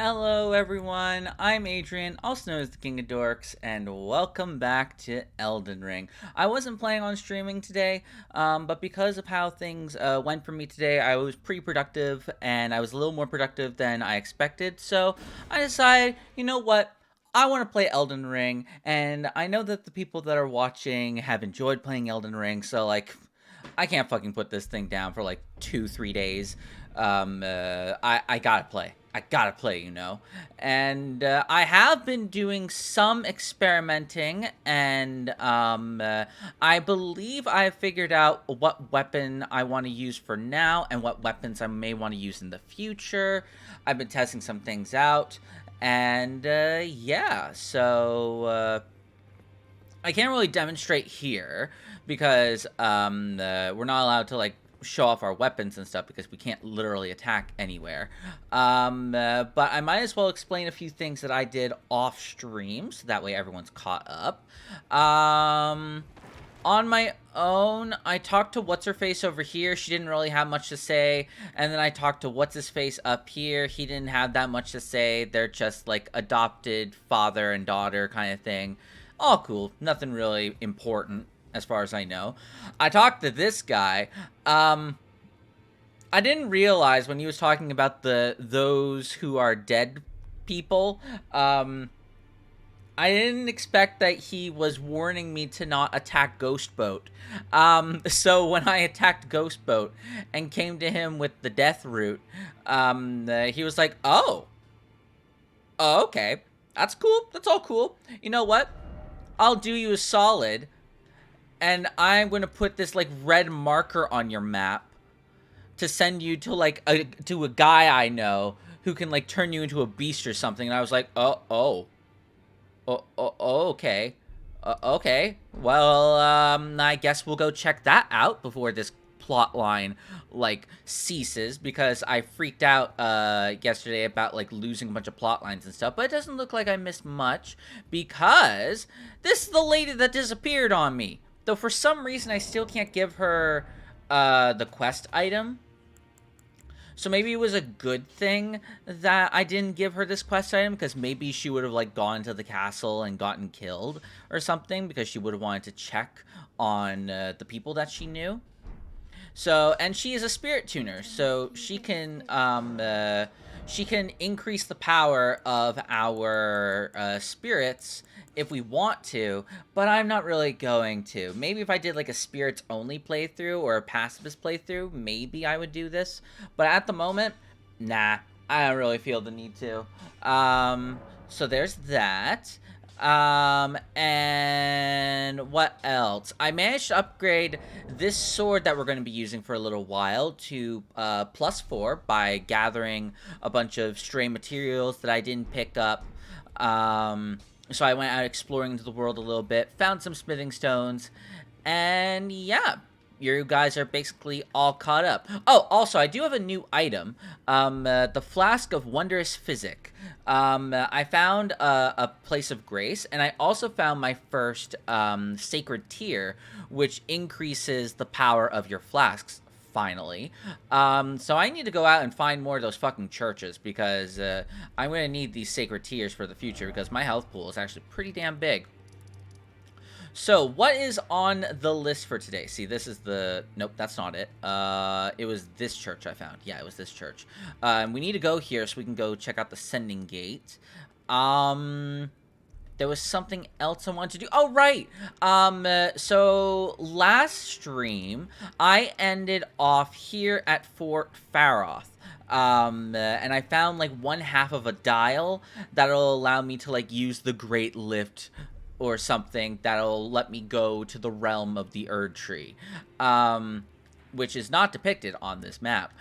Hello everyone, I'm Adrian, also known as the King of Dorks, and welcome back to Elden Ring. I wasn't planning on streaming today, but because of how things went for me today, I was pretty productive, and I was a little more productive than I expected, so I decided, you know what, I want to play Elden Ring, and I know that the people that are watching have enjoyed playing Elden Ring, so I can't fucking put this thing down for like 2-3 days. I gotta play. I gotta play, And I have been doing some experimenting, and I believe I figured out what weapon I want to use for now and what weapons I may want to use in the future. I've been testing some things out, and yeah, so I can't really demonstrate here because we're not allowed to show off our weapons and stuff because we can't literally attack anywhere. But I might as well explain a few things that I did off stream so that way everyone's caught up. On my own, I talked to What's-Her-Face over here. She didn't really have much to say. And then I talked to What's-His-Face up here. He didn't have that much to say. They're just like adopted father and daughter kind of thing. All cool. Nothing really important as far as I know. I talked to this guy. I didn't realize when he was talking about those who are dead people. I didn't expect that he was warning me to not attack Ghost Boat. So when I attacked Ghost Boat and came to him with the death route, he was like, oh, okay. That's cool. That's all cool. You know what? I'll do you a solid, and I'm going to put this, red marker on your map to send you to, to a guy I know who can, turn you into a beast or something. And I was like, okay. Okay. Well, I guess we'll go check that out before this plot line, ceases, because I freaked out, yesterday about, losing a bunch of plot lines and stuff, but it doesn't look like I missed much, because this is the lady that disappeared on me, though for some reason I still can't give her, the quest item. So maybe it was a good thing that I didn't give her this quest item, because maybe she would have, gone to the castle and gotten killed or something, because she would have wanted to check on the people that she knew. So, and she is a spirit tuner, so she can increase the power of our spirits if we want to, but I'm not really going to. Maybe if I did a spirits only playthrough or a pacifist playthrough, maybe I would do this. But at the moment, nah, I don't really feel the need to. So there's that. And what else? I managed to upgrade this sword that we're going to be using for a little while to +4 by gathering a bunch of stray materials that I didn't pick up. So I went out exploring into the world a little bit, found some smithing stones, and yeah, you guys are basically all caught up. Oh, also, I do have a new item, the Flask of Wondrous Physic. I found a Place of Grace, and I also found my first Sacred Tear, which increases the power of your flasks, finally. So I need to go out and find more of those fucking churches, because I'm going to need these Sacred Tears for the future, because my health pool is actually pretty damn big. So, what is on the list for today? See, this is the... Nope, that's not it. It was this church I found. Yeah, it was this church. And we need to go here so we can go check out the Sending Gate. There was something else I wanted to do. Oh, right! So, last stream, I ended off here at Fort Faroth. And I found, one half of a dial that'll allow me to, use the Great Lift or something that'll let me go to the realm of the Erd Tree, which is not depicted on this map.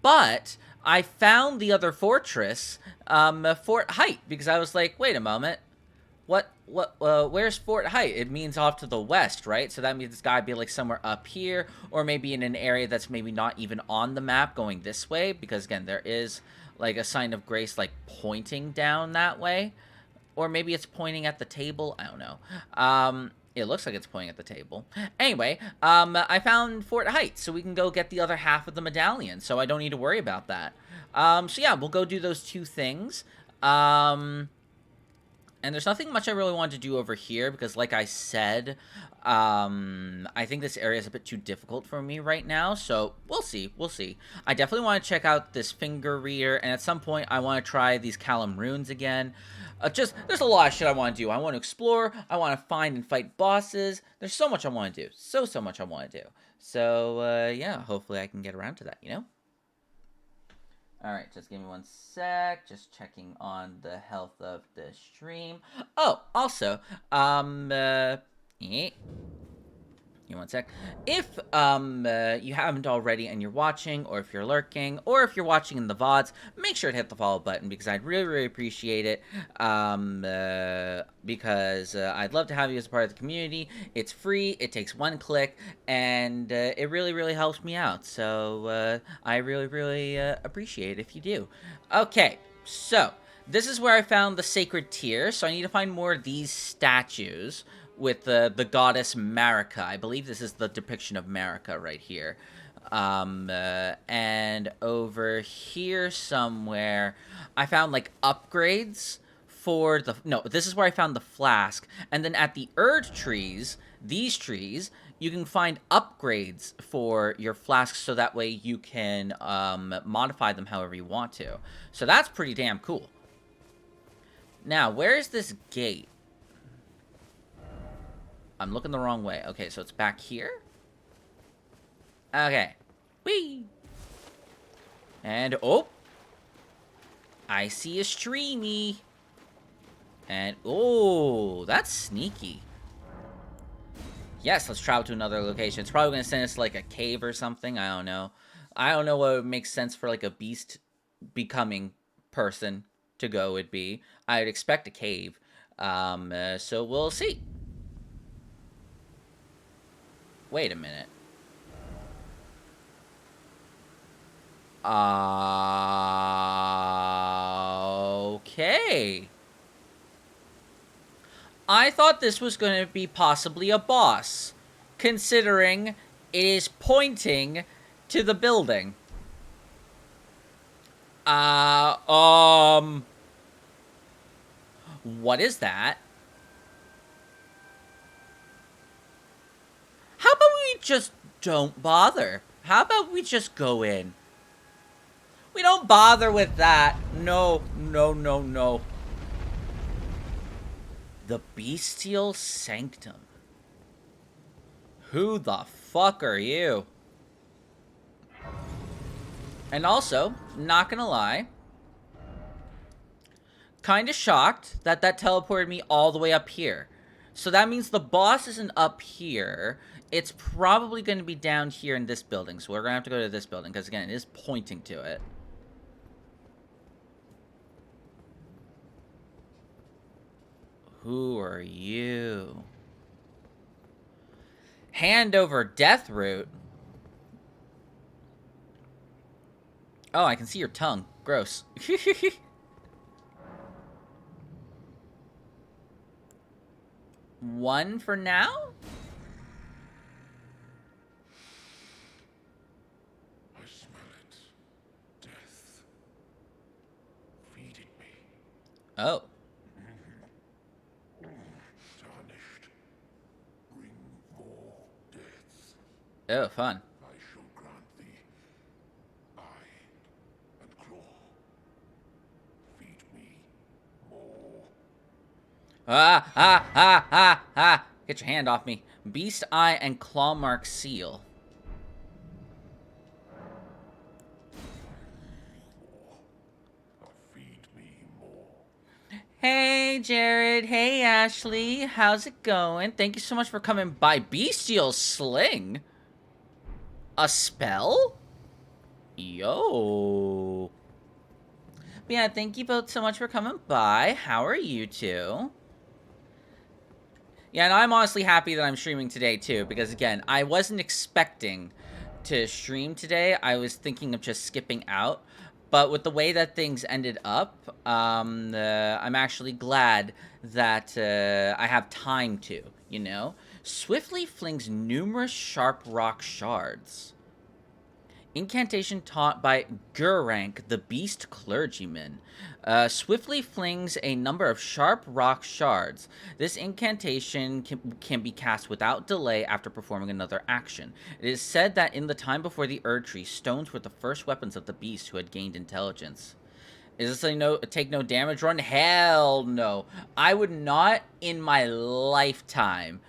But I found the other fortress, Fort Height, because I was like, wait a moment, where's Fort Height? It means off to the west, right? So that means it's gotta be somewhere up here, or maybe in an area that's maybe not even on the map going this way, because again, there is a sign of grace pointing down that way. Or maybe it's pointing at the table. I don't know. It looks like it's pointing at the table. Anyway, I found Fort Heights, so we can go get the other half of the medallion, so I don't need to worry about that. So yeah, we'll go do those two things. Um, and there's nothing much I really want to do over here because, like I said, I think this area is a bit too difficult for me right now. So we'll see. We'll see. I definitely want to check out this finger reader, and at some point, I want to try these Callum runes again. There's a lot of shit I want to do. I want to explore. I want to find and fight bosses. There's so much I want to do. So much I want to do. So, yeah, hopefully I can get around to that, you know? Alright, just give me one sec. Just checking on the health of the stream. Oh, also, give me one sec. If you haven't already and you're watching, or if you're lurking, or if you're watching in the VODs, make sure to hit the follow button because I'd really appreciate it. Because I'd love to have you as a part of the community. It's free, it takes one click, and it really helps me out. So I really appreciate it if you do. Okay, so this is where I found the sacred tier, so I need to find more of these statues with the goddess Marika. I believe this is the depiction of Marika right here. And over here somewhere, I found, like, upgrades for the... No, this is where I found the flask. And then at the Erd trees, these trees, you can find upgrades for your flasks so that way you can modify them however you want to. So that's pretty damn cool. Now, where is this gate? I'm looking the wrong way. Okay, so it's back here? Okay. Whee! And, oh! I see a streamy. And, oh, that's sneaky. Yes, let's travel to another location. It's probably going to send us to, like, a cave or something. I don't know. I don't know what would make sense for, like, a beast becoming person to go would be. I would expect a cave. So we'll see. Wait a minute. Okay. I thought this was going to be possibly a boss, considering it is pointing to the building. What is that? How about we just don't bother? How about we just go in? We don't bother with that. No. The Bestial Sanctum. Who the fuck are you? And also, not gonna lie, kinda shocked that teleported me all the way up here. So that means the boss isn't up here. It's probably going to be down here in this building. So we're going to have to go to this building because, again, it is pointing to it. Who are you? Hand over death root? Oh, I can see your tongue. Gross. One for now? I smell it. Death. Feeding me. Oh. Tarnished. Bring more deaths. Oh, fun. I shall grant thee eye and claw. Feed me more. Get your hand off me. Beast Eye and Claw Mark Seal. Feed me more. Hey, Jared. Hey, Ashley. How's it going? Thank you so much for coming by. Bestial Sling? A spell? Yo. But yeah, thank you both so much for coming by. How are you two? Yeah, and I'm honestly happy that I'm streaming today, too, because, again, I wasn't expecting to stream today. I was thinking of just skipping out, but with the way that things ended up, I'm actually glad that I have time to, you know? Swiftly flings numerous sharp rock shards. Incantation taught by Gurrank, the Beast Clergyman. Swiftly flings a number of sharp rock shards. This incantation can be cast without delay after performing another action. It is said that in the time before the Erd Tree, stones were the first weapons of the beast who had gained intelligence. Is this a take no damage run? Hell no. I would not in my lifetime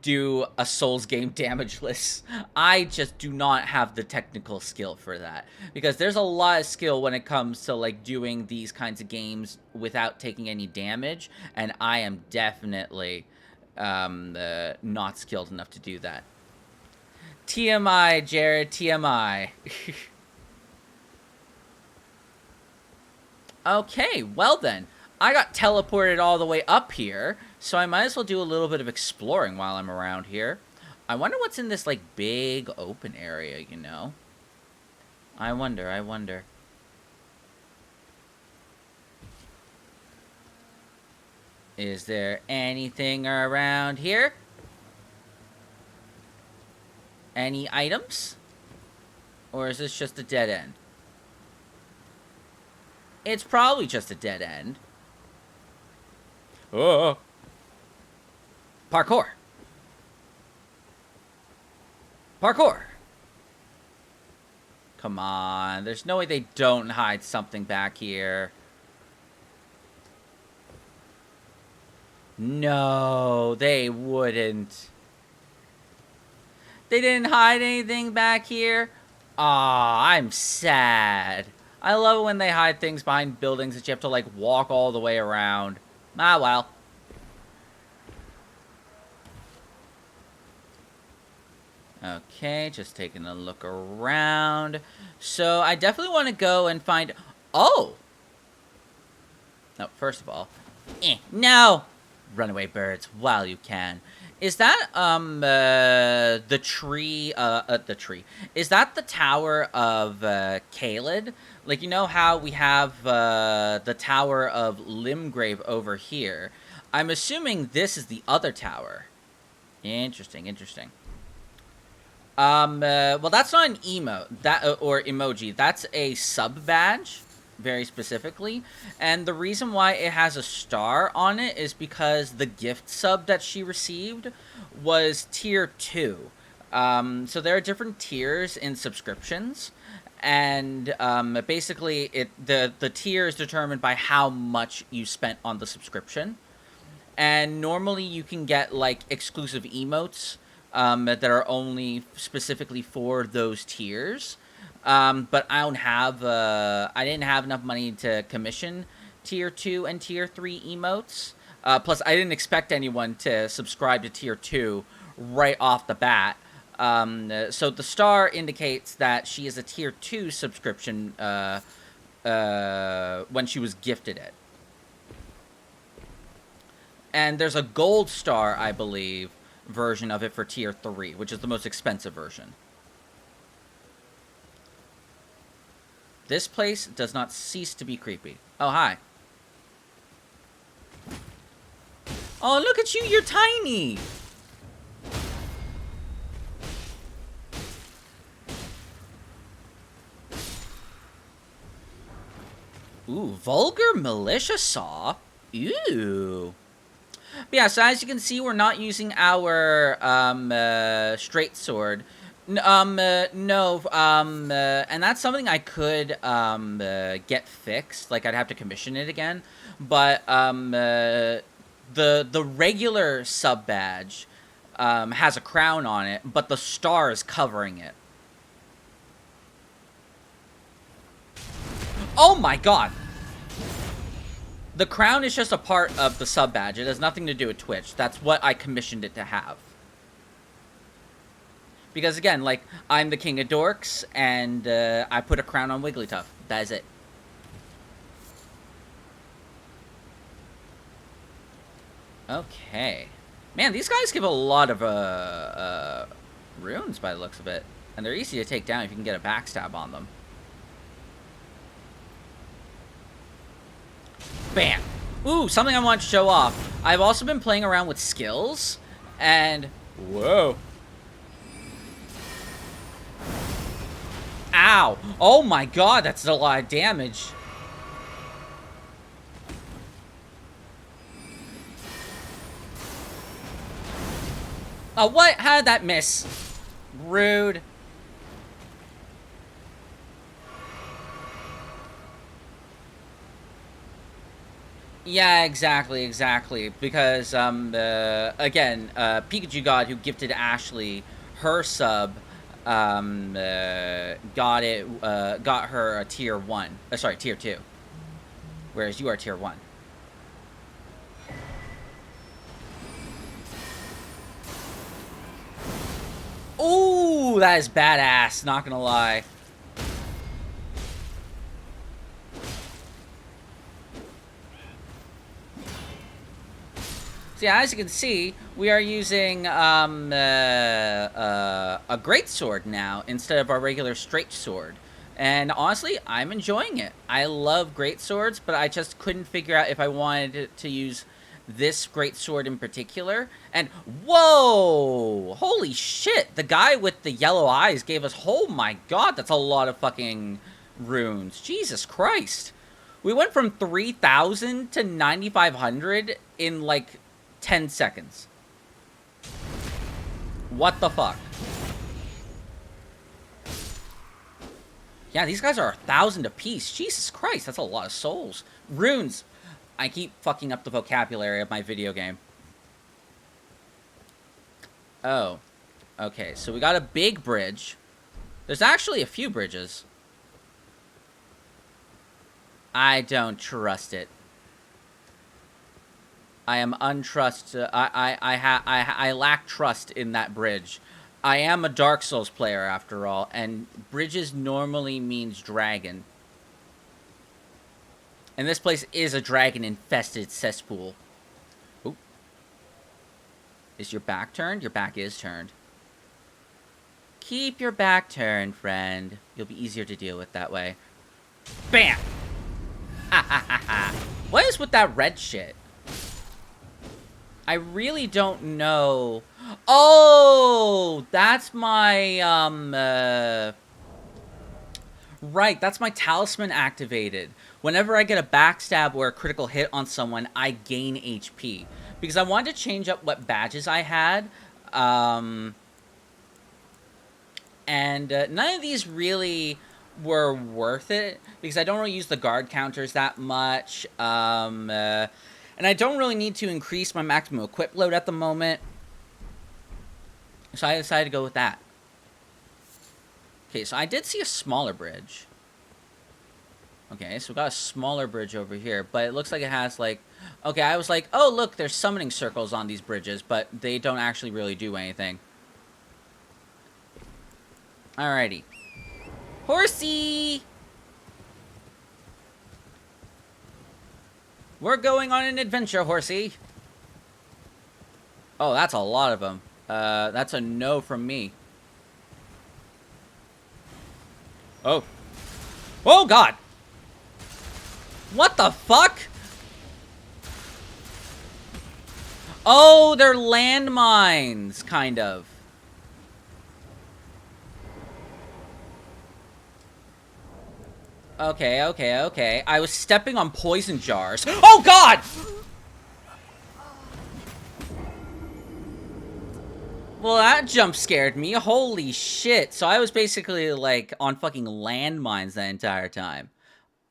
do a Souls game damageless. I just do not have the technical skill for that, because there's a lot of skill when it comes to like doing these kinds of games without taking any damage, and I am definitely not skilled enough to do that. TMI, Jared, TMI. Okay, well then, I got teleported all the way up here, so I might as well do a little bit of exploring while I'm around here. I wonder what's in this, like, big open area, you know? I wonder. Is there anything around here? Any items? Or is this just a dead end? It's probably just a dead end. Oh. Parkour. Parkour. Come on. There's no way they don't hide something back here. No, they wouldn't. They didn't hide anything back here? Aw, I'm sad. I love it when they hide things behind buildings that you have to, like, walk all the way around. Ah, well. Okay, just taking a look around. So, I definitely want to go and find... Oh! No, first of all... no! Runaway birds, while you can. Is that, the tree, Is that the tower of, Caelid? Like, you know how we have, the tower of Limgrave over here? I'm assuming this is the other tower. Interesting. Well, that's not an emote, or emoji. That's a sub badge, very specifically. And the reason why it has a star on it is because the gift sub that she received was tier 2. So there are different tiers in subscriptions. And basically, the tier is determined by how much you spent on the subscription. And normally you can get, like, exclusive emotes that are only specifically for those tiers. But I don't have, I didn't have enough money to commission tier 2 and tier 3 emotes. Plus, I didn't expect anyone to subscribe to tier 2 right off the bat. So the star indicates that she is a tier 2 subscription when she was gifted it. And there's a gold star, I believe, version of it for tier 3, which is the most expensive version. This place does not cease to be creepy. Oh, hi. Oh, look at you, you're tiny! Ooh, vulgar militia saw? Ooh. But yeah, so as you can see, we're not using our straight sword. And that's something I could get fixed. Like, I'd have to commission it again. But the regular sub badge has a crown on it, but the star is covering it. Oh my god! The crown is just a part of the sub badge. It has nothing to do with Twitch. That's what I commissioned it to have. Because again, like, I'm the king of dorks, and I put a crown on Wigglytuff. That is it. Okay. Man, these guys give a lot of runes by the looks of it. And they're easy to take down if you can get a backstab on them. Bam! Ooh, something I want to show off. I've also been playing around with skills, and... Whoa. Ow. Oh my god, that's a lot of damage. Oh, what? How did that miss? Rude. Yeah, exactly. Because, again, Pikachu God, who gifted Ashley her sub, got her a tier 1. Sorry, tier 2. Whereas you are tier 1. Ooh, that is badass, not gonna lie. So yeah, as you can see, we are using a great sword now instead of our regular straight sword. And honestly, I'm enjoying it. I love great swords, but I just couldn't figure out if I wanted to use this great sword in particular. And whoa! Holy shit! The guy with the yellow eyes gave us, oh my god, that's a lot of fucking runes. Jesus Christ. We went from 3,000 to 9,500 in like 10 seconds. What the fuck? Yeah, these guys are 1,000 apiece. Jesus Christ, that's a lot of souls. Runes. I keep fucking up the vocabulary of my video game. Oh. Okay, so we got a big bridge. There's actually a few bridges. I don't trust it. I am untrust. I lack trust in that bridge. I am a Dark Souls player after all, and bridges normally means dragon. And this place is a dragon-infested cesspool. Ooh. Is your back turned? Your back is turned. Keep your back turned, friend. You'll be easier to deal with that way. Bam! Ha ha ha ha. What is with that red shit? I really don't know. Oh, that's my, right, that's my talisman activated. Whenever I get a backstab or a critical hit on someone, I gain HP. Because I wanted to change up what badges I had. And none of these really were worth it. Because I don't really use the guard counters that much. And I don't really need to increase my maximum equip load at the moment. So I decided to go with that. Okay, so I did see a smaller bridge. Okay, so we got a smaller bridge over here. But it looks like it has, like... Okay, I was like, oh, look, there's summoning circles on these bridges. But they don't actually really do anything. Alrighty. Horsey! We're going on an adventure, Horsey. Oh, that's a lot of them. That's a no from me. Oh. Oh, God! What the fuck? Oh, they're landmines, kind of. Okay. I was stepping on poison jars. Oh, God! Well, that jump scared me. Holy shit. So I was basically, like, on fucking landmines the entire time.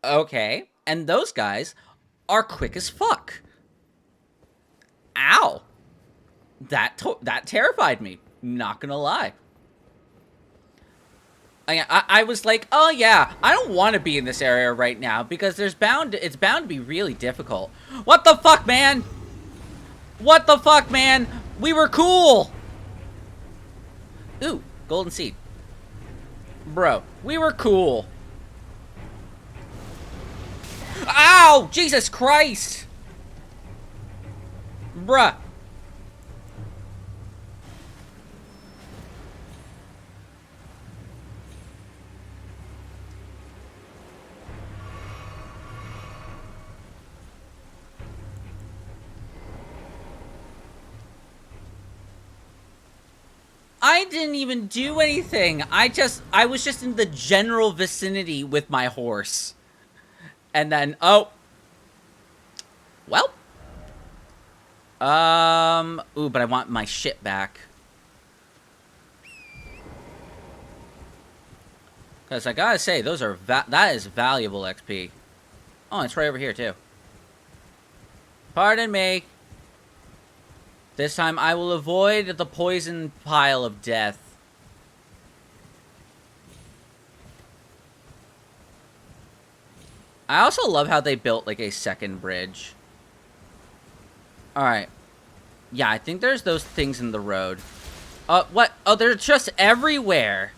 Okay. And those guys are quick as fuck. Ow. That terrified me. Not gonna lie. I was like, oh yeah, I don't want to be in this area right now because it's bound to be really difficult. What the fuck, man? What the fuck, man? We were cool. Ooh, golden seed. Bro, we were cool. Ow! Jesus Christ! Bruh. I didn't even do anything. I was just in the general vicinity with my horse. And then, oh. Well. Ooh, but I want my shit back. Because I gotta say, those are, that is valuable XP. Oh, it's right over here, too. Pardon me. This time I will avoid the poison pile of death. I also love how they built, like, a second bridge. Alright. Yeah, I think there's those things in the road. What? Oh, they're just everywhere.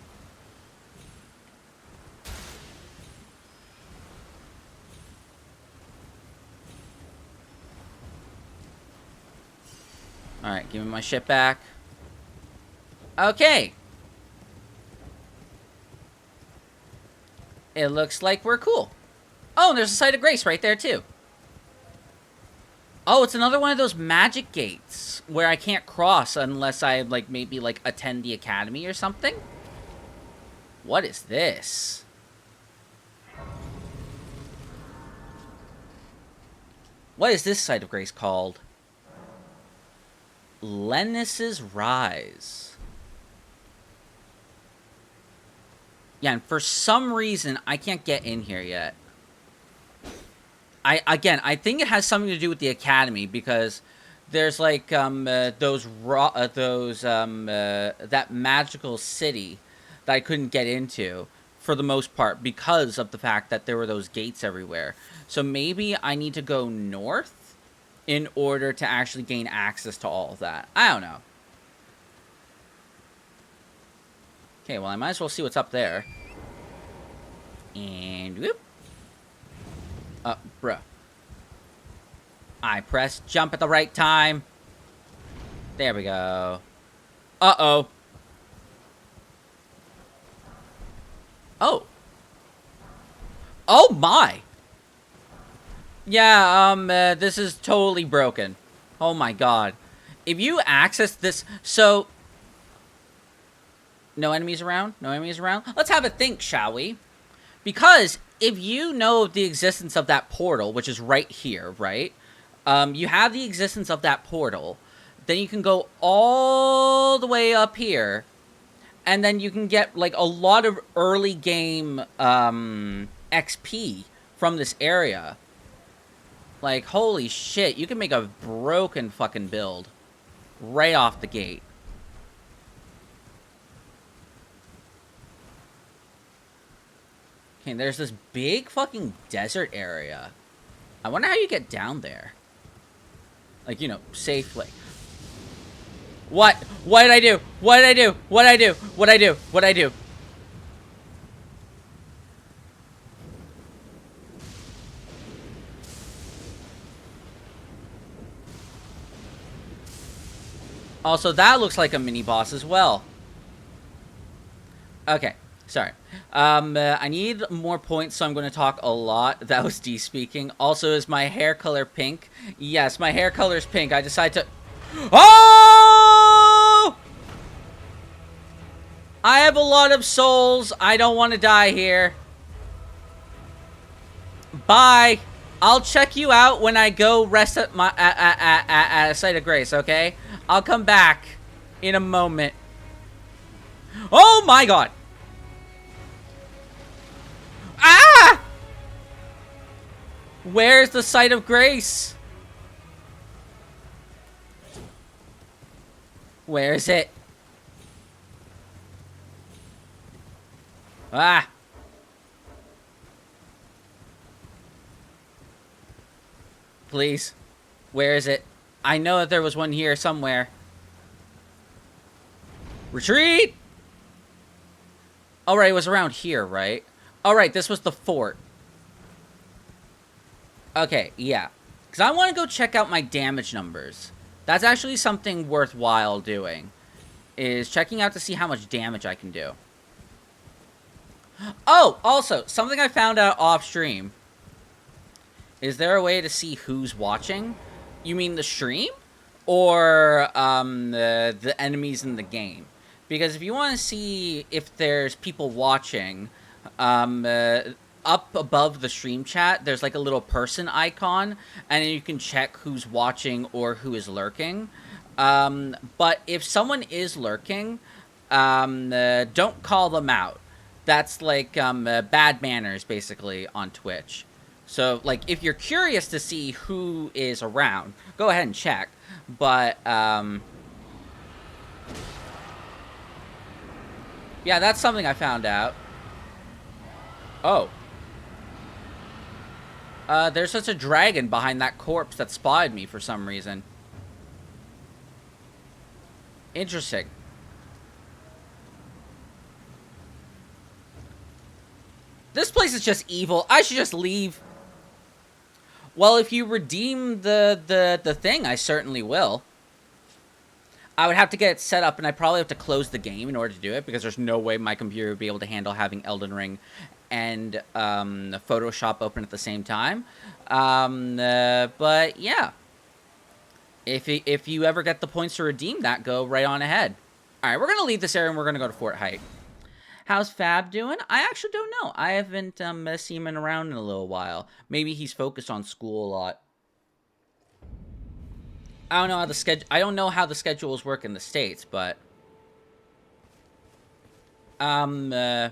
Alright, give me my shit back. Okay. It looks like we're cool. Oh, and there's a site of grace right there, too. Oh, it's another one of those magic gates where I can't cross unless I, like, maybe, like, attend the academy or something. What is this? What is this site of grace called? Lennis's Rise. Yeah, and for some reason, I can't get in here yet. I think it has something to do with the academy, because there's, like, that magical city that I couldn't get into, for the most part, because of the fact that there were those gates everywhere. So maybe I need to go north in order to actually gain access to all of that. I don't know. Okay, well, I might as well see what's up there. And whoop. Bruh. I pressed jump at the right time. There we go. Uh-oh. Oh. Oh, my. Yeah, this is totally broken. Oh, my God. If you access this... So... No enemies around? No enemies around? Let's have a think, shall we? Because if you know the existence of that portal, which is right here, right? You have the existence of that portal. Then you can go all the way up here. And then you can get, like, a lot of early game XP from this area. Like, holy shit. You can make a broken fucking build right off the gate. Okay, there's this big fucking desert area. I wonder how you get down there. Like, you know, safely. What? What did I do? What did I do? What did I do? What did I do? What did I do? Also, that looks like a mini-boss as well. Okay, sorry. I need more points, so I'm going to talk a lot. That was D speaking. Also, is my hair color pink? Yes, my hair color is pink. I decided to... Oh! I have a lot of souls. I don't want to die here. Bye. I'll check you out when I go rest at my at a site of grace, okay? I'll come back in a moment. Oh my God. Ah! Where's the site of grace? Where is it? Ah. Please. Where is it? I know that there was one here somewhere. Retreat! Alright, it was around here, right? Alright, this was the fort. Okay, yeah. Because I want to go check out my damage numbers. That's actually something worthwhile doing. Is checking out to see how much damage I can do. Oh, also, something I found out off stream. Is there a way to see who's watching? You mean the stream? Or the enemies in the game? Because if you want to see if there's people watching, um, uh, up above the stream chat, there's like a little person icon, and then you can check who's watching or who is lurking. But if someone is lurking, don't call them out. That's like bad manners, basically, on Twitch. So, like, if you're curious to see who is around, go ahead and check. But, yeah, that's something I found out. Oh. There's such a dragon behind that corpse that spotted me for some reason. Interesting. This place is just evil. I should just leave. Well, if you redeem the thing, I certainly will. I would have to get it set up, and I'd probably have to close the game in order to do it, because there's no way my computer would be able to handle having Elden Ring and Photoshop open at the same time. But yeah. If you ever get the points to redeem that, go right on ahead. Alright, we're going to leave this area, and we're going to go to Fort Height. How's Fab doing? I actually don't know. I haven't seen him around in a little while. Maybe he's focused on school a lot. I don't know how the schedule. I don't know how the schedules work in the States, but oh,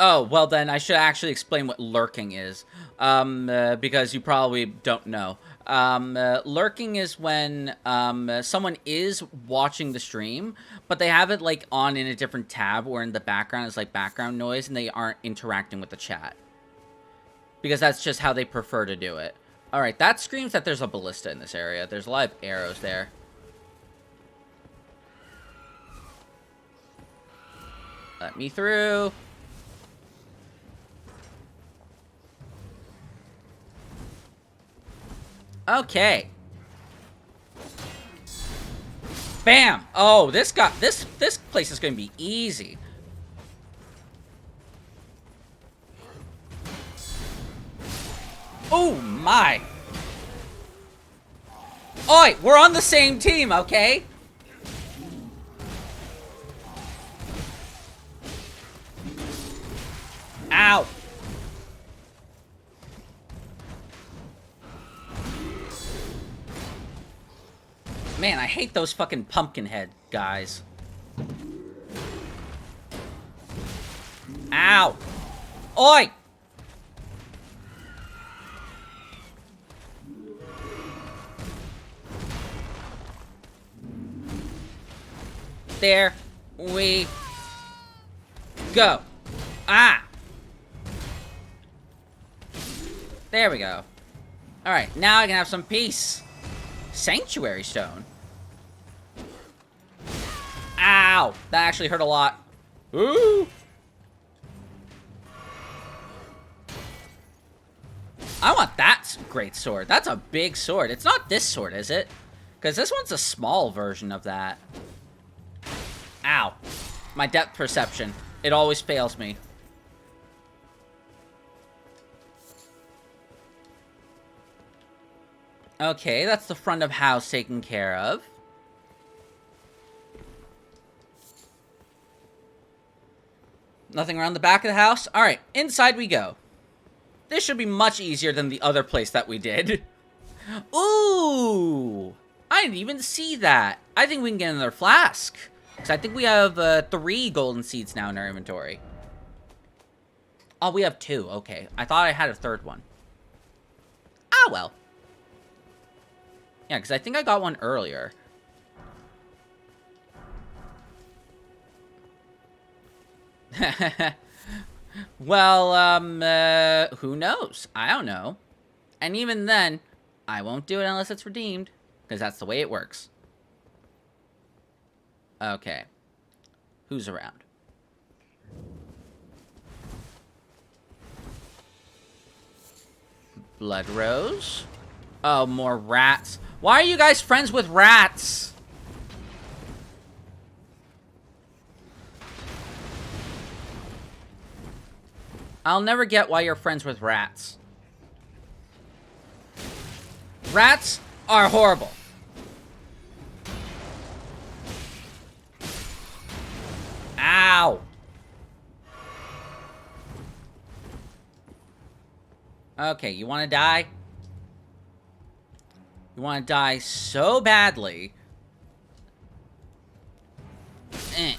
well then I should actually explain what lurking is. Because you probably don't know. Lurking is when someone is watching the stream, but they have it like on in a different tab or in the background as like background noise, and they aren't interacting with the chat. Because that's just how they prefer to do it. Alright, that screams that there's a ballista in this area. There's a lot of arrows there. Let me through. Okay. Bam! Oh, this place is gonna be easy. Oh my! Oi, we're on the same team, okay? Ow! Man, I hate those fucking pumpkin head guys. Ow! Oi! There we go. Ah! There we go. Alright, now I can have some peace. Sanctuary stone. Ow! That actually hurt a lot. Ooh! I want that great sword. That's a big sword. It's not this sword, is it? Because this one's a small version of that. Ow. My depth perception. It always fails me. Okay, that's the front of house taken care of. Nothing around the back of the house? Alright, inside we go. This should be much easier than the other place that we did. Ooh! I didn't even see that. I think we can get another flask. Because I think we have 3 golden seeds now in our inventory. Oh, we have 2. Okay. I thought I had a 3rd one. Ah, well. Yeah, because I think I got one earlier. Well, who knows? I don't know. And even then, I won't do it unless it's redeemed. Because that's the way it works. Okay. Who's around? Blood Rose. Oh, more rats. Why are you guys friends with rats? I'll never get why you're friends with rats. Rats are horrible. Ow! Okay, you want to die? You want to die so badly. Eh.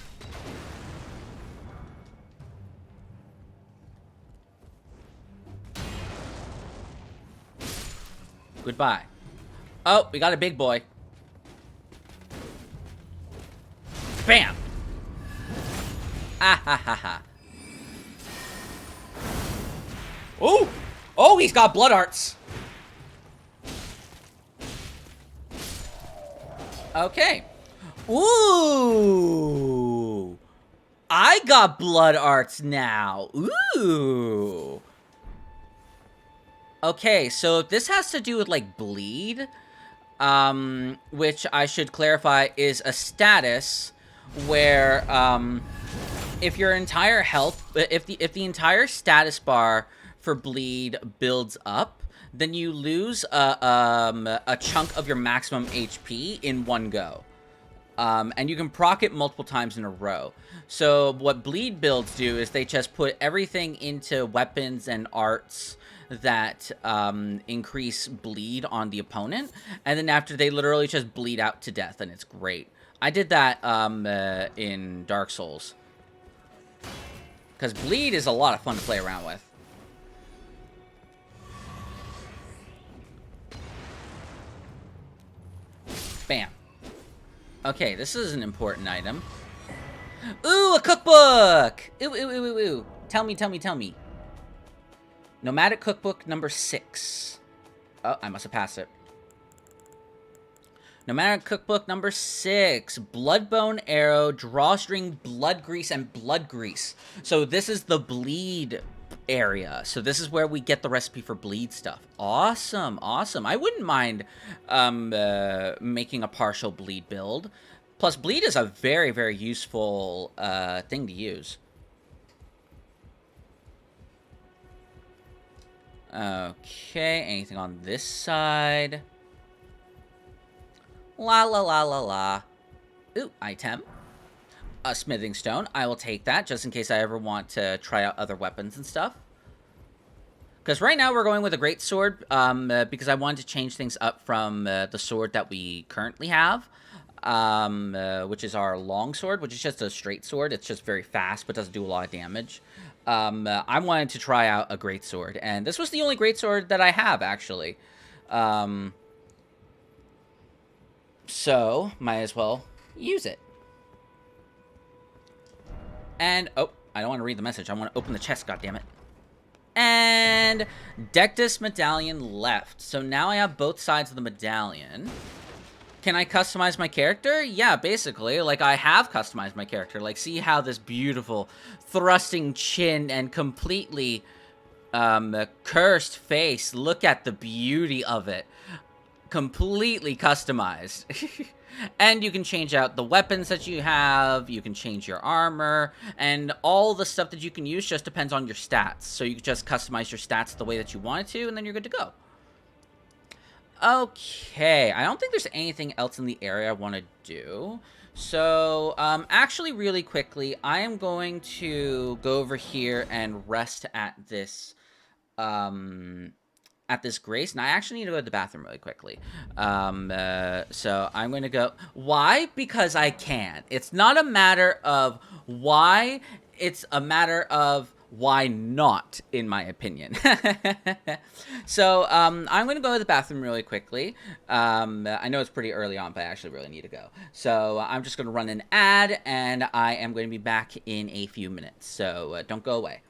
Goodbye. Oh, we got a big boy. Bam! Ah ha ha ha. Oh! Oh, he's got blood arts. Okay. Ooh! I got blood arts now. Ooh! Okay, so this has to do with, like, bleed. Which I should clarify is a status where, if your entire health, if the entire status bar for bleed builds up, then you lose a chunk of your maximum HP in one go. And you can proc it multiple times in a row. So what bleed builds do is they just put everything into weapons and arts that increase bleed on the opponent, and then after they literally just bleed out to death, and it's great. I did that in Dark Souls. Because bleed is a lot of fun to play around with. Bam. Okay, this is an important item. Ooh, a cookbook! Ooh, ooh, ooh, ooh, ooh. Tell me, tell me, tell me. Nomadic Cookbook number 6. Oh, I must have passed it. Nomadic Cookbook number 6. Bloodbone Arrow, Drawstring, Blood Grease, and Blood Grease. So this is the bleed area. So this is where we get the recipe for bleed stuff. Awesome, awesome. I wouldn't mind making a partial bleed build. Plus, bleed is a very, very useful thing to use. Okay, anything on this side? La la la la la. Ooh, item. A smithing stone. I will take that just in case I ever want to try out other weapons and stuff. Because right now we're going with a greatsword, because I wanted to change things up from the sword that we currently have, which is our longsword, which is just a straight sword. It's just very fast, but doesn't do a lot of damage. I wanted to try out a greatsword, and this was the only greatsword that I have, actually. So, might as well use it. And, oh, I don't want to read the message. I want to open the chest, goddammit. And Dectus medallion left. So now I have both sides of the medallion. Can I customize my character? Yeah, basically. Like, I have customized my character. Like, see how this beautiful thrusting chin and completely cursed face. Look at the beauty of it. Completely customized. And you can change out the weapons that you have, you can change your armor, and all the stuff that you can use just depends on your stats. So you can just customize your stats the way that you want it to, and then you're good to go. Okay, I don't think there's anything else in the area I want to do. So, actually, really quickly, I am going to go over here and rest at this grace, and I actually need to go to the bathroom really quickly. So I'm going to go. Why? Because I can. It's not a matter of why. It's a matter of why not, in my opinion. So I'm going to go to the bathroom really quickly. I know it's pretty early on, but I actually really need to go. So I'm just going to run an ad, and I am going to be back in a few minutes. So don't go away.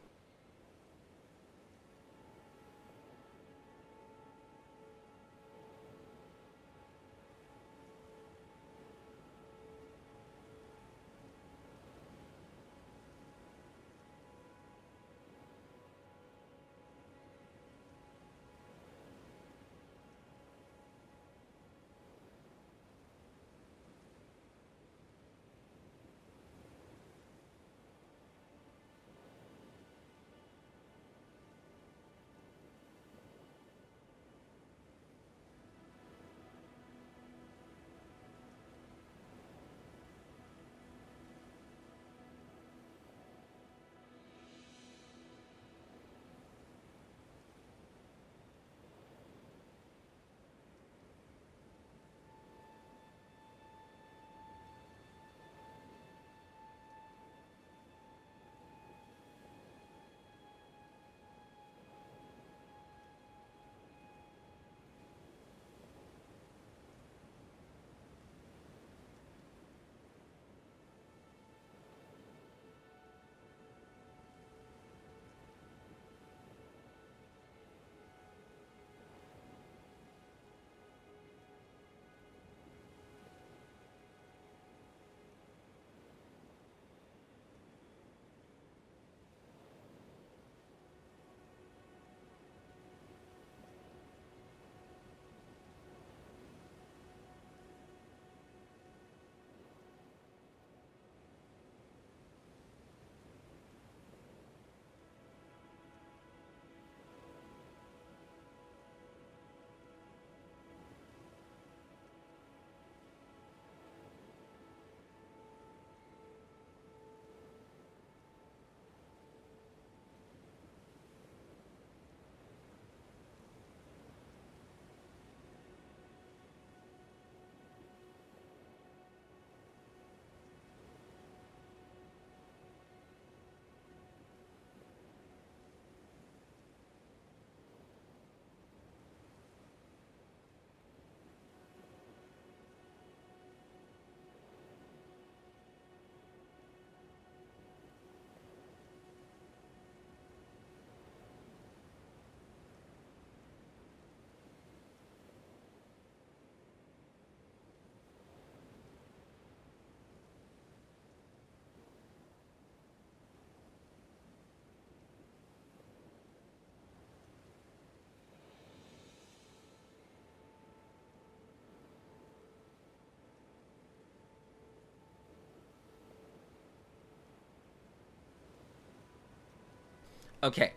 Okay,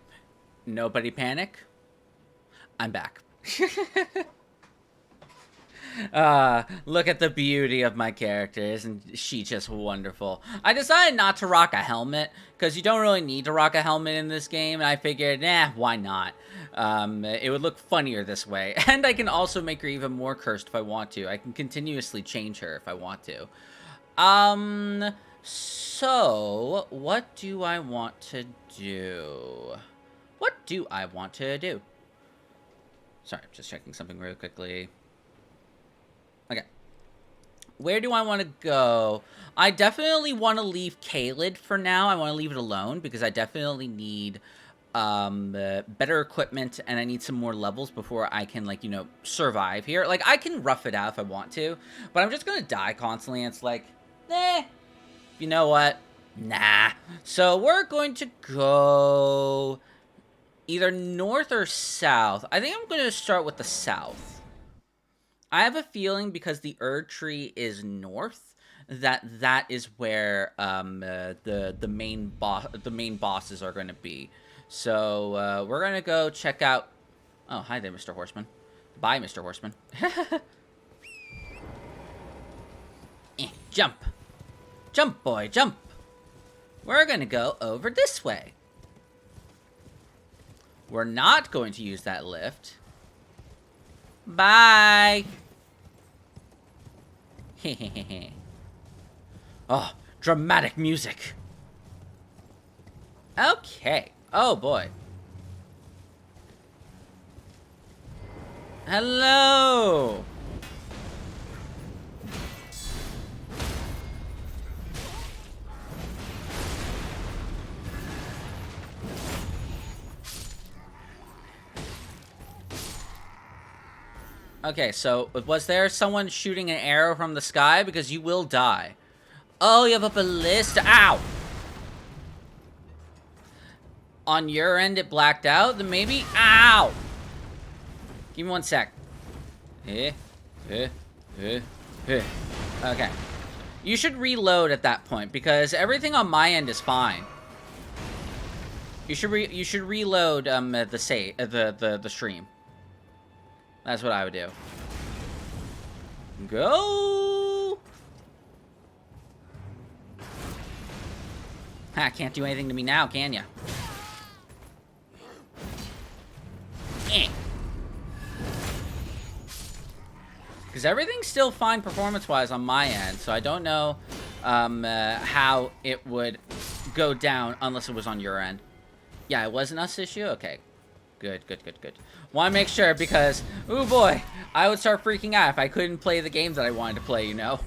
nobody panic. I'm back. Look at the beauty of my character. Isn't she just wonderful? I decided not to rock a helmet, because you don't really need to rock a helmet in this game, and I figured, why not? It would look funnier this way. And I can also make her even more cursed if I want to. I can continuously change her if I want to. So, what do I want to do? What do I want to do? Sorry, just checking something real quickly. Okay. Where do I want to go? I definitely want to leave Caelid for now. I want to leave it alone because I definitely need better equipment and I need some more levels before I can, like, you know, survive here. Like, I can rough it out if I want to, but I'm just going to die constantly. And it's like, you know what? Nah. So we're going to go either north or south. I think I'm going to start with the south. I have a feeling because the Erd tree is north, that is where the main bosses are going to be. So we're going to go check out. Oh, hi there, Mr. Horseman. Bye, Mr. Horseman. Jump, jump, boy, jump. We're going to go over this way. We're not going to use that lift. Bye. Hehehe. Oh, dramatic music. Okay. Oh, boy. Hello. Okay, so was there someone shooting an arrow from the sky? Because you will die. Oh, you have a ballista. Ow! On your end, it blacked out? Then maybe... Ow! Give me 1 sec. Okay. You should reload at that point, because everything on my end is fine. You should reload the stream. That's what I would do. Go! Ha, can't do anything to me now, can ya? Because everything's still fine performance-wise on my end, so I don't know how it would go down unless it was on your end. Yeah, it was an us issue? Okay. Good. Want to make sure because, ooh boy, I would start freaking out if I couldn't play the games that I wanted to play, you know?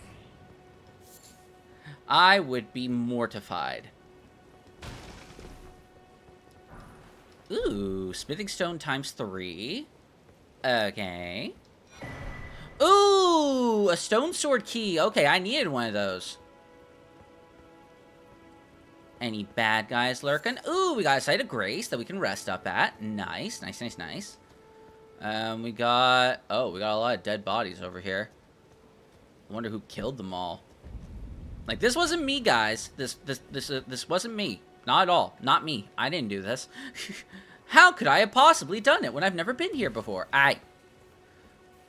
I would be mortified. Ooh, smithing stone ×3. Okay. Ooh, a stone sword key. Okay, I needed one of those. Any bad guys lurking? Ooh, we got a site of grace that we can rest up at. Nice. We got a lot of dead bodies over here. I wonder who killed them all. Like, this wasn't me, guys. This wasn't me. Not at all. Not me. I didn't do this. How could I have possibly done it when I've never been here before? Let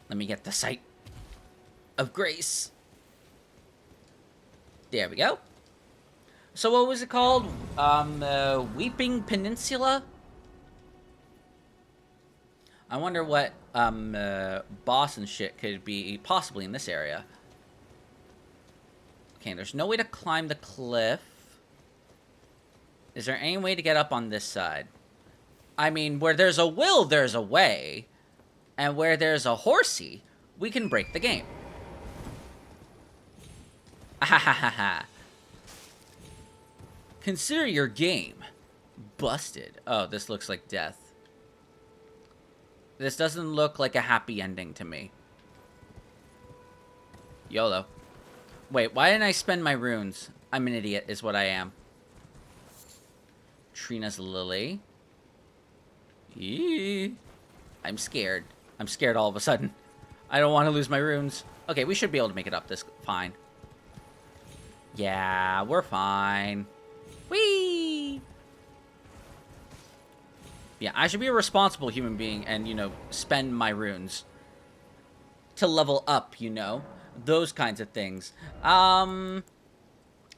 me get the site of grace. There we go. So what was it called? Weeping Peninsula? I wonder what, boss and shit could be possibly in this area. Okay, there's no way to climb the cliff. Is there any way to get up on this side? I mean, where there's a will, there's a way. And where there's a horsey, we can break the game. Ahahaha. Consider your game busted. Oh, this looks like death. This doesn't look like a happy ending to me. YOLO. Wait, why didn't I spend my runes? I'm an idiot, is what I am. Trina's Lily. Eee. I'm scared. I'm scared all of a sudden. I don't want to lose my runes. Okay, we should be able to make it up this fine. Yeah, we're fine. Whee! Yeah, I should be a responsible human being and, you know, spend my runes to level up, you know? Those kinds of things. I'm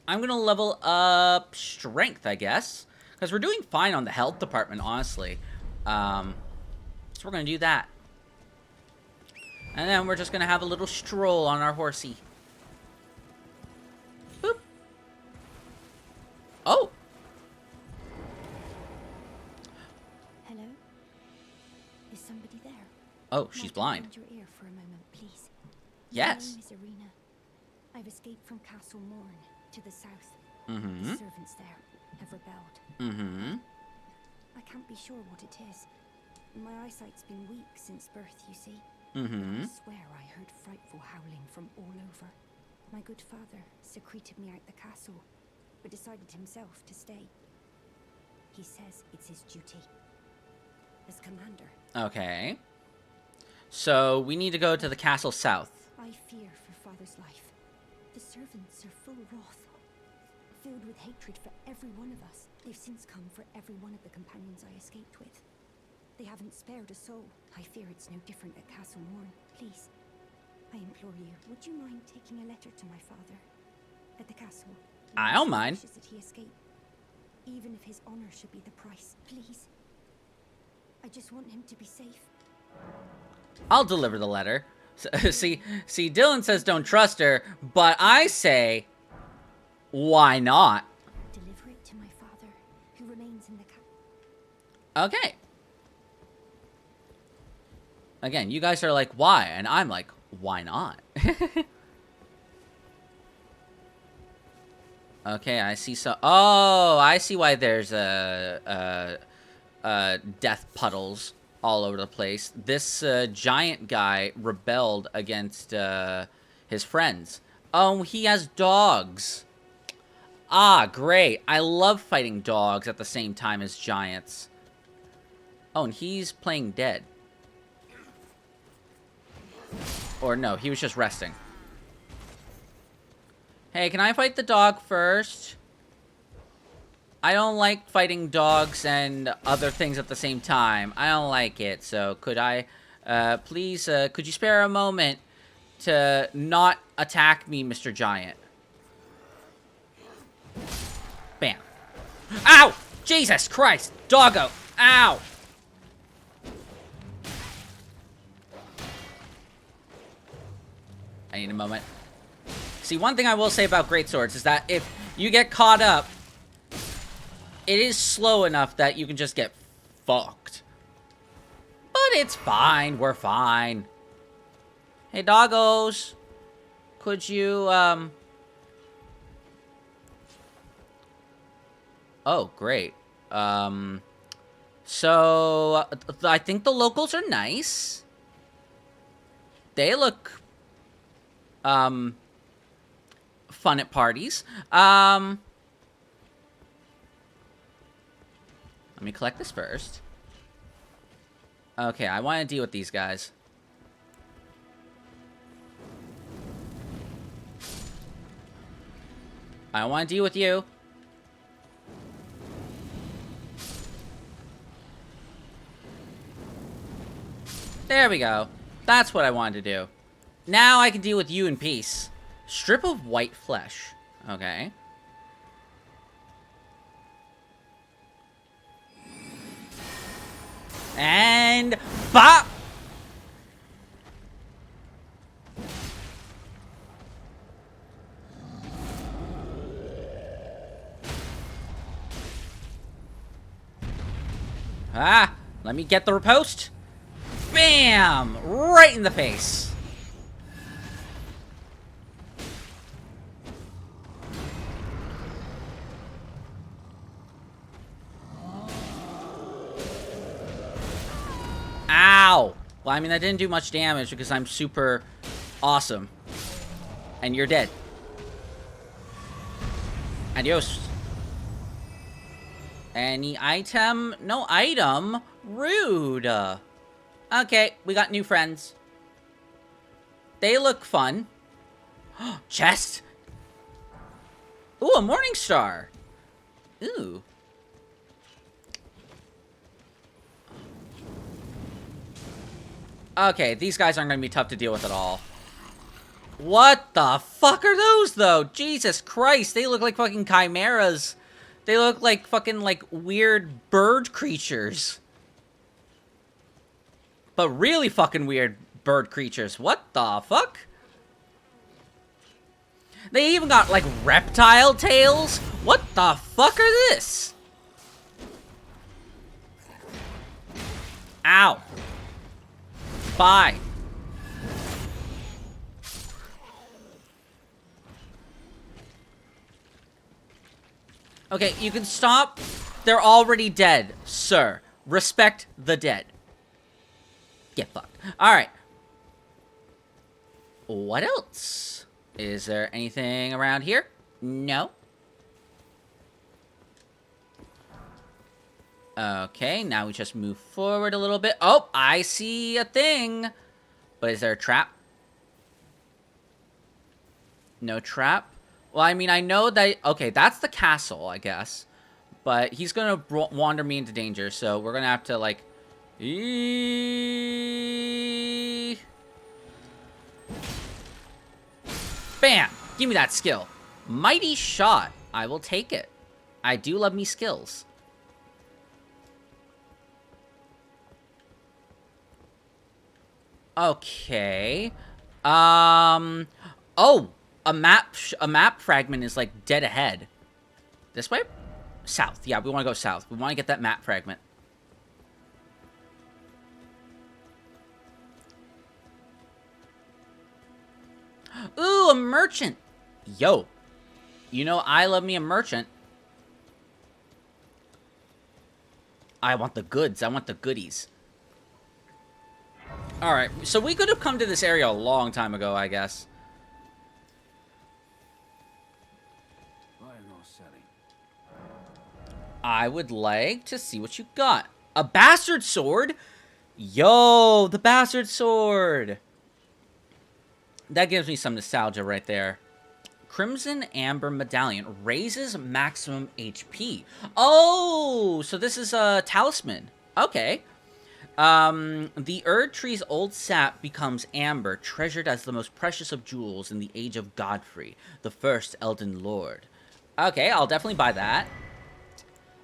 gonna level up strength, I guess. Because we're doing fine on the health department, honestly. So we're gonna do that. And then we're just gonna have a little stroll on our horsey. Boop. Oh! Hello? Is somebody there? Oh, she's Might I blind. lend your ear for a moment, please? Yes. My name is Irina. I've escaped from Castle Morn to the south. Mm-hmm. The servants there have rebelled. Mm-hmm. I can't be sure what it is. My eyesight's been weak since birth, you see. Mm-hmm. I swear I heard frightful howling from all over. My good father secreted me out the castle, but decided himself to stay. He says it's his duty. As commander, Okay. So, we need to go to the castle south. I fear for father's life. The servants are full wrath, filled with hatred for every one of us. They've since come for every one of the companions I escaped with. They haven't spared a soul. I fear it's no different at Castle Morn. Please, I implore you, would you mind taking a letter to my father at the castle? I don't mind. Wishes that he escape, even if his honor should be the price. Please. I just want him to be safe. I'll deliver the letter. See, Dylan says don't trust her, but I say, why not? Deliver it to my father, who remains in the Okay. Again, you guys are like, why? And I'm like, why not? Okay, I see oh, I see why there's death puddles all over the place. This giant guy rebelled against his friends. Oh, he has dogs. Ah, great. I love fighting dogs at the same time as giants. Oh, and he's playing dead. Or no, he was just resting. Hey, can I fight the dog first? I don't like fighting dogs and other things at the same time. I don't like it. So could I, please, could you spare a moment to not attack me, Mr. Giant? Bam. Ow! Jesus Christ! Doggo! Ow! I need a moment. See, one thing I will say about greatswords is that if you get caught up, it is slow enough that you can just get fucked. But it's fine. We're fine. Hey, doggos. Could you, Oh, great. So, I think the locals are nice. They look, fun at parties. Let me collect this first. Okay, I want to deal with these guys. I want to deal with you. There we go. That's what I wanted to do. Now I can deal with you in peace. Strip of white flesh. Okay. And bop! Ah! Let me get the riposte. Bam! Right in the face. Ow! Well, I mean, that didn't do much damage because I'm super awesome. And you're dead. Adios. Any item? No item? Rude. Okay, we got new friends. They look fun. Chest? Ooh, a morning star. Ooh. Okay, these guys aren't going to be tough to deal with at all. What the fuck are those, though? Jesus Christ, they look like fucking chimeras. They look like fucking, like, weird bird creatures. But really fucking weird bird creatures. What the fuck? They even got, like, reptile tails? What the fuck are this? Ow. Bye. Okay, you can stop. They're already dead, sir. Respect the dead. Get fucked. Alright. What else? Is there anything around here? No. Okay, now we just move forward a little bit. Oh, I see a thing. But is there a trap? No trap? Well, I mean, I know that... Okay, that's the castle, I guess. But he's gonna wander me into danger, so we're gonna have to, like... Bam! Give me that skill. Mighty shot. I will take it. I do love me skills. Okay. Oh! A map fragment is, like, dead ahead. This way? South. Yeah, we want to go south. We want to get that map fragment. Ooh, a merchant! Yo. You know, I love me a merchant. I want the goods. I want the goodies. Alright, so we could have come to this area a long time ago, I guess. I would like to see what you got. A bastard sword? Yo, the bastard sword! That gives me some nostalgia right there. Crimson Amber Medallion raises maximum HP. Oh, so this is a talisman. Okay. The Erd Tree's old sap becomes amber, treasured as the most precious of jewels in the age of Godfrey, the first Elden Lord. Okay, I'll definitely buy that.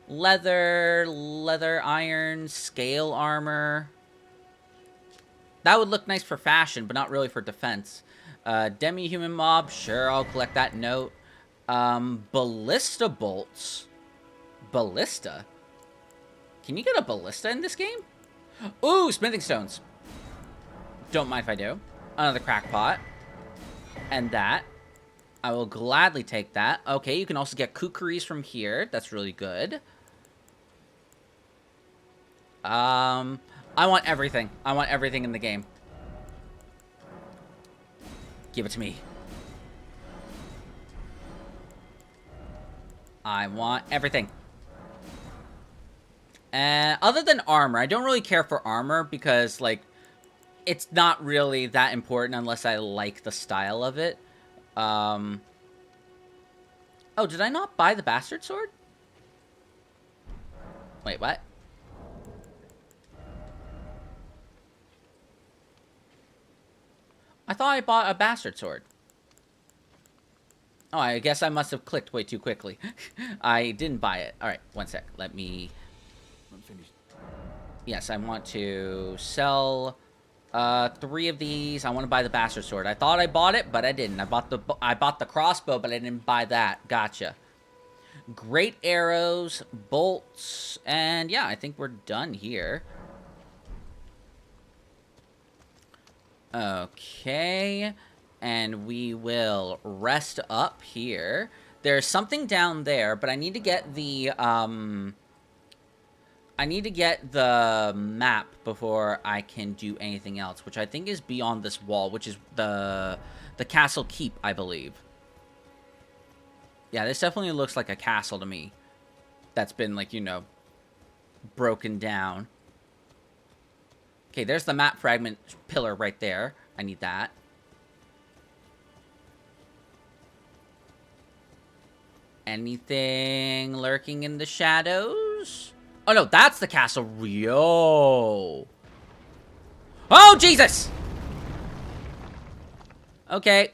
Leather, iron, scale armor. That would look nice for fashion, but not really for defense. Demi-human mob, sure, I'll collect that note. Ballista bolts. Ballista? Can you get a ballista in this game? Ooh, smithing stones. Don't mind if I do. Another crackpot. And that. I will gladly take that. Okay, you can also get kukris from here. That's really good. I want everything. I want everything in the game. Give it to me. I want everything. Other than armor, I don't really care for armor because, like, it's not really that important unless I like the style of it. Oh, did I not buy the bastard sword? Wait, what? I thought I bought a bastard sword. Oh, I guess I must have clicked way too quickly. I didn't buy it. Alright, one sec. Let me... Yes, I want to sell 3 of these. I want to buy the bastard sword. I thought I bought it, but I didn't. I bought the crossbow, but I didn't buy that. Gotcha. Great arrows, bolts, and yeah, I think we're done here. Okay, and we will rest up here. There's something down there, but I need to get the, I need to get the map before I can do anything else, which I think is beyond this wall, which is the castle keep, I believe. Yeah, this definitely looks like a castle to me. That's been, like, you know, broken down. Okay, there's the map fragment pillar right there. I need that. Anything lurking in the shadows? Oh, no, that's the castle. Yo. Oh, Jesus! Okay.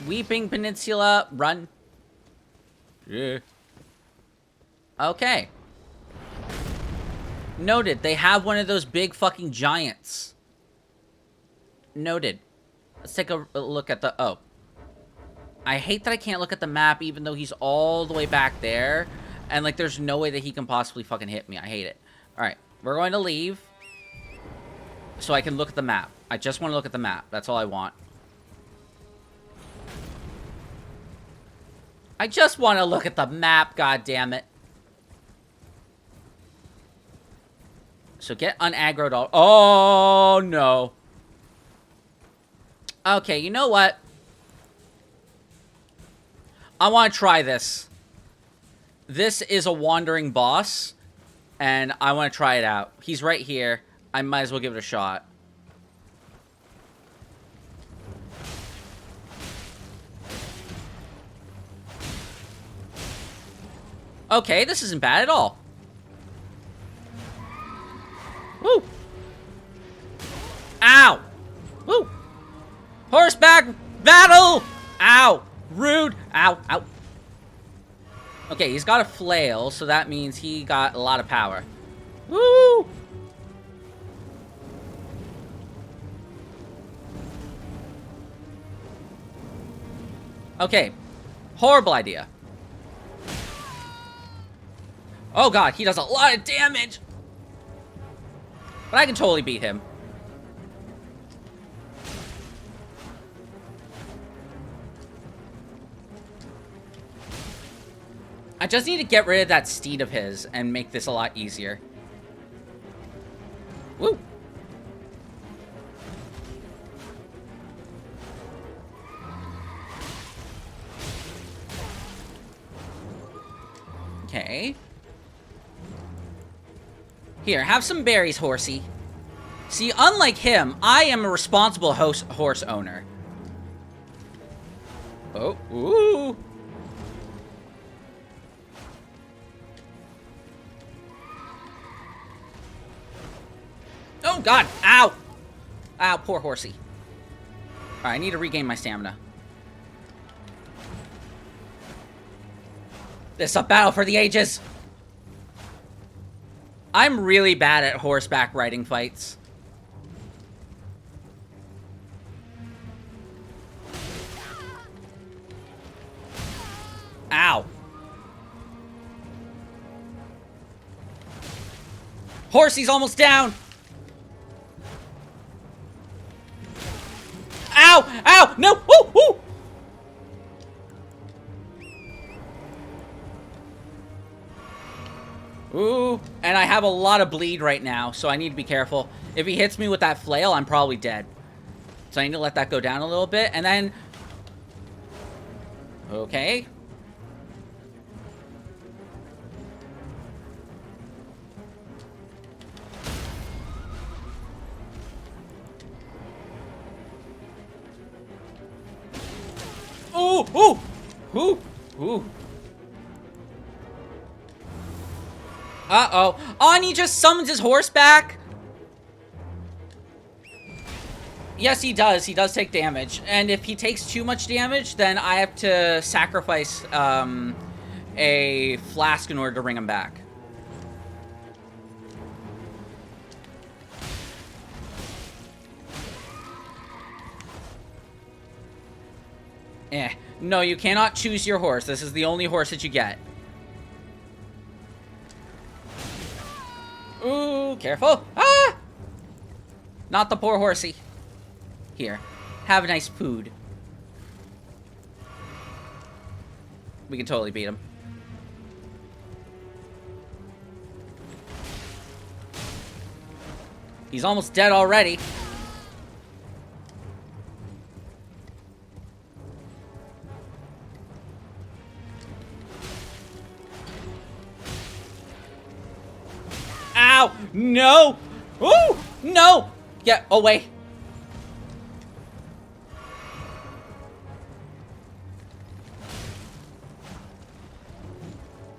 Weeping Peninsula, run. Yeah. Okay. Noted. They have one of those big fucking giants. Noted. Let's take a look at the... Oh. I hate that I can't look at the map even though he's all the way back there. And, like, there's no way that he can possibly fucking hit me. I hate it. Alright. We're going to leave. So I can look at the map. I just want to look at the map. That's all I want. I just want to look at the map, goddammit. So get unaggroed all... Oh, no. Okay, you know what? I want to try this. This is a wandering boss, and I want to try it out. He's right here. I might as well give it a shot. Okay, this isn't bad at all. Woo! Ow! Woo! Horseback battle! Ow! Rude! Ow! Ow! Okay, he's got a flail, so that means he got a lot of power. Woo! Okay. Horrible idea. Oh god, he does a lot of damage! But I can totally beat him. I just need to get rid of that steed of his and make this a lot easier. Woo! Okay. Here, have some berries, horsey. See, unlike him, I am a responsible horse owner. Oh, ooh. Oh, God. Ow. Ow, poor horsey. All right, I need to regain my stamina. This is a battle for the ages. I'm really bad at horseback riding fights. Ow. Horsey's almost down. Ow! Ow! No! Woo! Woo! Ooh, and I have a lot of bleed right now, so I need to be careful. If he hits me with that flail, I'm probably dead. So I need to let that go down a little bit, and then... Okay. Ooh! Ooh! Ooh! Ooh! Uh-oh. Oh, and he just summons his horse back? Yes, he does. He does take damage. And if he takes too much damage, then I have to sacrifice a flask in order to bring him back. No, you cannot choose your horse. This is the only horse that you get. Ooh, careful. Ah! Not the poor horsey. Here, have a nice food. We can totally beat him. He's almost dead already. Ow! No! Ooh! No! Get away!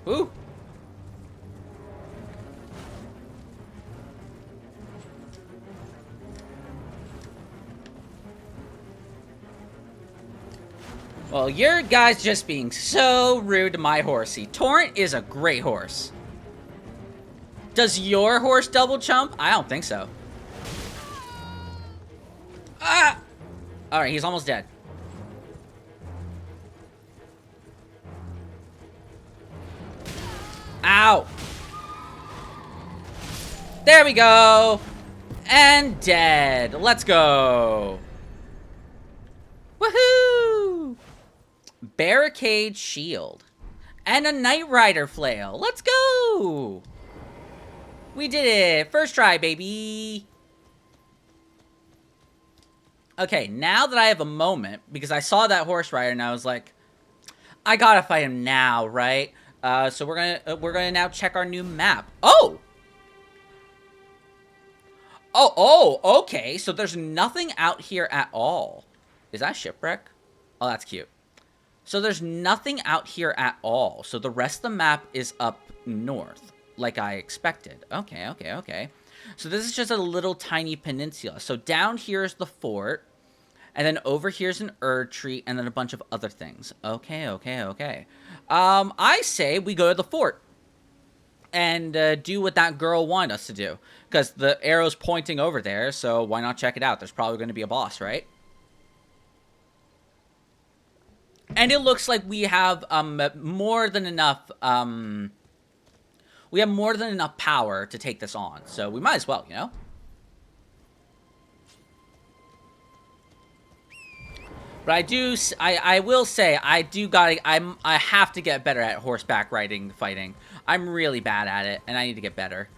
Ooh! Well, your guy's just being so rude to my horsey. Torrent is a great horse. Does your horse double chump? I don't think so. Ah! Alright, he's almost dead. Ow! There we go! And dead. Let's go. Woohoo! Barricade shield. And a Knight Rider flail. Let's go! We did it! First try, baby! Okay, now that I have a moment, because I saw that horse rider and I was like, I gotta fight him now, right? So we're gonna now check our new map. Oh! Oh, okay. So there's nothing out here at all. Is that shipwreck? Oh, that's cute. So there's nothing out here at all. So the rest of the map is up north, like I expected. Okay. So this is just a little tiny peninsula. So down here is the fort, and then over here's an Erd tree, and then a bunch of other things. Okay. I say we go to the fort and do what that girl wanted us to do, because the arrow's pointing over there. So why not check it out? There's probably going to be a boss, right? And it looks like we have more than enough. We have more than enough power to take this on, so we might as well, you know. But I will say, I have to get better at horseback riding fighting. I'm really bad at it, and I need to get better.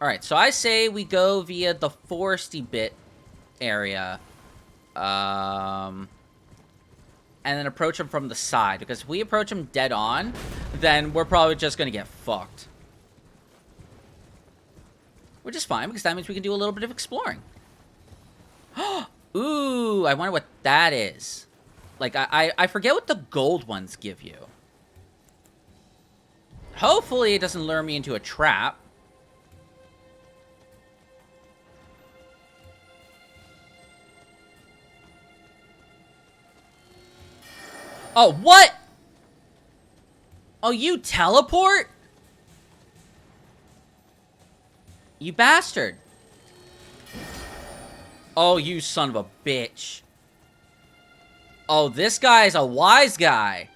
Alright, so I say we go via the foresty bit area. And then approach him from the side. Because if we approach him dead on, then we're probably just going to get fucked. Which is fine, because that means we can do a little bit of exploring. Ooh, I wonder what that is. Like, I forget what the gold ones give you. Hopefully it doesn't lure me into a trap. Oh, what? Oh, you teleport? You bastard. Oh, you son of a bitch. Oh, this guy's a wise guy.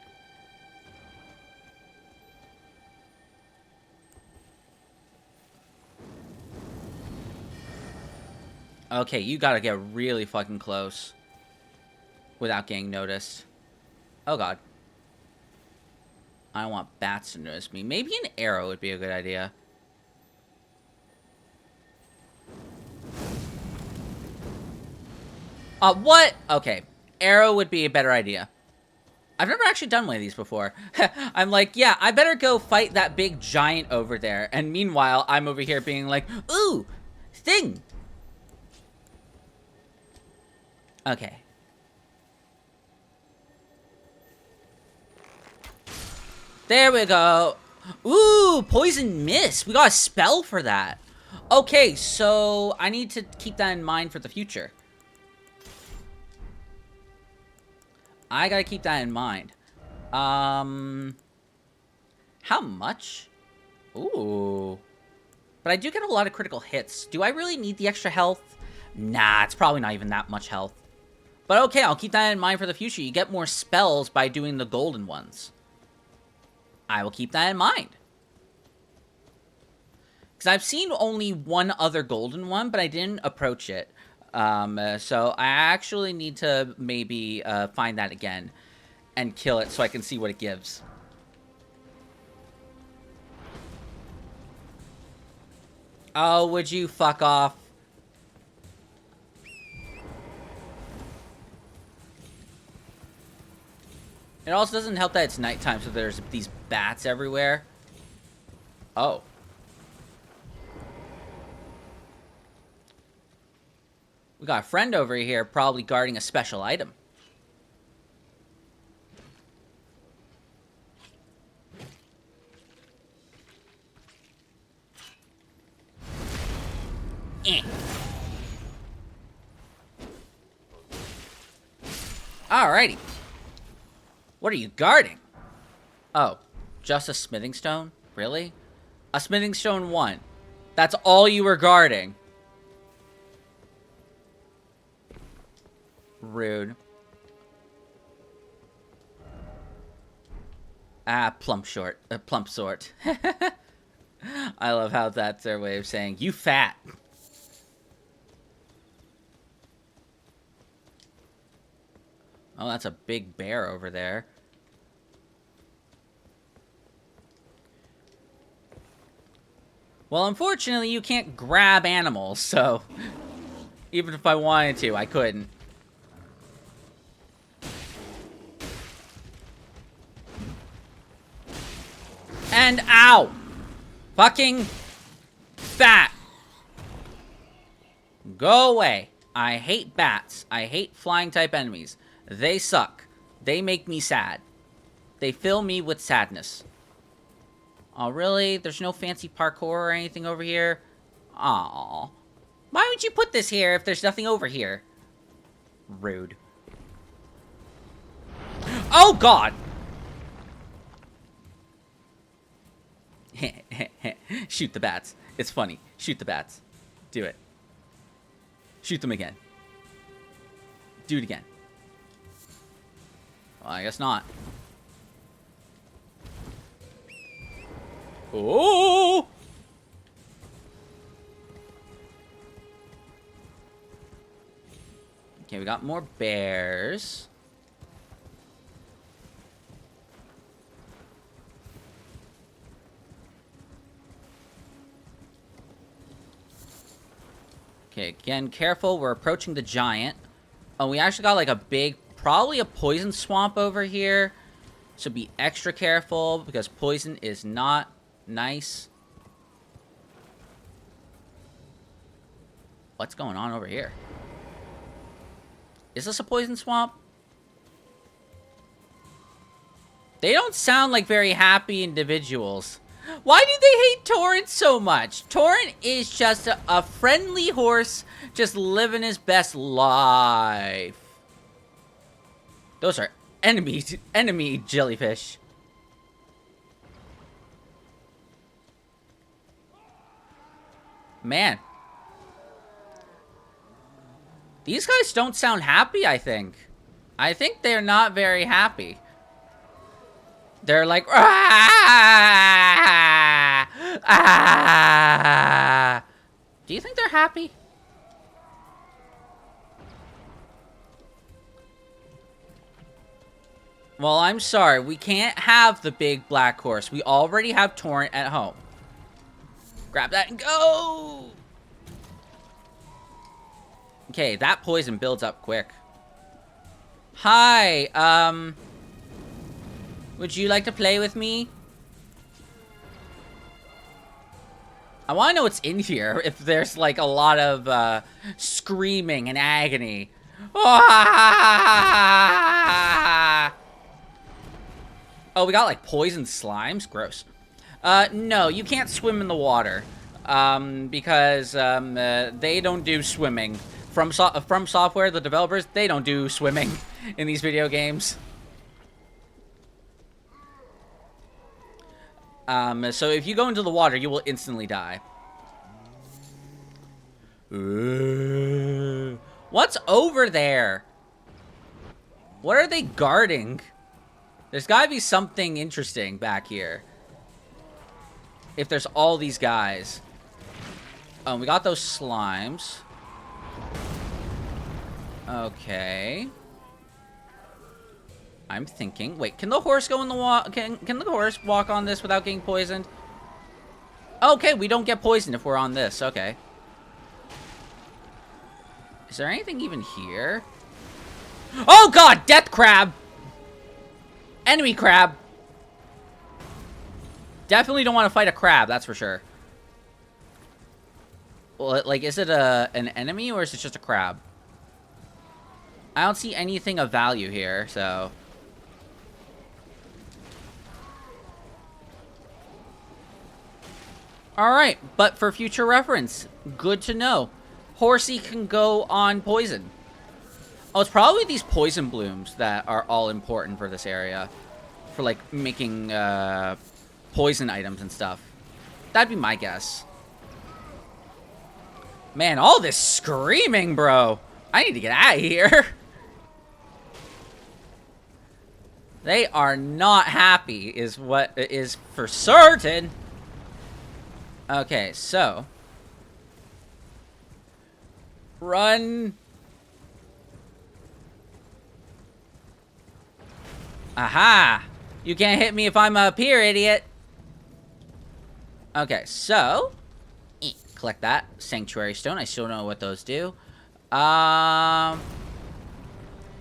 Okay, you gotta get really fucking close without getting noticed. Oh, God. I don't want bats to notice me. Maybe an arrow would be a good idea. What? Okay. Arrow would be a better idea. I've never actually done one of these before. I'm like, yeah, I better go fight that big giant over there. And meanwhile, I'm over here being like, ooh, thing. Okay. There we go. Ooh, poison mist. We got a spell for that. Okay, so I need to keep that in mind for the future. I gotta keep that in mind. How much? Ooh. But I do get a lot of critical hits. Do I really need the extra health? Nah, it's probably not even that much health. But okay, I'll keep that in mind for the future. You get more spells by doing the golden ones. I will keep that in mind. Because I've seen only one other golden one, but I didn't approach it. So I actually need to maybe find that again and kill it so I can see what it gives. Oh, would you fuck off? It also doesn't help that it's nighttime, so there's these bats everywhere. Oh. We got a friend over here probably guarding a special item. Eh. Alrighty. What are you guarding? Oh, just a smithing stone? Really? A smithing stone 1. That's all you were guarding. Rude. Ah, plump sort. I love how that's their way of saying, you fat. Oh, that's a big bear over there. Well, unfortunately, you can't grab animals, so... even if I wanted to, I couldn't. And ow! Fucking fat. Go away. I hate bats. I hate flying type enemies. They suck. They make me sad. They fill me with sadness. Oh, really? There's no fancy parkour or anything over here? Aw. Why would you put this here if there's nothing over here? Rude. Oh, God! Shoot the bats. It's funny. Shoot the bats. Do it. Shoot them again. Do it again. Well, I guess not. Oh! Okay, we got more bears. Okay, again, careful. We're approaching the giant. Oh, we actually got like a big, probably a poison swamp over here. So be extra careful because poison is not nice. What's going on over here? Is this a poison swamp? They don't sound like very happy individuals. Why do they hate Torrent so much? Torrent is just a friendly horse just living his best life. Those are enemy jellyfish. Man. These guys don't sound happy, I think. I think they're not very happy. They're like, ah, ah. Do you think they're happy? Well, I'm sorry. We can't have the big black horse. We already have Torrent at home. Grab that and go! Okay, that poison builds up quick. Hi, would you like to play with me? I want to know what's in here, if there's, like, a lot of, screaming and agony. Oh, we got, like, poison slimes? Gross. No, you can't swim in the water. Because, they don't do swimming. From Software, the developers, they don't do swimming in these video games. So if you go into the water, you will instantly die. What's over there? What are they guarding? There's gotta be something interesting back here. If there's all these guys. Oh, we got those slimes. Okay. I'm thinking. Wait, can the horse go in the water? Can the horse walk on this without getting poisoned? Okay, we don't get poisoned if we're on this. Okay. Is there anything even here? Oh God, death crab! Enemy crab! Definitely don't want to fight a crab, that's for sure. Well, like, is it an enemy or is it just a crab? I don't see anything of value here, so... Alright, but for future reference, good to know. Horsey can go on poison. Oh, it's probably these poison blooms that are all important for this area. For, like, making, poison items and stuff. That'd be my guess. Man, all this screaming, bro. I need to get out of here. They are not happy, is what is for certain. Okay, so. Run. Aha! You can't hit me if I'm up here, idiot. Okay, so. Collect that. Sanctuary stone. I still don't know what those do.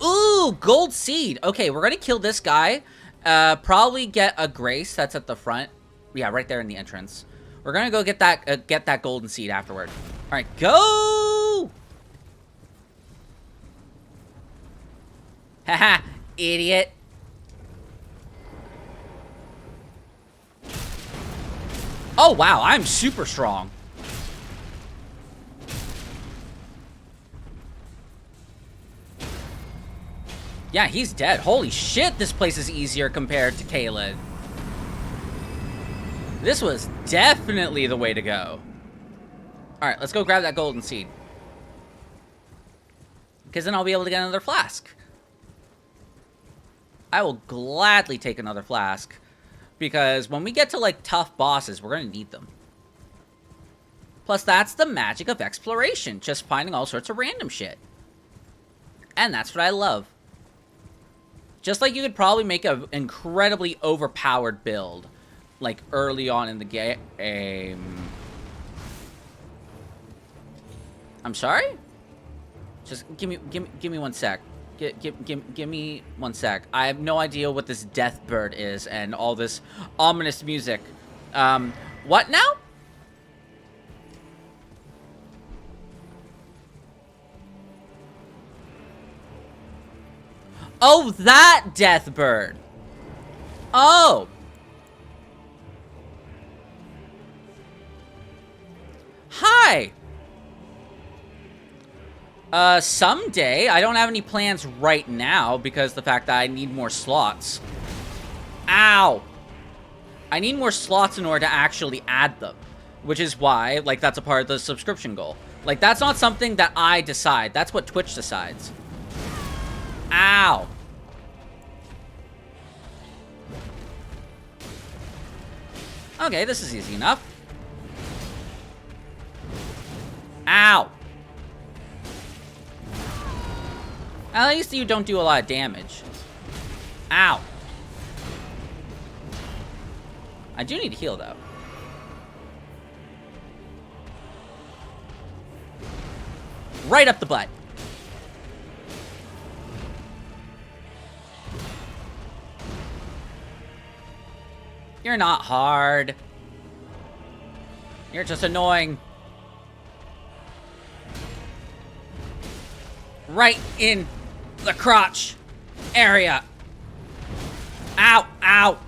Ooh, gold seed. Okay, we're gonna kill this guy. Probably get a grace that's at the front. Yeah, right there in the entrance. We're gonna go get that golden seed afterward. All right, go! Haha, idiot. Oh, wow, I'm super strong. Yeah, he's dead. Holy shit, this place is easier compared to Caelid. This was definitely the way to go. Alright, let's go grab that golden seed. Because then I'll be able to get another flask. I will gladly take another flask. Because when we get to, like, tough bosses, we're going to need them. Plus, that's the magic of exploration. Just finding all sorts of random shit. And that's what I love. Just like you could probably make an incredibly overpowered build. Like, early on in the game. I'm sorry? Just give me 1 sec. Give me 1 sec. I have no idea what this death bird is and all this ominous music. What now? Oh, that death bird. Oh. Hi. Someday. I don't have any plans right now because the fact that I need more slots. Ow. I need more slots in order to actually add them. Which is why, like, that's a part of the subscription goal. Like, that's not something that I decide. That's what Twitch decides. Ow. Okay, this is easy enough. Ow. At least you don't do a lot of damage. Ow. I do need to heal, though. Right up the butt. You're not hard. You're just annoying. Right in the crotch area. Ow, ow.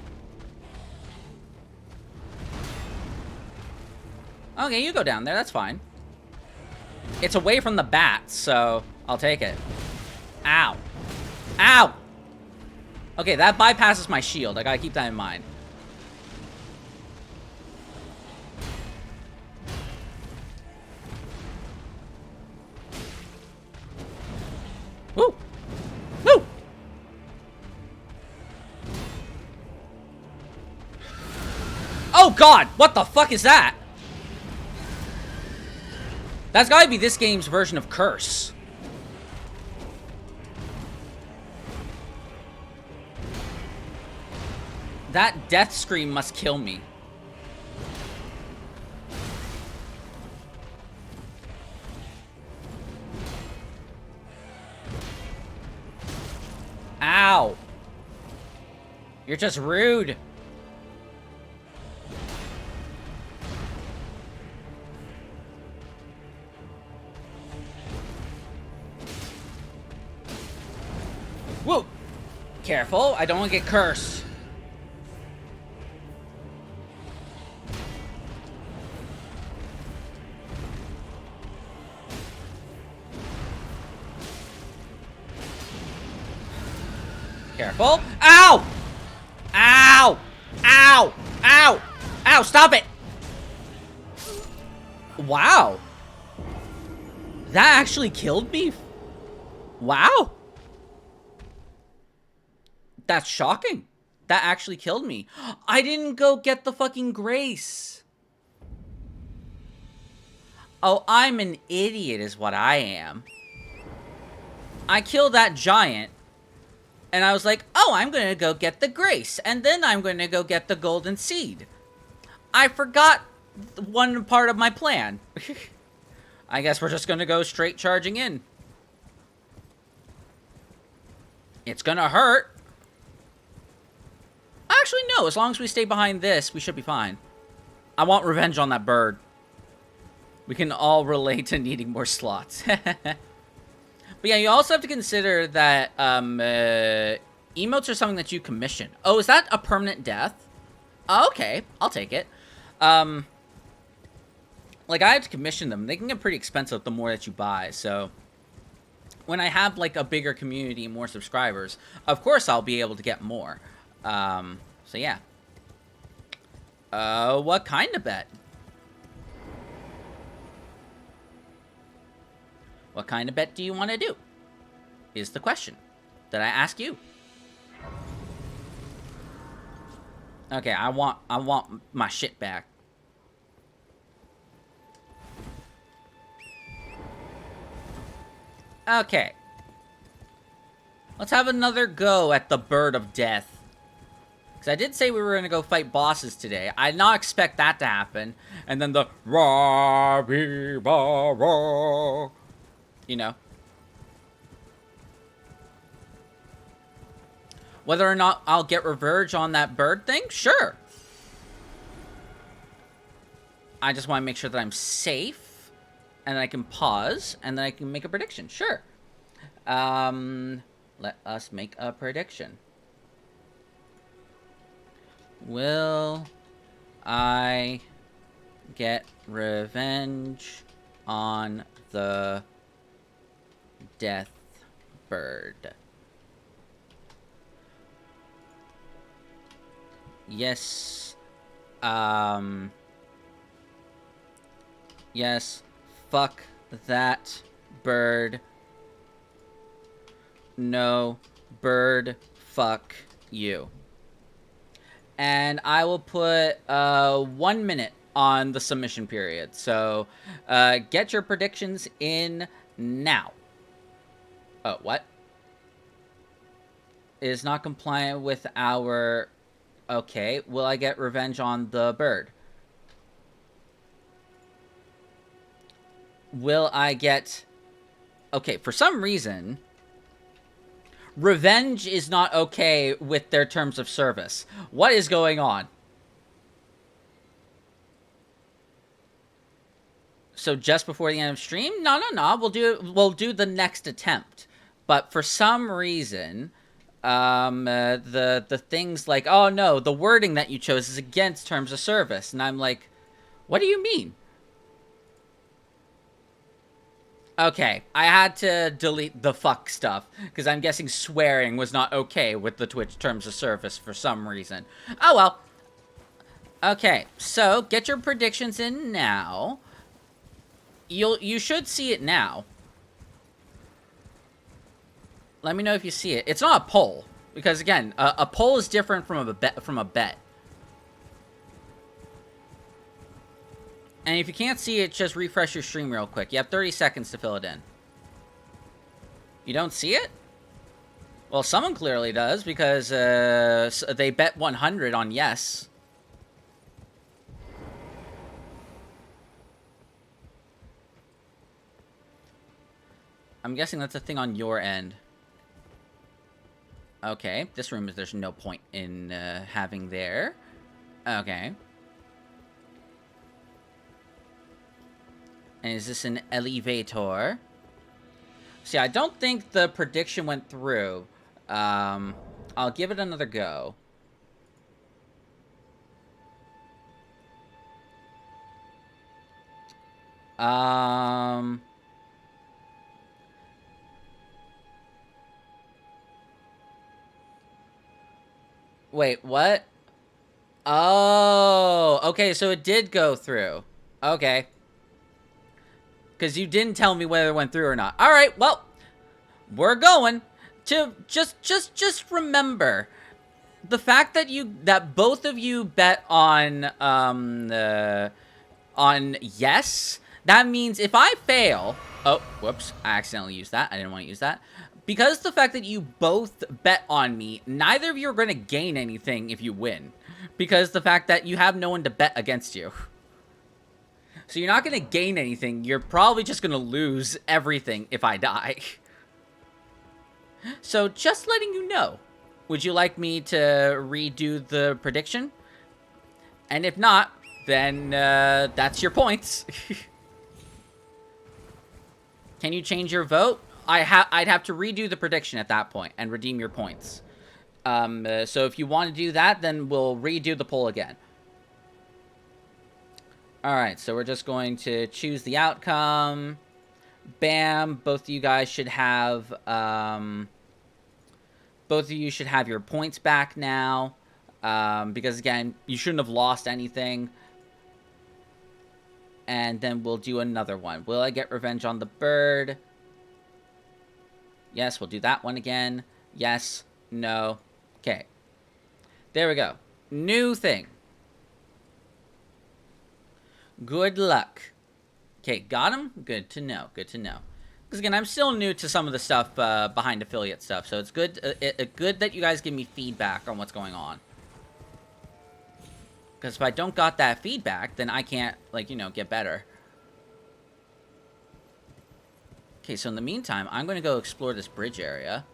Okay, you go down there, that's fine. It's away from the bats, so I'll take it. Ow. Ow! Okay, that bypasses my shield. I gotta keep that in mind. Woo! Woo! Oh god! What the fuck is that? That's gotta be this game's version of Curse. That death scream must kill me. Ow. You're just rude. Whoa. Careful, I don't want to get cursed. Careful. Ow! Ow! Ow! Ow! Ow! Stop it! Wow. That actually killed me? Wow. That's shocking. That actually killed me. I didn't go get the fucking grace. Oh, I'm an idiot is what I am. I killed that giant. And I was like, oh, I'm going to go get the grace. And then I'm going to go get the golden seed. I forgot one part of my plan. I guess we're just going to go straight charging in. It's going to hurt. Actually, no. As long as we stay behind this, we should be fine. I want revenge on that bird. We can all relate to needing more slots. But yeah, you also have to consider that emotes are something that you commission. Oh, is that a permanent death? Oh, okay, I'll take it. Like, I have to commission them. They can get pretty expensive the more that you buy, so... When I have, like, a bigger community and more subscribers, of course I'll be able to get more. So yeah. What kind of bet? What kind of bet do you want to do? Is the question that I ask you. Okay, I want my shit back. Okay. Let's have another go at the Bird of Death. Because I did say we were going to go fight bosses today. I did not expect that to happen. And then the ra-bi-ba-ra. You know. Whether or not I'll get revenge on that bird thing? Sure. I just want to make sure that I'm safe. And I can pause. And then I can make a prediction. Sure. Let us make a prediction. Will I get revenge on the death bird? Yes. Yes. Fuck that bird. No. Bird. Fuck you. And I will put 1 minute on the submission period. So, get your predictions in now. Oh, what? Is not compliant with our... Okay, will I get revenge on the bird? Will I get... Okay, for some reason... Revenge is not okay with their terms of service. What is going on? So just before the end of stream? No. We'll do the next attempt. But for some reason, the things like, oh no, the wording that you chose is against terms of service. And I'm like, what do you mean? Okay, I had to delete the fuck stuff, because I'm guessing swearing was not okay with the Twitch terms of service for some reason. Oh well. Okay, so get your predictions in now. You should see it now. Let me know if you see it. It's not a poll, because again, a poll is different from a bet. And if you can't see it, just refresh your stream real quick. You have 30 seconds to fill it in. You don't see it? Well, someone clearly does, because they bet 100 on yes. I'm guessing that's a thing on your end. Okay, this room is there's no point in having there. Okay. And is this an elevator? See, I don't think the prediction went through. I'll give it another go. Wait, what? Oh, okay, so it did go through. Okay. Because you didn't tell me whether it went through or not. All right, well, we're going to just remember the fact that both of you bet on yes. That means if I fail, oh, whoops, I accidentally used that. I didn't want to use that. Because the fact that you both bet on me, neither of you are going to gain anything if you win. Because the fact that you have no one to bet against you. So you're not going to gain anything. You're probably just going to lose everything if I die. So just letting you know. Would you like me to redo the prediction? And if not, then that's your points. Can you change your vote? I'd have to redo the prediction at that point and redeem your points. So if you want to do that, then we'll redo the poll again. Alright, so we're just going to choose the outcome. Bam, both of you guys should have, both of you should have your points back now. Because again, you shouldn't have lost anything. And then we'll do another one. Will I get revenge on the bird? Yes, we'll do that one again. Yes, no. Okay. There we go. New thing. Good luck. Okay, got him? Good to know. Good to know. Because again, I'm still new to some of the stuff behind affiliate stuff. So it's good, good that you guys give me feedback on what's going on. Because if I don't got that feedback, then I can't, like, you know, get better. Okay, so in the meantime, I'm going to go explore this bridge area.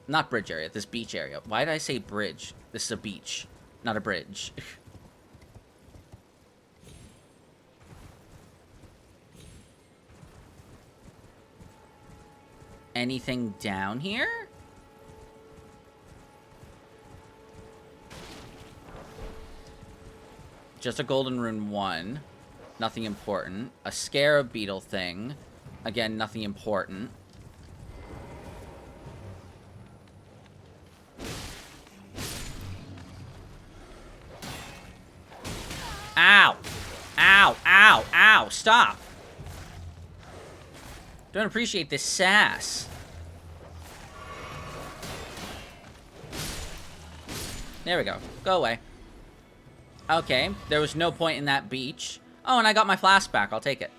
Not bridge area, this beach area. Why did I say bridge? This is a beach, not a bridge. Anything down here? Just a golden rune 1. Nothing important. A scarab beetle thing. Again, nothing important. Ow! Ow! Ow! Ow! Stop! Don't appreciate this sass. There we go. Go away. Okay, there was no point in that beach. Oh, and I got my flask back. I'll take it.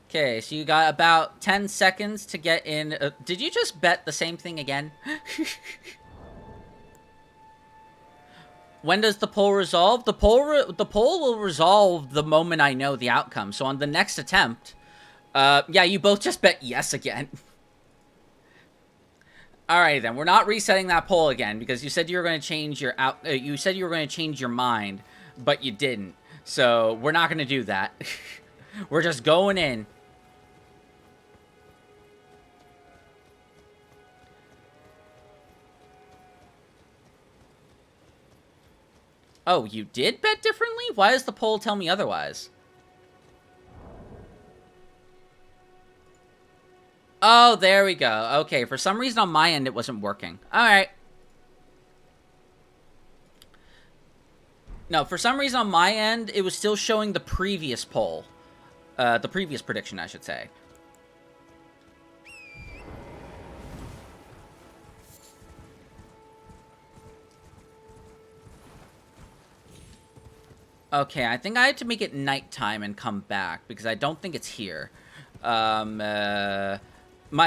Okay, so you got about 10 seconds to get in. Did you just bet the same thing again? When does the poll resolve? The poll will resolve the moment I know the outcome. So on the next attempt, yeah, you both just bet yes again. Alright then, we're not resetting that poll again because you said you were going to change your you said you were going to change your mind, but you didn't. So we're not going to do that. We're just going in. Oh, you did bet differently? Why does the poll tell me otherwise? Oh, there we go. Okay, for some reason on my end it wasn't working. Alright. No, for some reason on my end it was still showing the previous poll. The previous prediction, I should say. Okay, I think I had to make it nighttime and come back, because I don't think it's here. My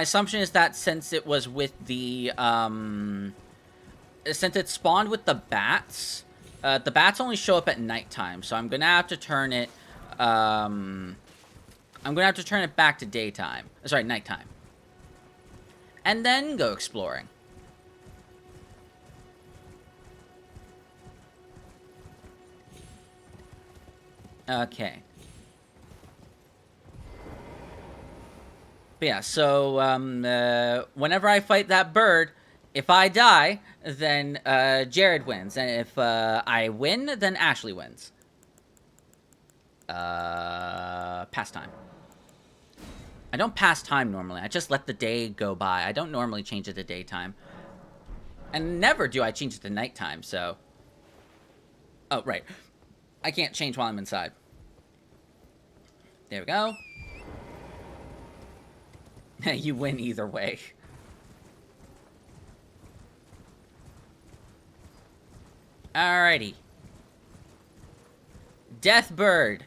assumption is that since it was with the, since it spawned with the bats only show up at nighttime, so I'm gonna have to turn it, I'm gonna have to turn it back to daytime. Sorry, nighttime. And then go exploring. Okay. But yeah, so, whenever I fight that bird, if I die, then, Jared wins. And if, I win, then Ashley wins. Pastime. I don't pass time normally. I just let the day go by. I don't normally change it to daytime. And never do I change it to nighttime, so... Oh, right. I can't change while I'm inside. There we go. You win either way. Alrighty. Deathbird.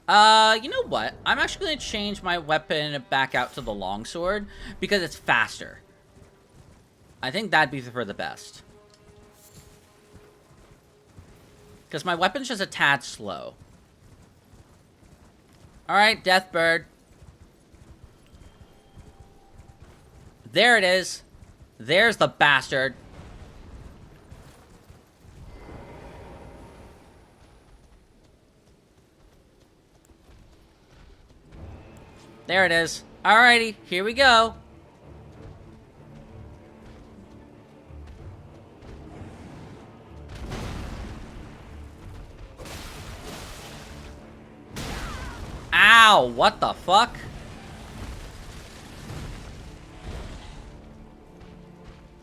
You know what? I'm actually going to change my weapon back out to the longsword because it's faster. I think that'd be for the best. Because my weapon's just a tad slow. Alright, Deathbird. There it is. There's the bastard. There it is. Alrighty, here we go. Ow, what the fuck?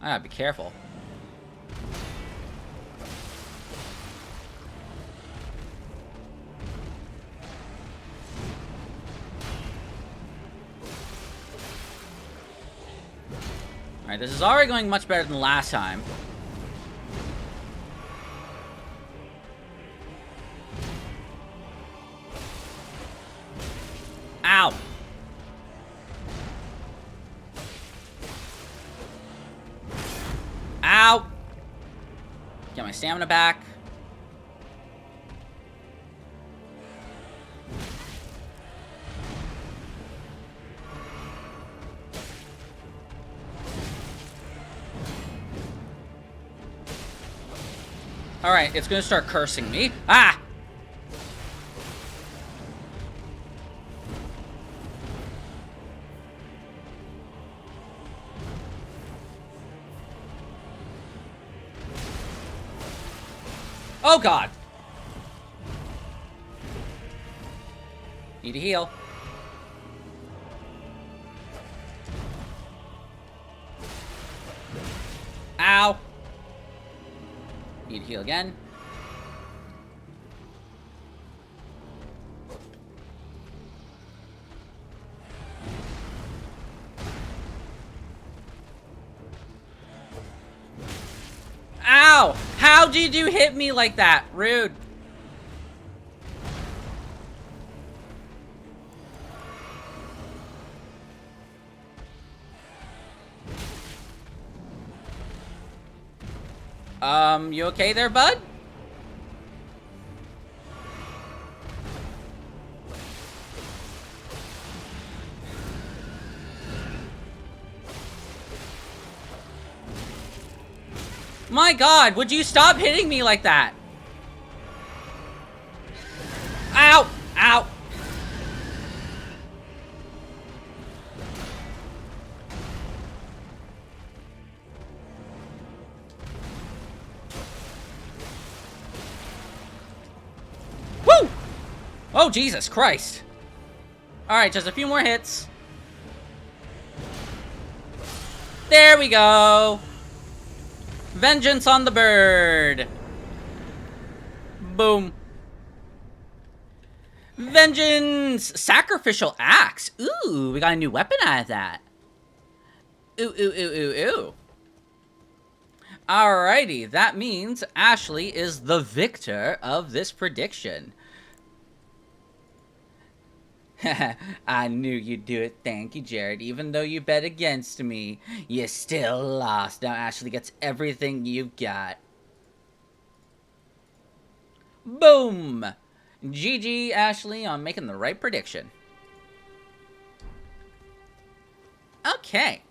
I gotta be careful. Alright, this is already going much better than last time. Ow! Ow! Get my stamina back. Alright, it's gonna start cursing me. Ah! Oh god! Need to heal. Ow! Need to heal again. Ow! How did you hit me like that? Rude. You okay there, bud? My god, would you stop hitting me like that? Ow! Ow! Woo! Oh, Jesus Christ. Alright, just a few more hits. There we go. Vengeance on the bird. Boom. Vengeance! Sacrificial axe. Ooh, we got a new weapon out of that. Ooh, ooh, ooh, ooh, ooh. Alrighty, that means Ashley is the victor of this prediction. I knew you'd do it. Thank you, Jared. Even though you bet against me, you still lost. Now Ashley gets everything you've got. Boom! GG, Ashley, on making the right prediction. Okay.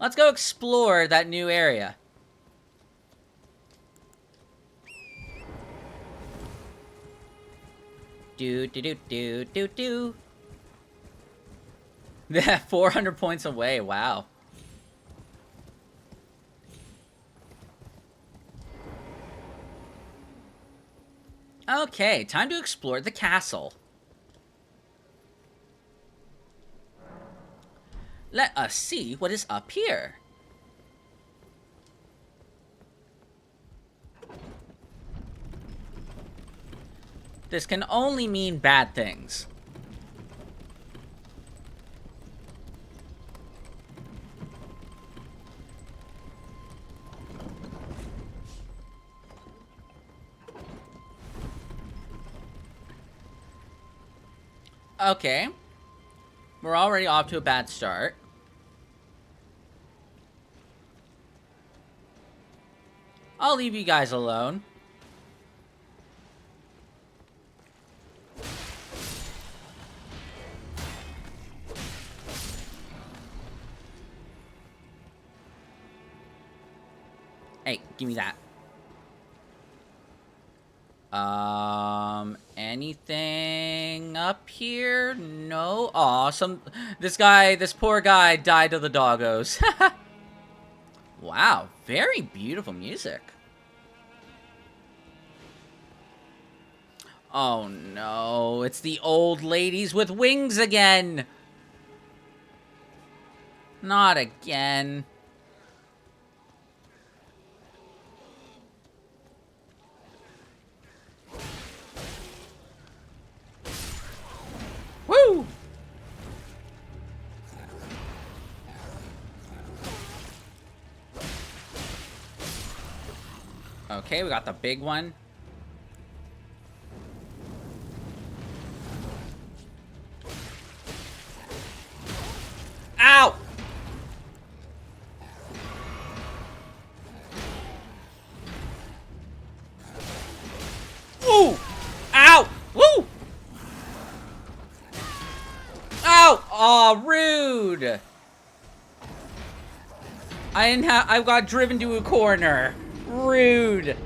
Let's go explore that new area. Do do do do do do. 400 points away. Wow. Okay, time to explore the castle. Let us see what is up here. This can only mean bad things. Okay. We're already off to a bad start. I'll leave you guys alone. Hey, give me that. Anything up here? No. Aw, this poor guy died to the doggos. Wow, very beautiful music. Oh no, it's the old ladies with wings again. Not again. Woo! Okay, we got the big one. Ow! Ooh! Ow! Woo! Ow! Aw, rude! I got driven to a corner. Rude.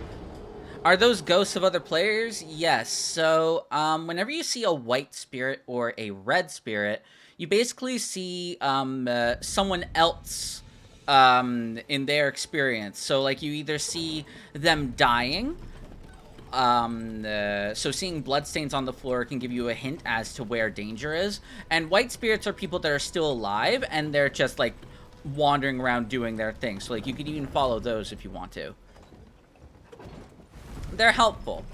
Are those ghosts of other players? Yes. So, whenever you see a white spirit or a red spirit, you basically see, someone else, in their experience. So, like, you either see them dying. So seeing bloodstains on the floor can give you a hint as to where danger is. And white spirits are people that are still alive, and they're just, like, wandering around doing their thing. So, like, you can even follow those if you want to. They're helpful.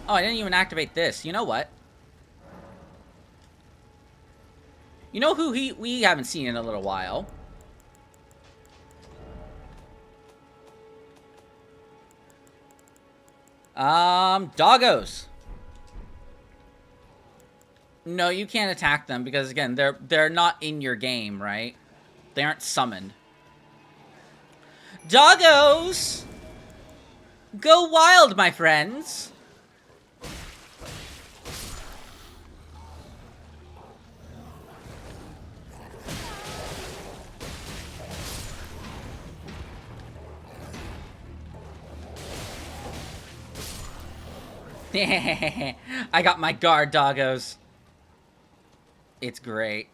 Oh, I didn't even activate this. You know what? You know who we haven't seen in a little while? Doggos. No, you can't attack them because, again, they're not in your game, right? They aren't summoned. Doggos! Go wild, my friends! I got my guard, doggos. It's great.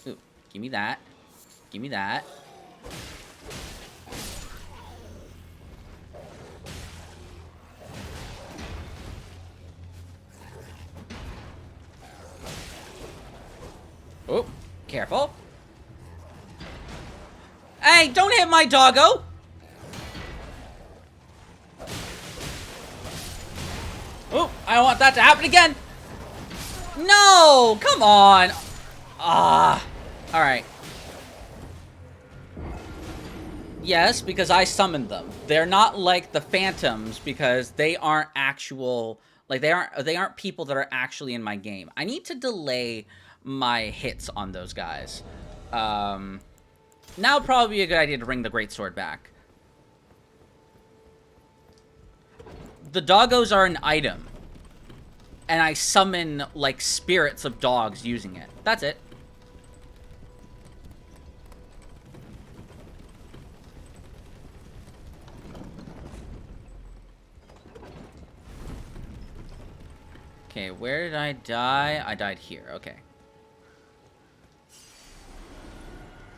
Ooh, give me that. Give me that. Oh, careful. Hey, don't hit my doggo! Oh, I don't want that to happen again! No! Come on! Ah. Alright. Yes, because I summoned them. They're not like the phantoms because they aren't actual... Like, they aren't people that are actually in my game. I need to delay my hits on those guys. Now would probably be a good idea to bring the greatsword back. The doggos are an item. And I summon, like, spirits of dogs using it. That's it. Okay, where did I die? I died here. Okay.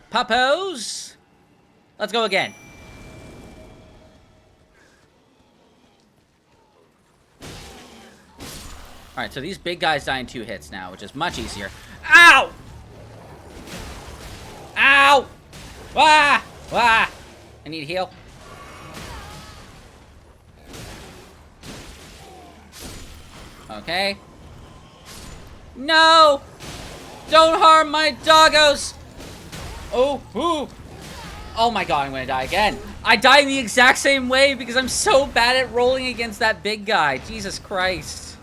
Puppos! Let's go again. Alright, so these big guys die in 2 hits now, which is much easier. Ow! Ow! Ah! Ah! I need heal. Okay. No! Don't harm my doggos! Oh, ooh. Oh my god, I'm gonna die again. I die in the exact same way because I'm so bad at rolling against that big guy. Jesus Christ.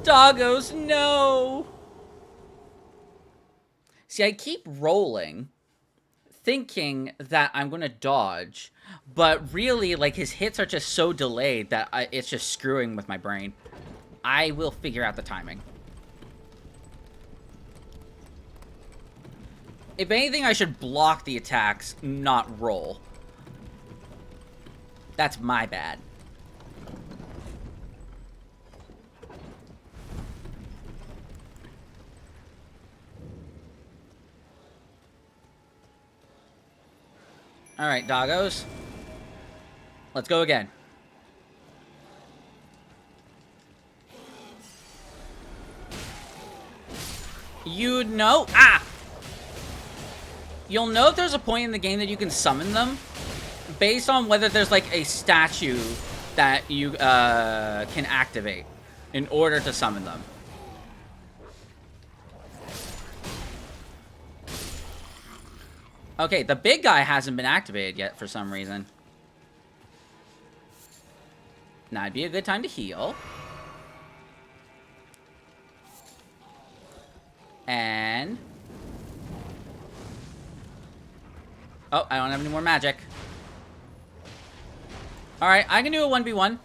Doggos, no! See, I keep rolling, thinking that I'm gonna dodge, but really, like, his hits are just so delayed that it's just screwing with my brain. I will figure out the timing. If anything, I should block the attacks, not roll. That's my bad. Alright, doggos. Let's go again. You'd know. Ah! You'll know if there's a point in the game that you can summon them based on whether there's like a statue that you can activate in order to summon them. Okay, the big guy hasn't been activated yet for some reason. Now it'd be a good time to heal. And... oh, I don't have any more magic. Alright, I can do a 1v1.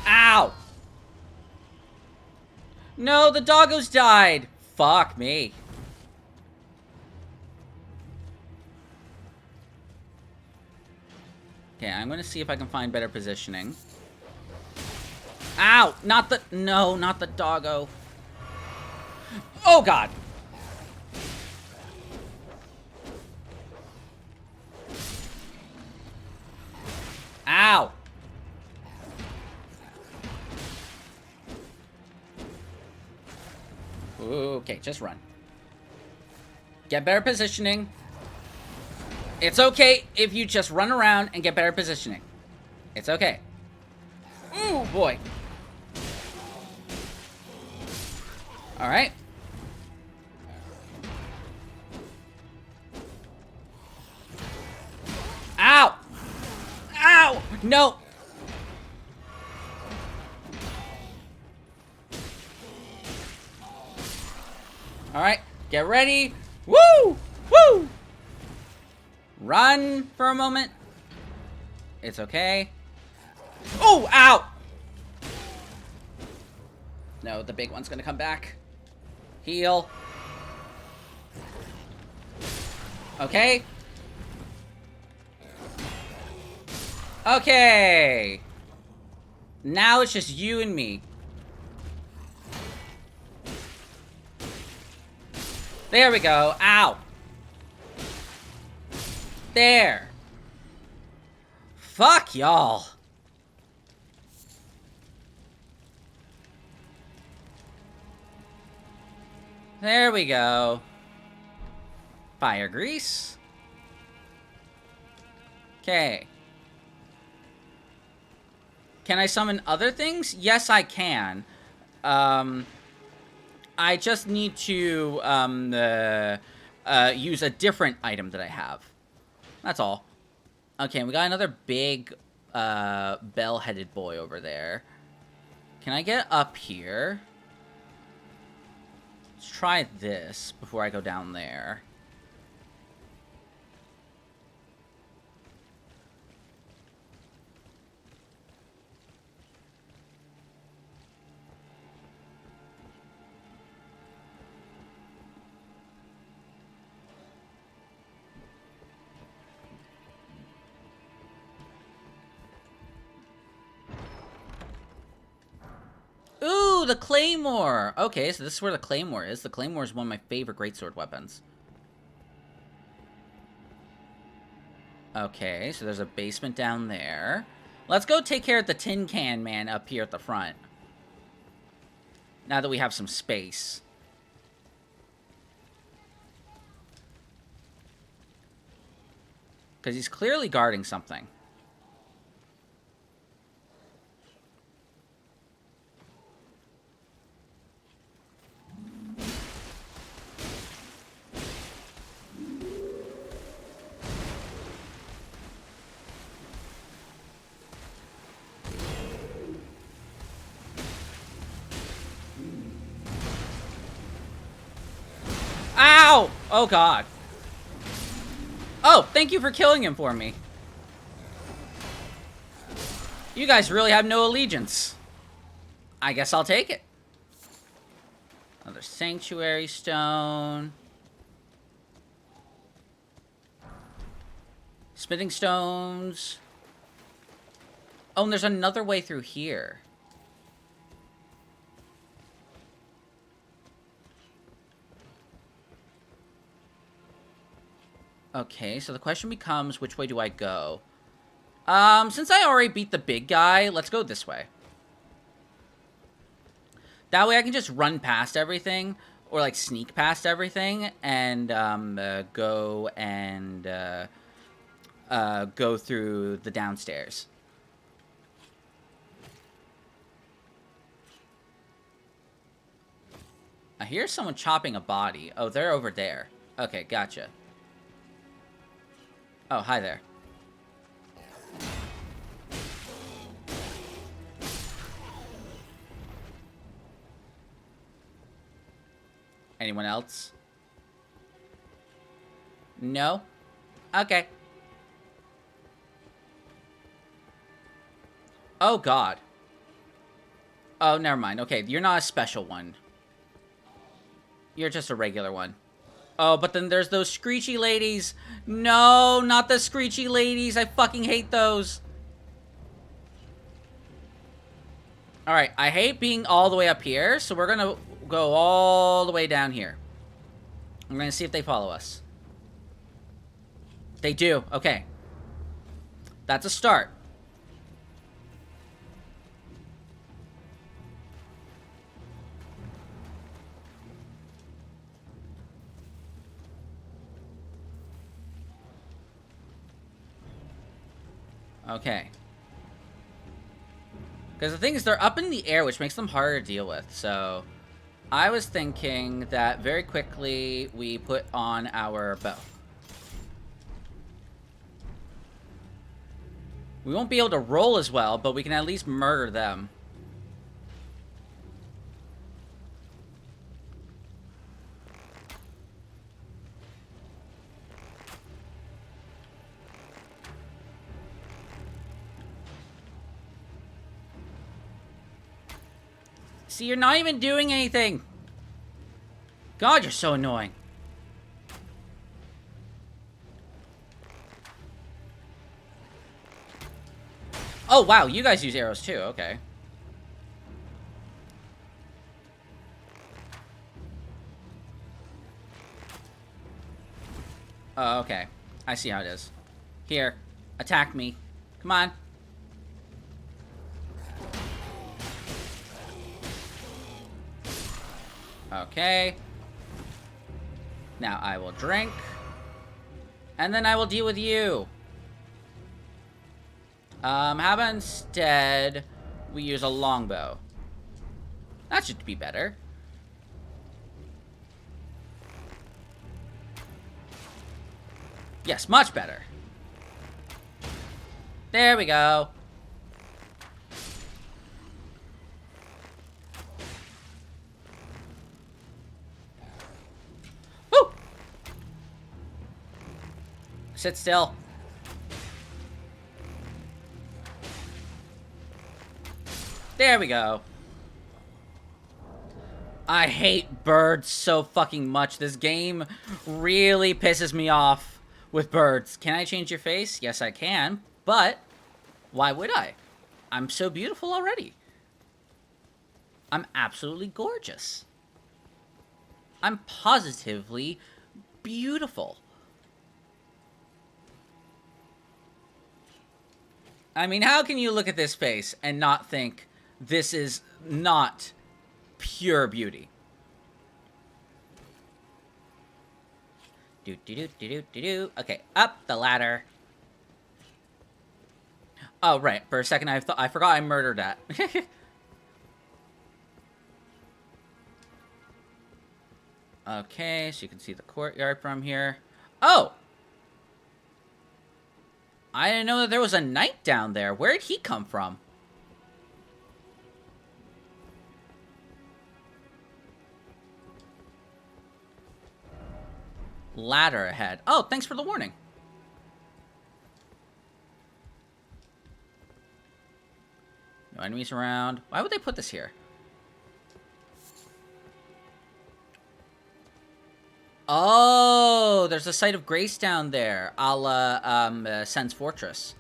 Ow! No, the doggos died! Fuck me. Okay, I'm gonna see if I can find better positioning. Ow! Not the... no, not the doggo. Oh, God! Ow! Okay, just run. Get better positioning. It's okay if you just run around and get better positioning. It's okay. Ooh, boy. Alright. Ow! Ow! No! Alright, get ready. Woo! Woo! Run for a moment. It's okay. Oh, ow! No, the big one's gonna come back. Heal. Okay. Okay. Now it's just you and me. There we go. Ow. There. Fuck y'all. There we go. Fire grease. Okay. Can I summon other things? Yes, I can. I just need to use a different item that I have. That's all. Okay, we got another big bell-headed boy over there. Can I get up here? Let's try this before I go down there. Ooh, the claymore! Okay, so this is where the claymore is. The claymore is one of my favorite greatsword weapons. Okay, so there's a basement down there. Let's go take care of the tin can man up here at the front. Now that we have some space. Because he's clearly guarding something. Ow! Oh, God. Oh, thank you for killing him for me. You guys really have no allegiance. I guess I'll take it. Another sanctuary stone. Smithing stones. Oh, and there's another way through here. Okay, so the question becomes, which way do I go? Since I already beat the big guy, let's go this way. That way I can just run past everything, or like sneak past everything, and go and go through the downstairs. I hear someone chopping a body. Oh, they're over there. Okay, gotcha. Oh, hi there. Anyone else? No? Okay. Oh, God. Oh, never mind. Okay, you're not a special one. You're just a regular one. Oh, but then there's those screechy ladies. No, not the screechy ladies. I fucking hate those. Alright, I hate being all the way up here, so we're gonna go all the way down here. I'm gonna see if they follow us. They do. Okay. That's a start. Okay. Because the thing is, they're up in the air, which makes them harder to deal with. So, I was thinking that very quickly we put on our bow. We won't be able to roll as well, but we can at least murder them. See, you're not even doing anything. God, you're so annoying. Oh, wow, you guys use arrows too, okay. Oh, okay. I see how it is. Here, attack me. Come on. Okay. Now I will drink. And then I will deal with you. How about instead we use a longbow? That should be better. Yes, much better. There we go. Woo! Sit still. There we go. I hate birds so fucking much. This game really pisses me off with birds. Can I change your face? Yes, I can. But why would I? I'm so beautiful already. I'm absolutely gorgeous. I'm positively beautiful. I mean, how can you look at this face and not think this is not pure beauty? Do do do do do do do. Okay, up the ladder. Oh right, for a second I forgot I murdered that. Okay, so you can see the courtyard from here. Oh! I didn't know that there was a knight down there. Where did he come from? Ladder ahead. Oh, thanks for the warning. No enemies around. Why would they put this here? Oh, there's a site of grace down there, a la Sen's Fortress.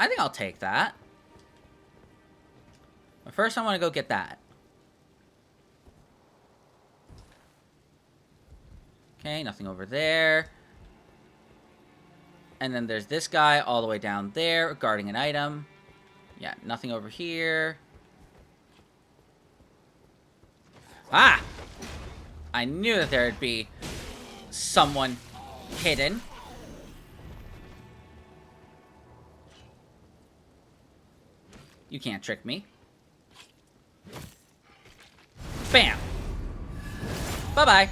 I think I'll take that. But first, I want to go get that. Okay, nothing over there. And then there's this guy all the way down there, guarding an item. Yeah, nothing over here. Ah! I knew that there'd be someone hidden. You can't trick me. Bam! Bye-bye.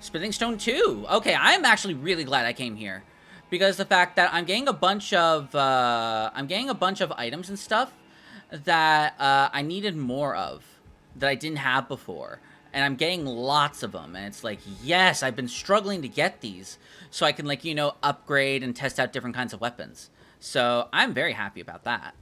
Smithing Stone 2. Okay, I'm actually really glad I came here. Because the fact that I'm getting a bunch of items and stuff that I needed more of. That I didn't have before. And I'm getting lots of them. And it's like, yes, I've been struggling to get these. So I can, like, you know, upgrade and test out different kinds of weapons. So I'm very happy about that.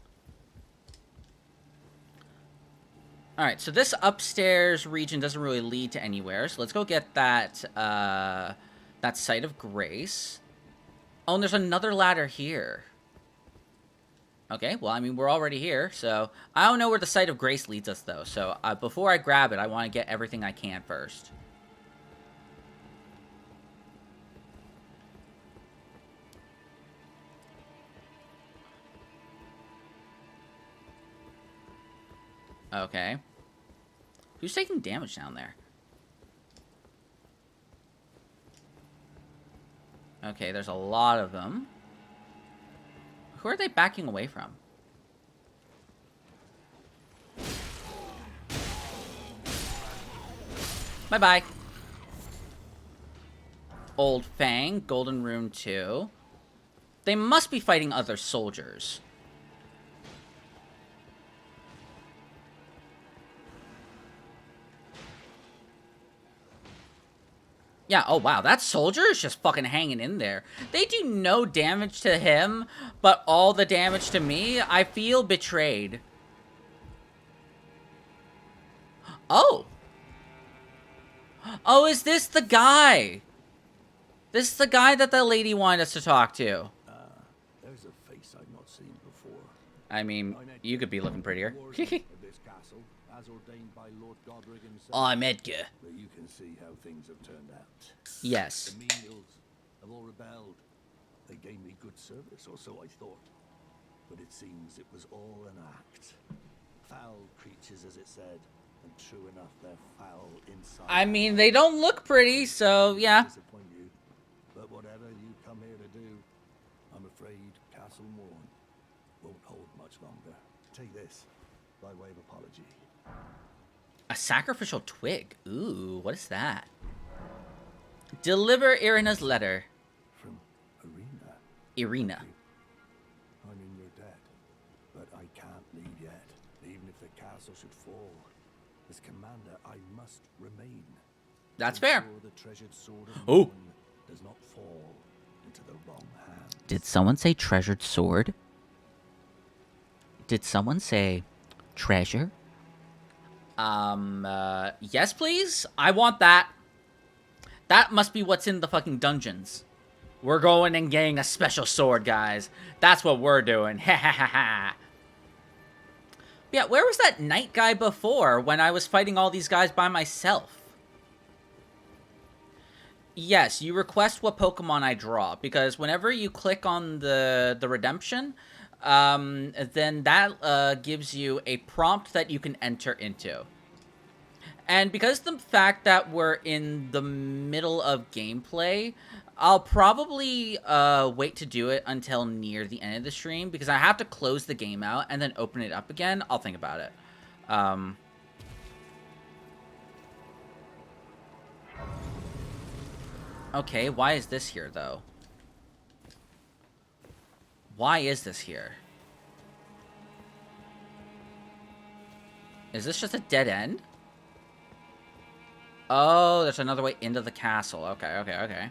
Alright, so this upstairs region doesn't really lead to anywhere. So let's go get that, that Site of Grace. Oh, and there's another ladder here. Okay, well, I mean, we're already here, so... I don't know where the Site of Grace leads us, though. So, before I grab it, I want to get everything I can first. Okay. Who's taking damage down there? Okay, there's a lot of them. Who are they backing away from? Bye-bye. Old Fang, Golden Rune 2. They must be fighting other soldiers. Yeah, oh wow, that soldier is just fucking hanging in there. They do no damage to him, but all the damage to me. I feel betrayed. Oh. Oh, is this the guy? This is the guy that the lady wanted us to talk to. There's a face I've not seen before. I mean, you could be looking prettier. Of this castle, as ordained by Lord Godric himself. I'm Edgar. But you can see how things have turned out. Yes. The menials have all rebelled. They gave me good service, or so I thought. But it seems it was all an act. Foul creatures, as it said. And true enough, they're foul inside. I mean, they don't look pretty, so yeah. Disappoint you. But whatever you come here to do, I'm afraid Castle Morn won't hold much longer. Take this, by way of apology. A sacrificial twig. Ooh, what is that? Deliver Irina's letter. From Irina. Irina. I'm in your debt, but I can't leave yet. Even if the castle should fall, as commander, I must remain. That's fair. Ensure the treasured sword of Oh. Morn does not fall into the wrong hands. Did someone say treasured sword? Did someone say treasure? Yes, please? I want that. That must be what's in the fucking dungeons. We're going and getting a special sword, guys. That's what we're doing. Ha ha ha ha. Yeah, where was that knight guy before when I was fighting all these guys by myself? Yes, you request what Pokemon I draw, because whenever you click on the redemption, then that gives you a prompt that you can enter into. And because the fact that we're in the middle of gameplay, I'll probably wait to do it until near the end of the stream, because I have to close the game out and then open it up again. I'll think about it. Okay, why is this here, though? Why is this here? Is this just a dead end? Oh, there's another way into the castle. Okay, okay, okay.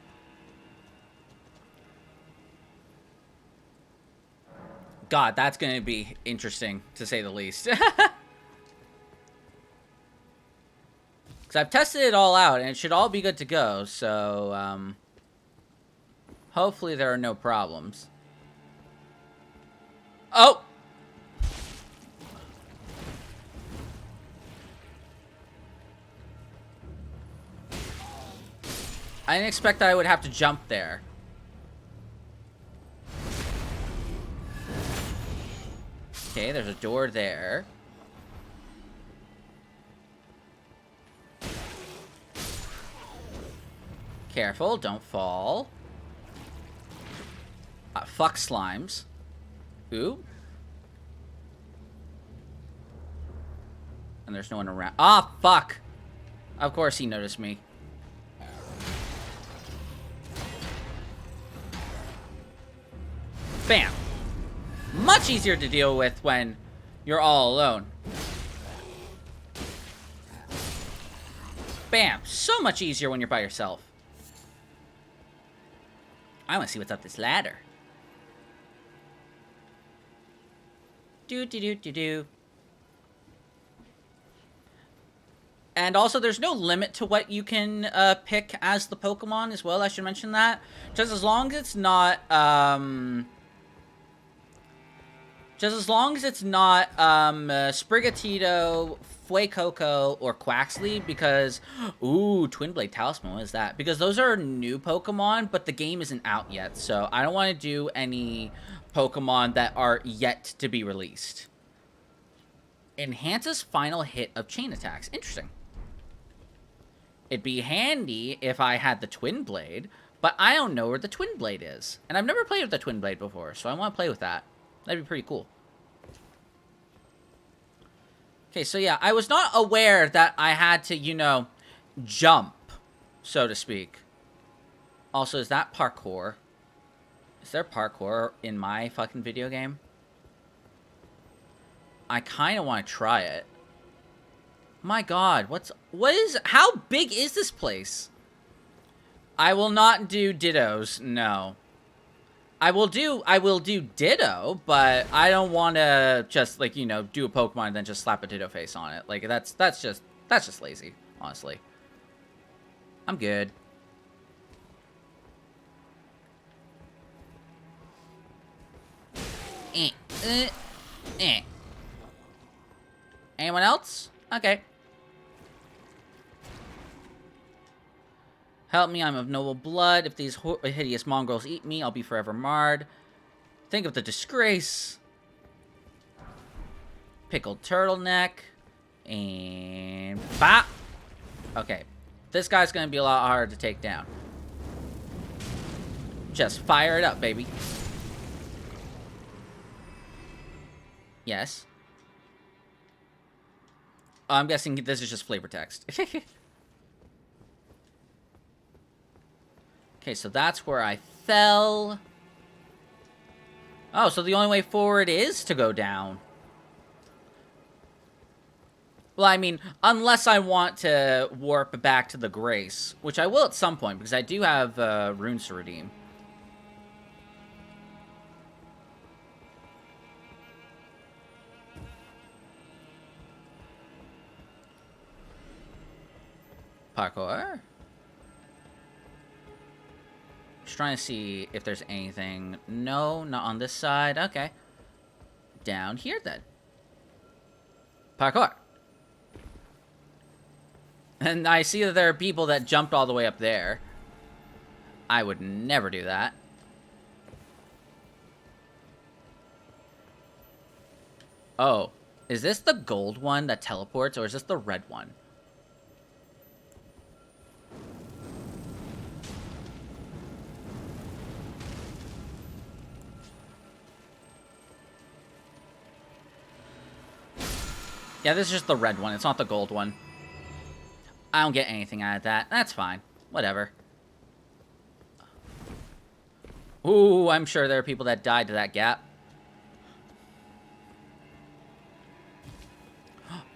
God, that's going to be interesting, to say the least. Because I've tested it all out, and it should all be good to go, so, hopefully there are no problems. Oh! I didn't expect that I would have to jump there. Okay, there's a door there. Careful, don't fall. Fuck slimes. Ooh. And there's no one around. Ah, fuck! Of course he noticed me. Bam! Much easier to deal with when you're all alone. Bam! So much easier when you're by yourself. I want to see what's up this ladder. Do. And also, there's no limit to what you can pick as the Pokemon as well. I should mention that. Just as long as it's not, Sprigatito, Fuecoco, or Quaxley, because... Ooh, Twin Blade Talisman, what is that? Because those are new Pokemon, but the game isn't out yet, so I don't want to do any Pokemon that are yet to be released. Enhances final hit of chain attacks. Interesting. It'd be handy if I had the Twin Blade, but I don't know where the Twin Blade is. And I've never played with the Twin Blade before, so I want to play with that. That'd be pretty cool. Okay, so yeah, I was not aware that I had to, you know, jump, so to speak. Also, is that parkour? Is there parkour in my fucking video game? I kind of want to try it. My god, how big is this place? I will not do Dittos, no. I will do Ditto, but I don't want to just, like, you know, do a Pokemon and then just slap a Ditto face on it. Like, that's just lazy, honestly. I'm good. Anyone else? Okay. Help me, I'm of noble blood. If these hideous mongrels eat me, I'll be forever marred. Think of the disgrace. Pickled turtleneck. And... bop! Okay. This guy's gonna be a lot harder to take down. Just fire it up, baby. Yes. I'm guessing this is just flavor text. Okay, so that's where I fell. Oh, so the only way forward is to go down. Well, I mean, unless I want to warp back to the Grace, which I will at some point, because I do have runes to redeem. Parkour. Just trying to see if there's anything. No, not on this side. Okay. Down here, then. Parkour. And I see that there are people that jumped all the way up there. I would never do that. Oh, is this the gold one that teleports, or is this the red one? Yeah, this is just the red one. It's not the gold one. I don't get anything out of that. That's fine. Whatever. Ooh, I'm sure there are people that died to that gap.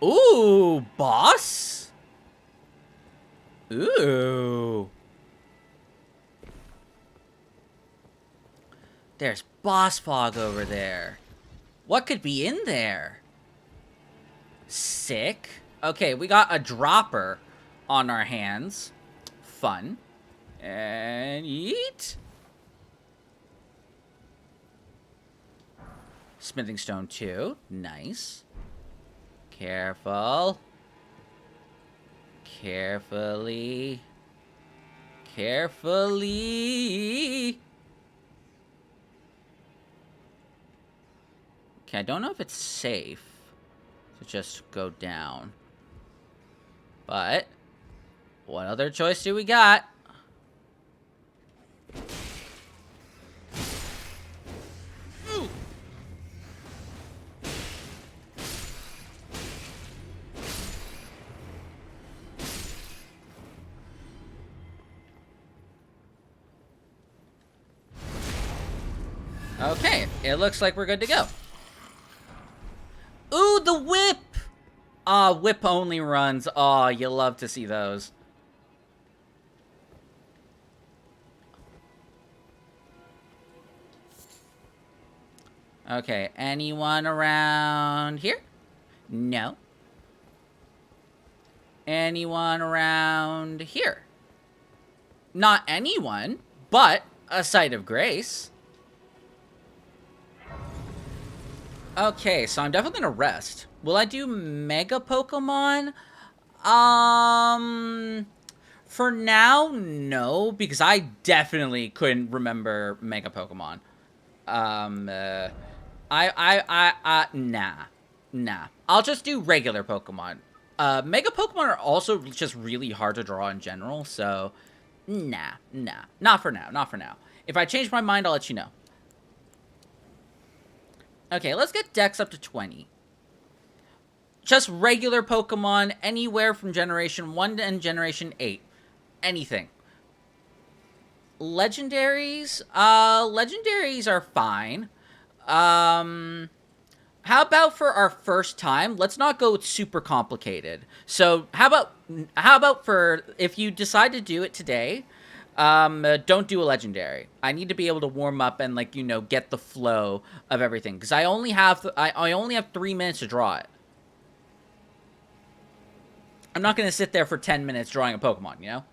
Ooh, boss? Ooh. There's boss fog over there. What could be in there? Sick. Okay, we got a dropper on our hands. Fun. And eat. Smithing stone 2. Nice. Careful. Carefully. Carefully. Okay, I don't know if it's safe to just go down. But what other choice do we got? Ooh. Okay, it looks like we're good to go. Ooh, the whip! Ah, whip only runs. Aw, you love to see those. Okay, anyone around here? No. Anyone around here? Not anyone, but a sight of grace. Okay, so I'm definitely gonna rest. Will I do Mega Pokemon? For now, no, because I definitely couldn't remember Mega Pokemon. Nah. I'll just do regular Pokemon. Mega Pokemon are also just really hard to draw in general, so nah. Not for now. If I change my mind, I'll let you know. Okay, let's get Dex up to 20. Just regular Pokemon, anywhere from Generation 1 and Generation 8. Anything. Legendaries? Legendaries are fine. How about for our first time, let's not go super complicated. So, how about for, if you decide to do it today, don't do a legendary. I need to be able to warm up and, like, you know, get the flow of everything. Because I only have 3 minutes to draw it. I'm not going to sit there for 10 minutes drawing a Pokemon, you know?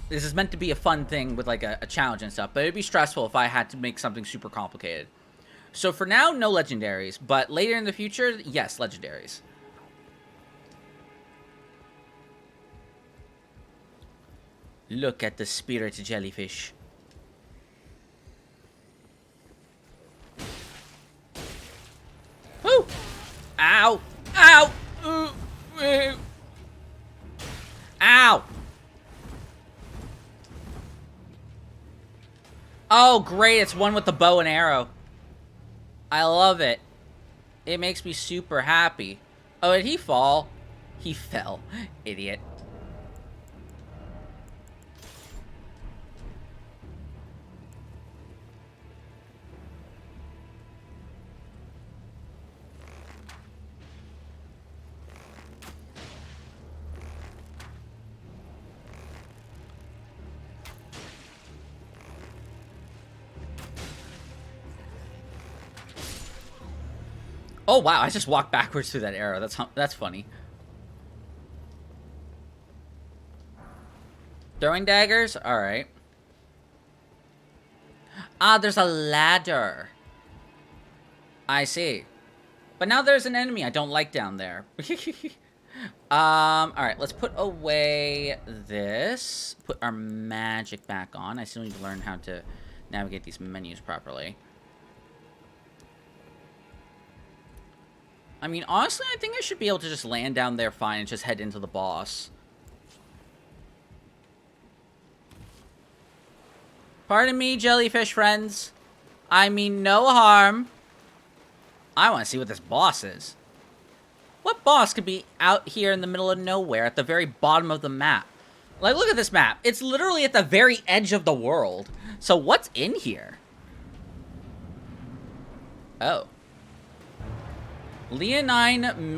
This is meant to be a fun thing with, like, a challenge and stuff. But it'd be stressful if I had to make something super complicated. So for now, no legendaries. But later in the future, yes, legendaries. Look at the spirit jellyfish. Woo! Ow! Ow! Ow! Oh, great. It's one with the bow and arrow. I love it. It makes me super happy. Oh, did he fall? He fell. Idiot. Oh, wow. I just walked backwards through that arrow. That's funny. Throwing daggers? Alright. Ah, there's a ladder. I see. But now there's an enemy I don't like down there. Alright, let's put away this. Put our magic back on. I still need to learn how to navigate these menus properly. I mean, honestly, I think I should be able to just land down there fine and just head into the boss. Pardon me, jellyfish friends. I mean no harm. I want to see what this boss is. What boss could be out here in the middle of nowhere at the very bottom of the map? Like, look at this map. It's literally at the very edge of the world. So what's in here? Oh. Leonine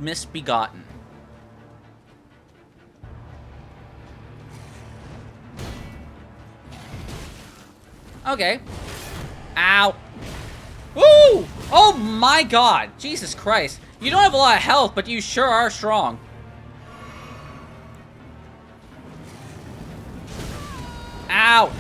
Misbegotten. Okay. Ow. Woo! Oh my god! Jesus Christ. You don't have a lot of health, but you sure are strong. Ow!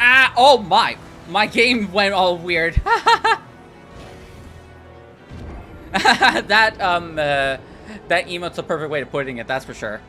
Ah! Oh my! My game went all weird. That emote's the perfect way of putting it, that's for sure.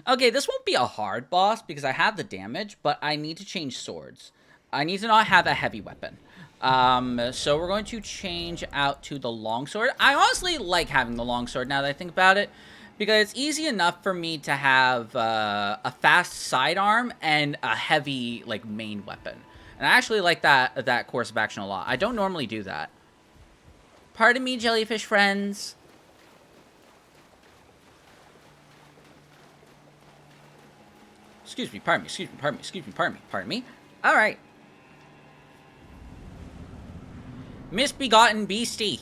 Okay, this won't be a hard boss because I have the damage, but I need to change swords. I need to not have a heavy weapon. So we're going to change out to the longsword. I honestly like having the longsword now that I think about it, because it's easy enough for me to have a fast sidearm and a heavy, like, main weapon. And I actually like that course of action a lot. I don't normally do that. Pardon me, jellyfish friends. Excuse me, pardon me, excuse me, pardon me, excuse me, pardon me, pardon me. Alright. Misbegotten beastie.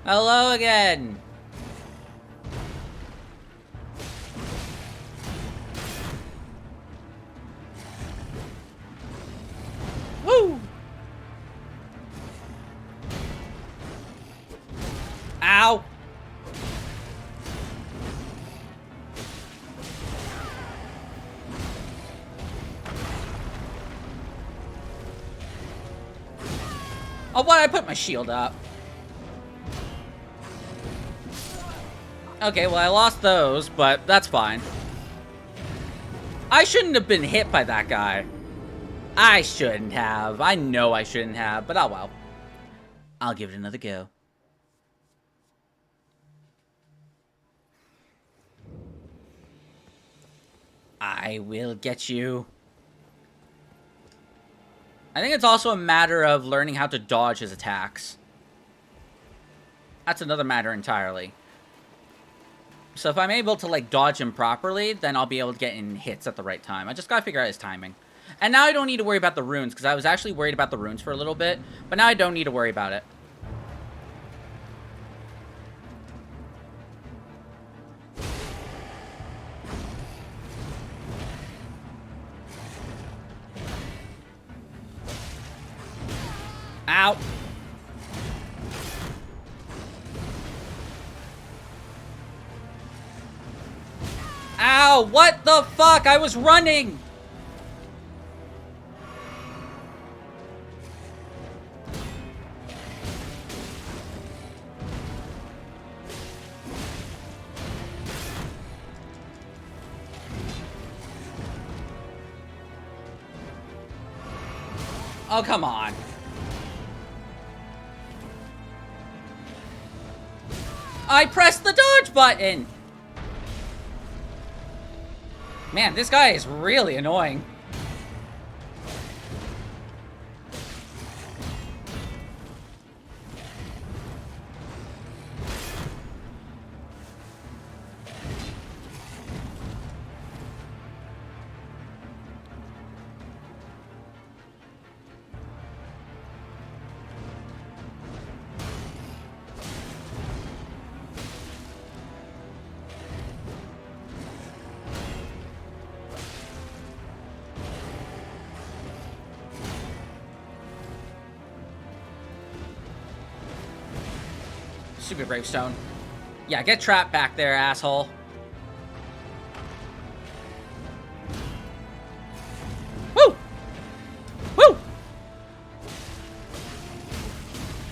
Hello again. Woo! Ow! Oh, why did I put my shield up? Okay, well, I lost those, but that's fine. I shouldn't have been hit by that guy. I shouldn't have. I know I shouldn't have, but oh well. I'll give it another go. I will get you. I think it's also a matter of learning how to dodge his attacks. That's another matter entirely. So if I'm able to, like, dodge him properly, then I'll be able to get in hits at the right time. I just gotta figure out his timing. And now I don't need to worry about the runes, because I was actually worried about the runes for a little bit. But now I don't need to worry about it. Ow. Ow, what the fuck? I was running! Oh, come on. I pressed the dodge button! Man, this guy is really annoying. Stupid gravestone. Yeah, get trapped back there, asshole.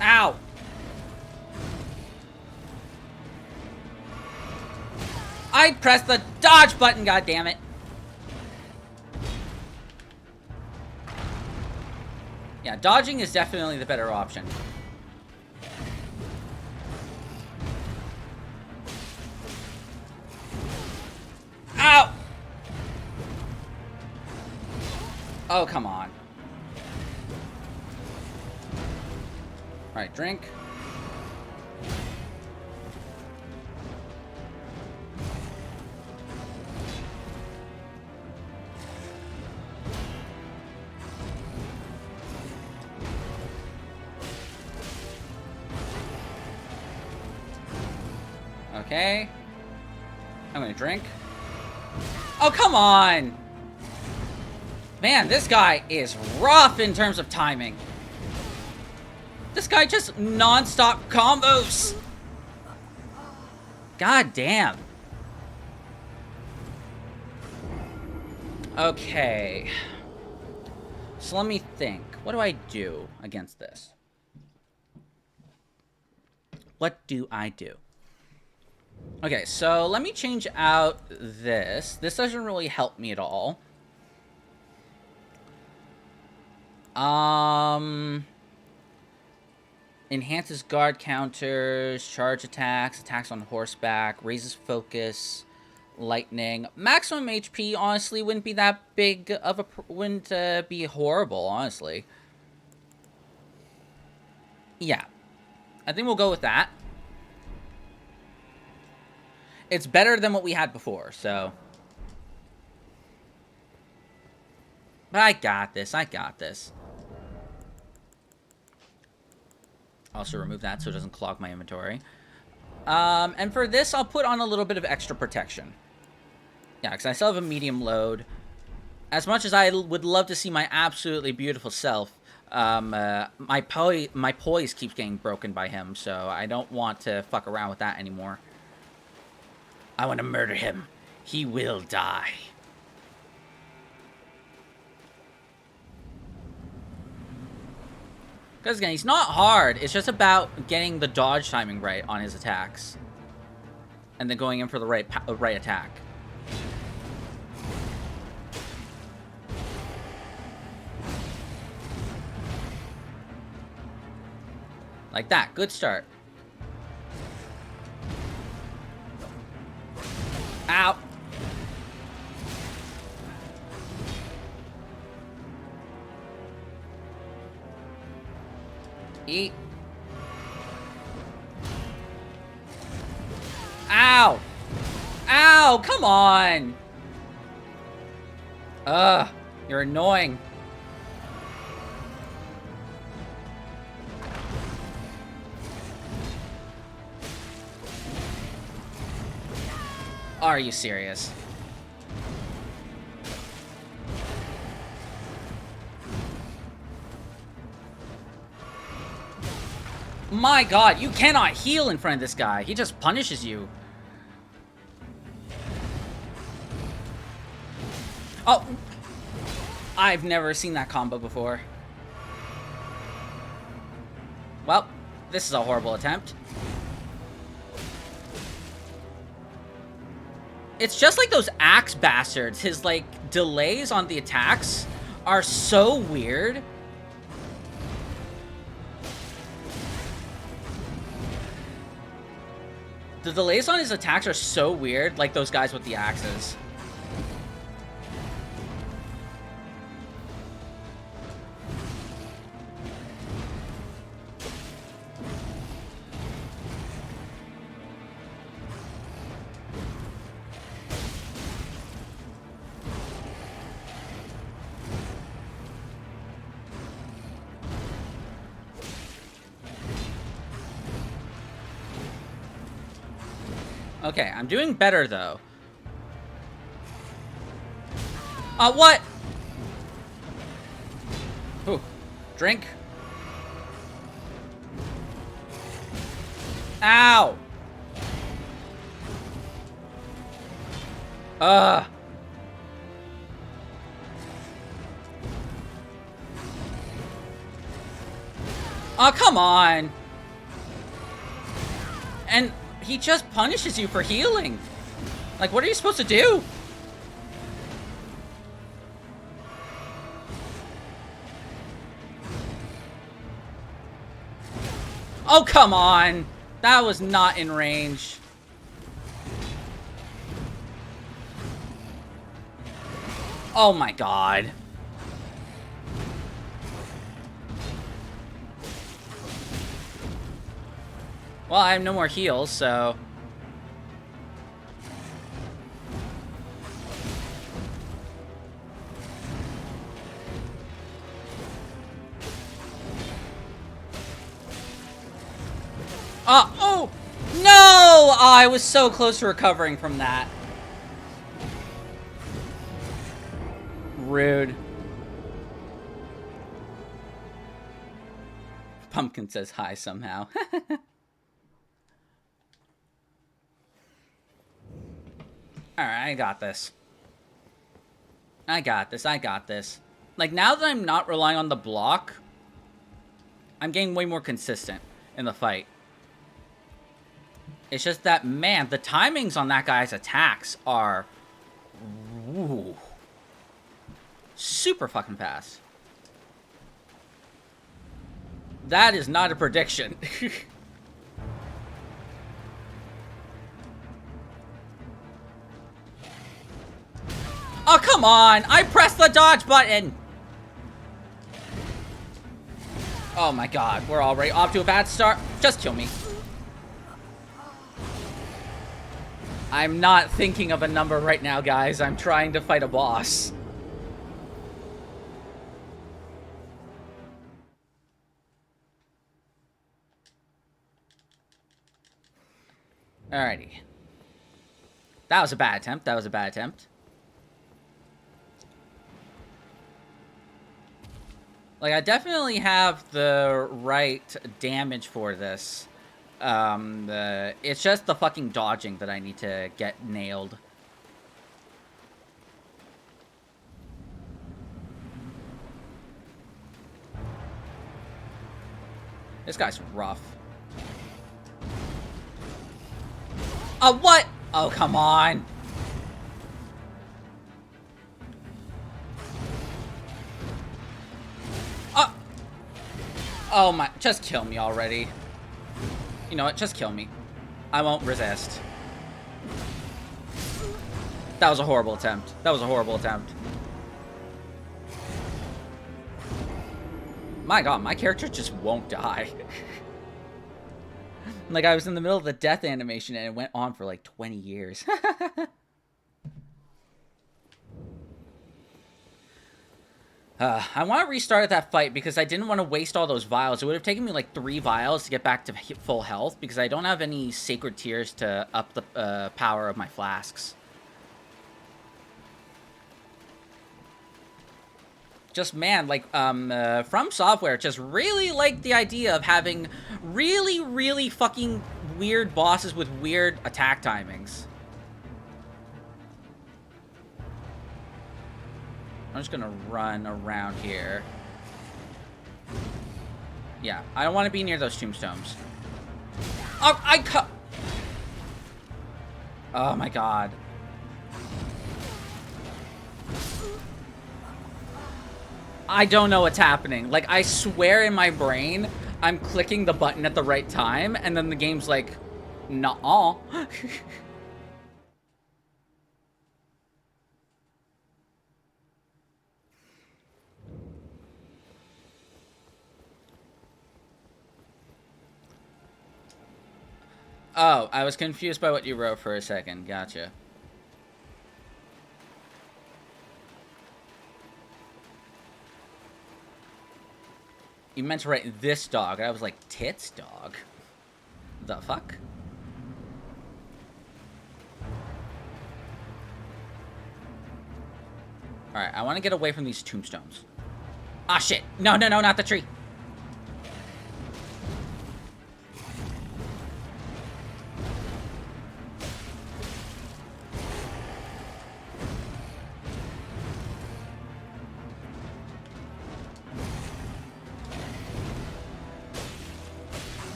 Ow! I pressed the dodge button, goddammit! Yeah, dodging is definitely the better option. Ow! Oh, come on. Alright, drink. Okay. I'm gonna drink. Oh, come on! Man, this guy is rough in terms of timing. This guy just non-stop combos. God damn. Okay. So let me think. What do I do against this? What do I do? Okay, so let me change out this. This doesn't really help me at all. Enhances guard counters, charge attacks, attacks on horseback, raises focus, lightning. Maximum HP, honestly, wouldn't be that big of a... wouldn't be horrible, honestly. Yeah. I think we'll go with that. It's better than what we had before, so... But I got this, I got this. Also remove that so it doesn't clog my inventory. And for this, I'll put on a little bit of extra protection. Yeah, because I still have a medium load. As much as I would love to see my absolutely beautiful self, my poise keeps getting broken by him, so I don't want to fuck around with that anymore. I want to murder him. He will die. Because again, he's not hard. It's just about getting the dodge timing right on his attacks. And then going in for the right attack. Like that. Good start. Ow. Eat. Ow. Ow, come on. Ugh, you're annoying. Are you serious? My god, you cannot heal in front of this guy. He just punishes you. Oh. I've never seen that combo before. Well, this is a horrible attempt. It's just like those axe bastards. His, like, delays on the attacks are so weird. The delays on his attacks are so weird, like those guys with the axes. Okay, I'm doing better, though. What? Ooh. Drink. Ow! Ugh. Oh, come on! And he just punishes you for healing. Like, what are you supposed to do? Oh, come on! That was not in range. Oh my god. Well, I have no more heals, so... Oh! No! Oh, I was so close to recovering from that. Rude. Pumpkin says hi somehow. Alright, I got this. I got this, I got this. Like, now that I'm not relying on the block, I'm getting way more consistent in the fight. It's just that, man, the timings on that guy's attacks are... Ooh, super fucking fast. That is not a prediction. Oh, come on! I pressed the dodge button! Oh my god, we're already off to a bad start. Just kill me. I'm not thinking of a number right now, guys. I'm trying to fight a boss. Alrighty. That was a bad attempt. That was a bad attempt. Like, I definitely have the right damage for this. It's just the fucking dodging that I need to get nailed. This guy's rough. Oh, what? Oh, come on. Oh my, just kill me already. You know what, just kill me. I won't resist. That was a horrible attempt. That was a horrible attempt. My god, my character just won't die. Like, I was in the middle of the death animation and it went on for like 20 years. I want to restart that fight because I didn't want to waste all those vials. It would have taken me like 3 vials to get back to full health because I don't have any sacred tears to up the power of my flasks. Just, man, like, From Software just really liked the idea of having really, really fucking weird bosses with weird attack timings. I'm just gonna run around here. Yeah, I don't want to be near those tombstones. Oh, oh my god. I don't know what's happening. Like, I swear in my brain, I'm clicking the button at the right time, and then the game's like, nuh-uh. Oh, I was confused by what you wrote for a second. Gotcha. You meant to write this dog. I was like, tits dog? The fuck? Alright, I want to get away from these tombstones. Ah, shit. No, no, no, not the tree.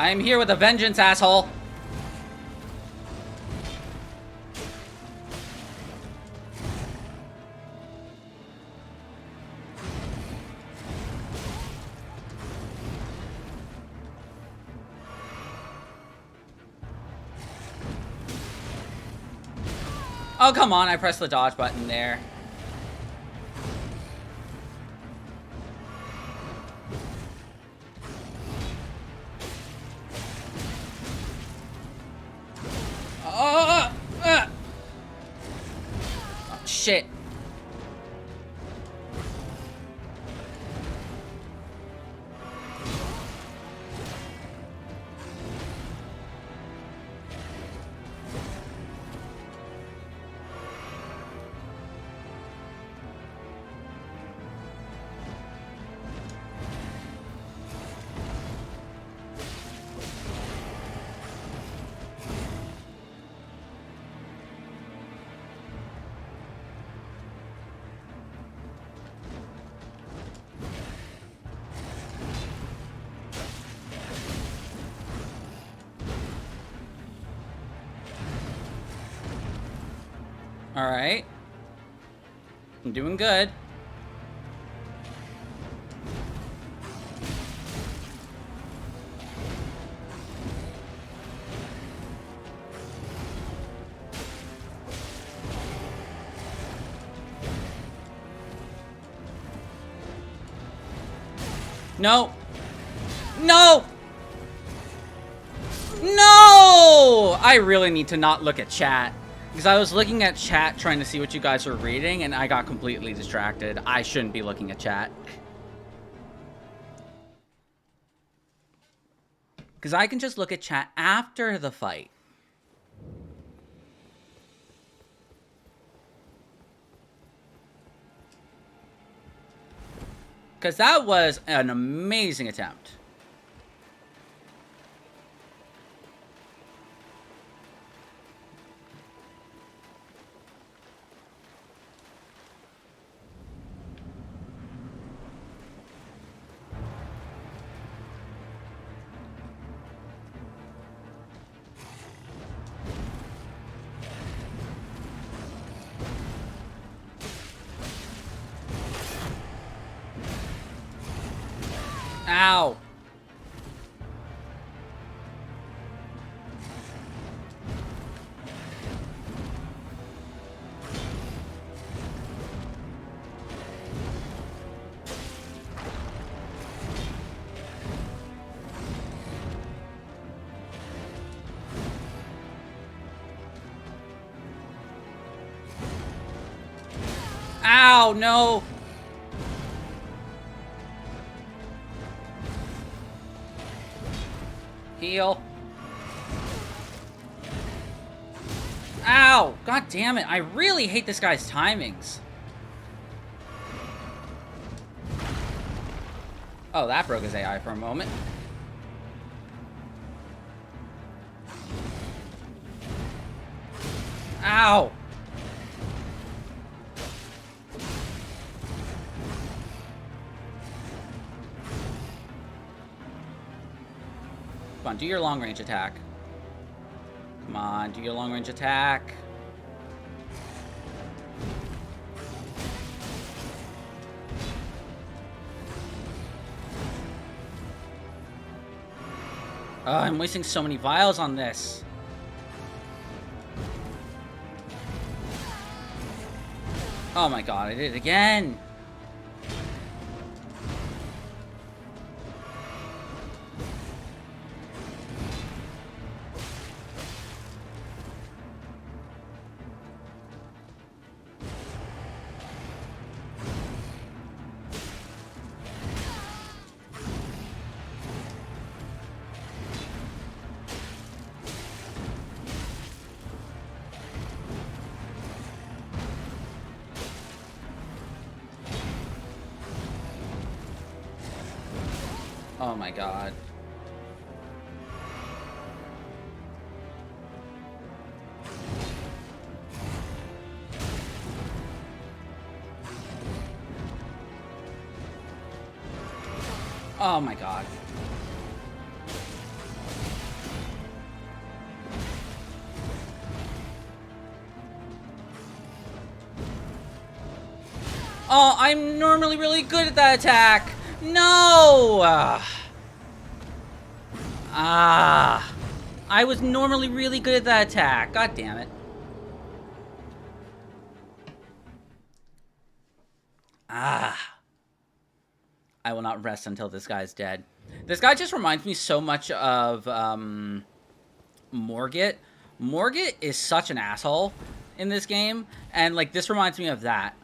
I am here with a vengeance, asshole. Oh, come on. I pressed the dodge button there. Oh, shit. Alright. I'm doing good. No! No! No! I really need to not look at chat. Because I was looking at chat trying to see what you guys were reading, and I got completely distracted. I shouldn't be looking at chat. Because I can just look at chat after the fight. Because that was an amazing attempt. Ow. Ow, no. Heal. Ow! God damn it. I really hate this guy's timings. Oh, that broke his AI for a moment. Ow! Come on, do your long range attack. Come on, do your long range attack. I'm wasting so many vials on this. Oh my god, I did it again. Oh my god. Oh my god. Oh, I'm normally really good at that attack. No! I was normally really good at that attack. God damn it. I will not rest until this guy's dead. This guy just reminds me so much of, Morgit. Morgit is such an asshole in this game, and, like, this reminds me of that.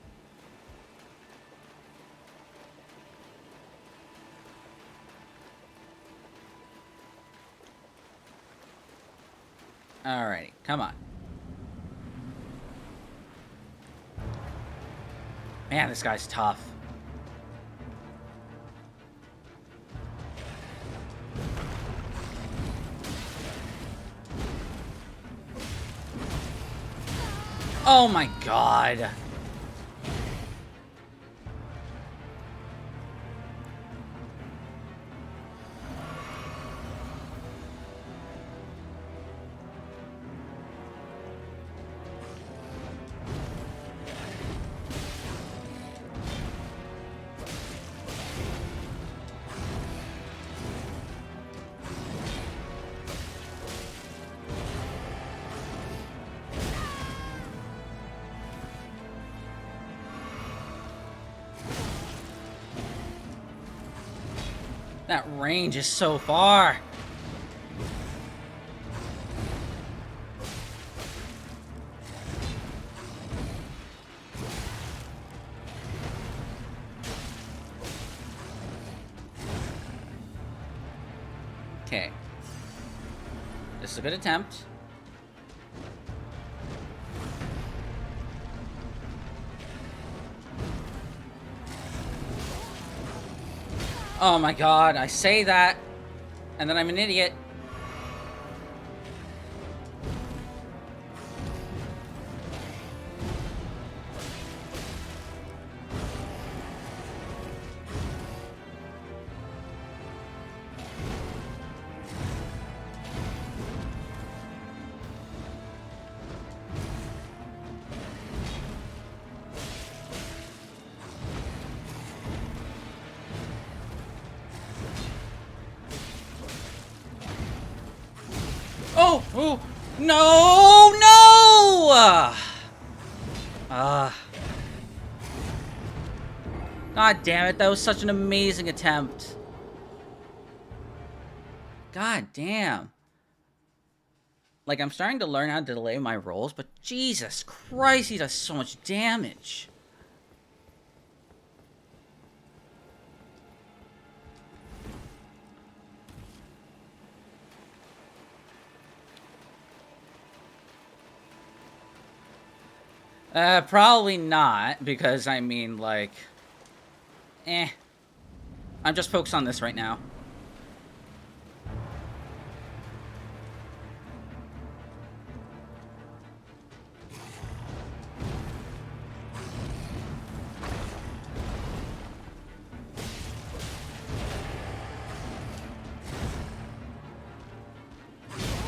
Alrighty, come on. Man, this guy's tough. Oh my god. That range is so far. Okay. This is a good attempt. Oh my god, I say that, and then I'm an idiot. Oh! Oh! No! No! God damn it, that was such an amazing attempt. God damn. Like, I'm starting to learn how to delay my rolls, but Jesus Christ, he does so much damage. Probably not, because, I mean, like... I'm just focused on this right now.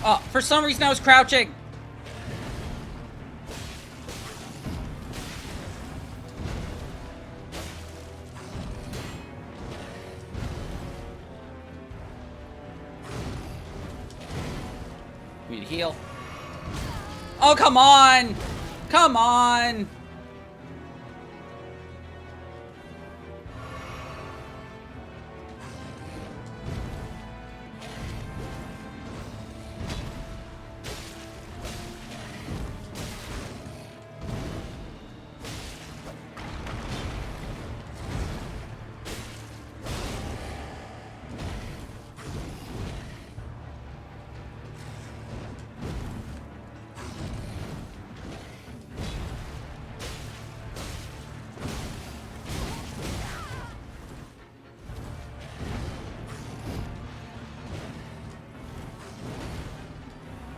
Oh, for some reason I was crouching! Need to heal. Oh, come on! Come on!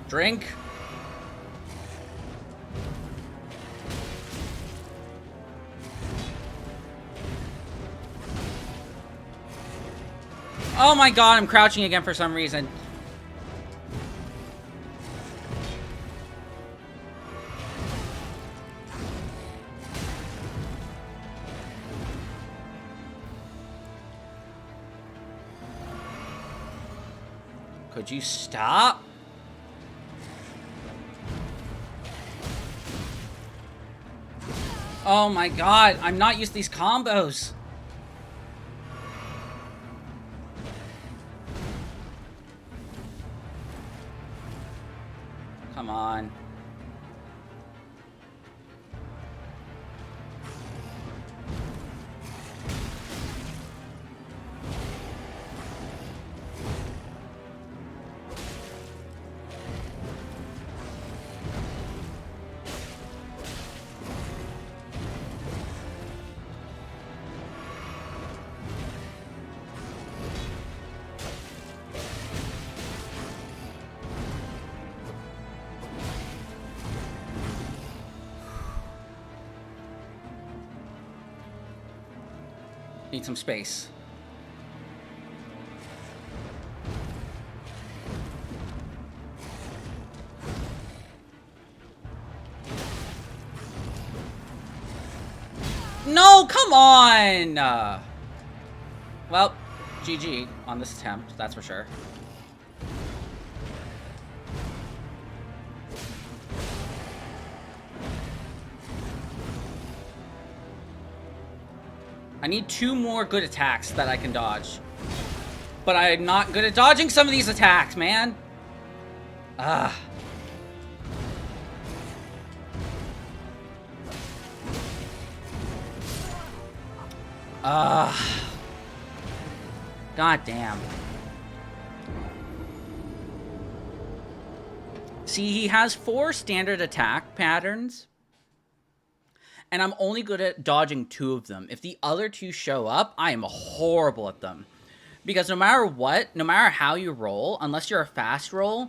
Drink. Oh my god, I'm crouching again for some reason. Could you stop? Oh my god, I'm not used to these combos. Come on. Need some space. No, come on! Well, GG on this attempt, that's for sure. I need 2 more good attacks that I can dodge. But I'm not good at dodging some of these attacks, man. Ugh. God damn. See, he has 4 standard attack patterns. And I'm only good at dodging 2 of them. If the other 2 show up, I am horrible at them. Because no matter what, no matter how you roll, unless you're a fast roll,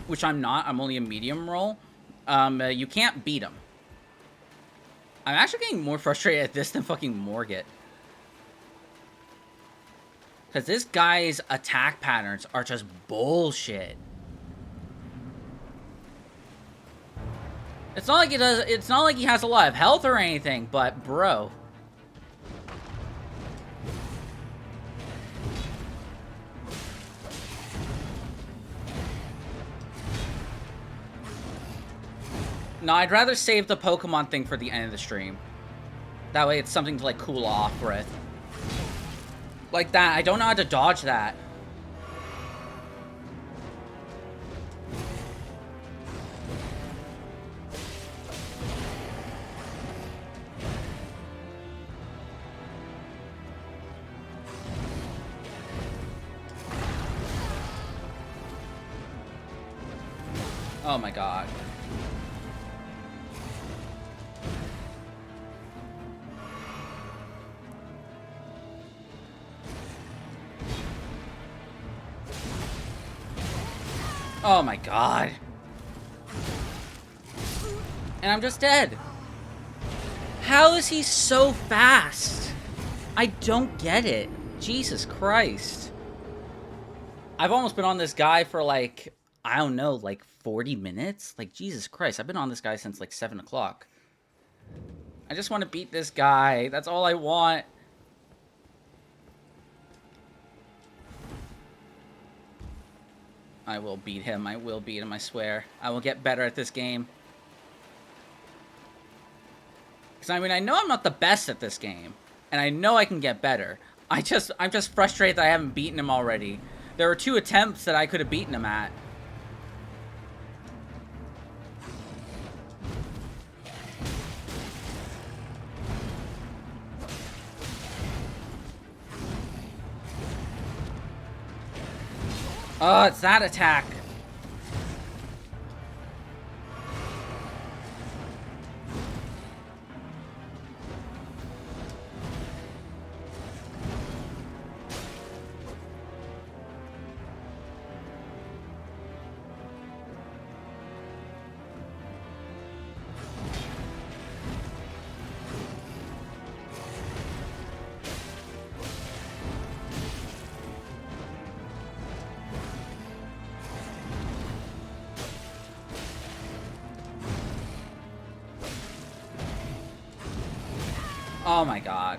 which I'm not, I'm only a medium roll, you can't beat him. I'm actually getting more frustrated at this than fucking Morgott. Because this guy's attack patterns are just bullshit. It's not like he does. It's not like he has a lot of health or anything, but bro. No, I'd rather save the Pokemon thing for the end of the stream. That way it's something to like cool off with. Like that. I don't know how to dodge that. Oh my god. Oh my god. And I'm just dead. How is he so fast? I don't get it. Jesus Christ. I've almost been on this guy for like, I don't know, like 40 minutes? Like, Jesus Christ, I've been on this guy since like 7 o'clock. I just want to beat this guy. That's all I want. I will beat him. I will beat him, I swear. I will get better at this game. Because, I mean, I know I'm not the best at this game. And I know I can get better. I'm just frustrated that I haven't beaten him already. There were 2 attempts that I could have beaten him at. Oh, it's that attack. Oh my god.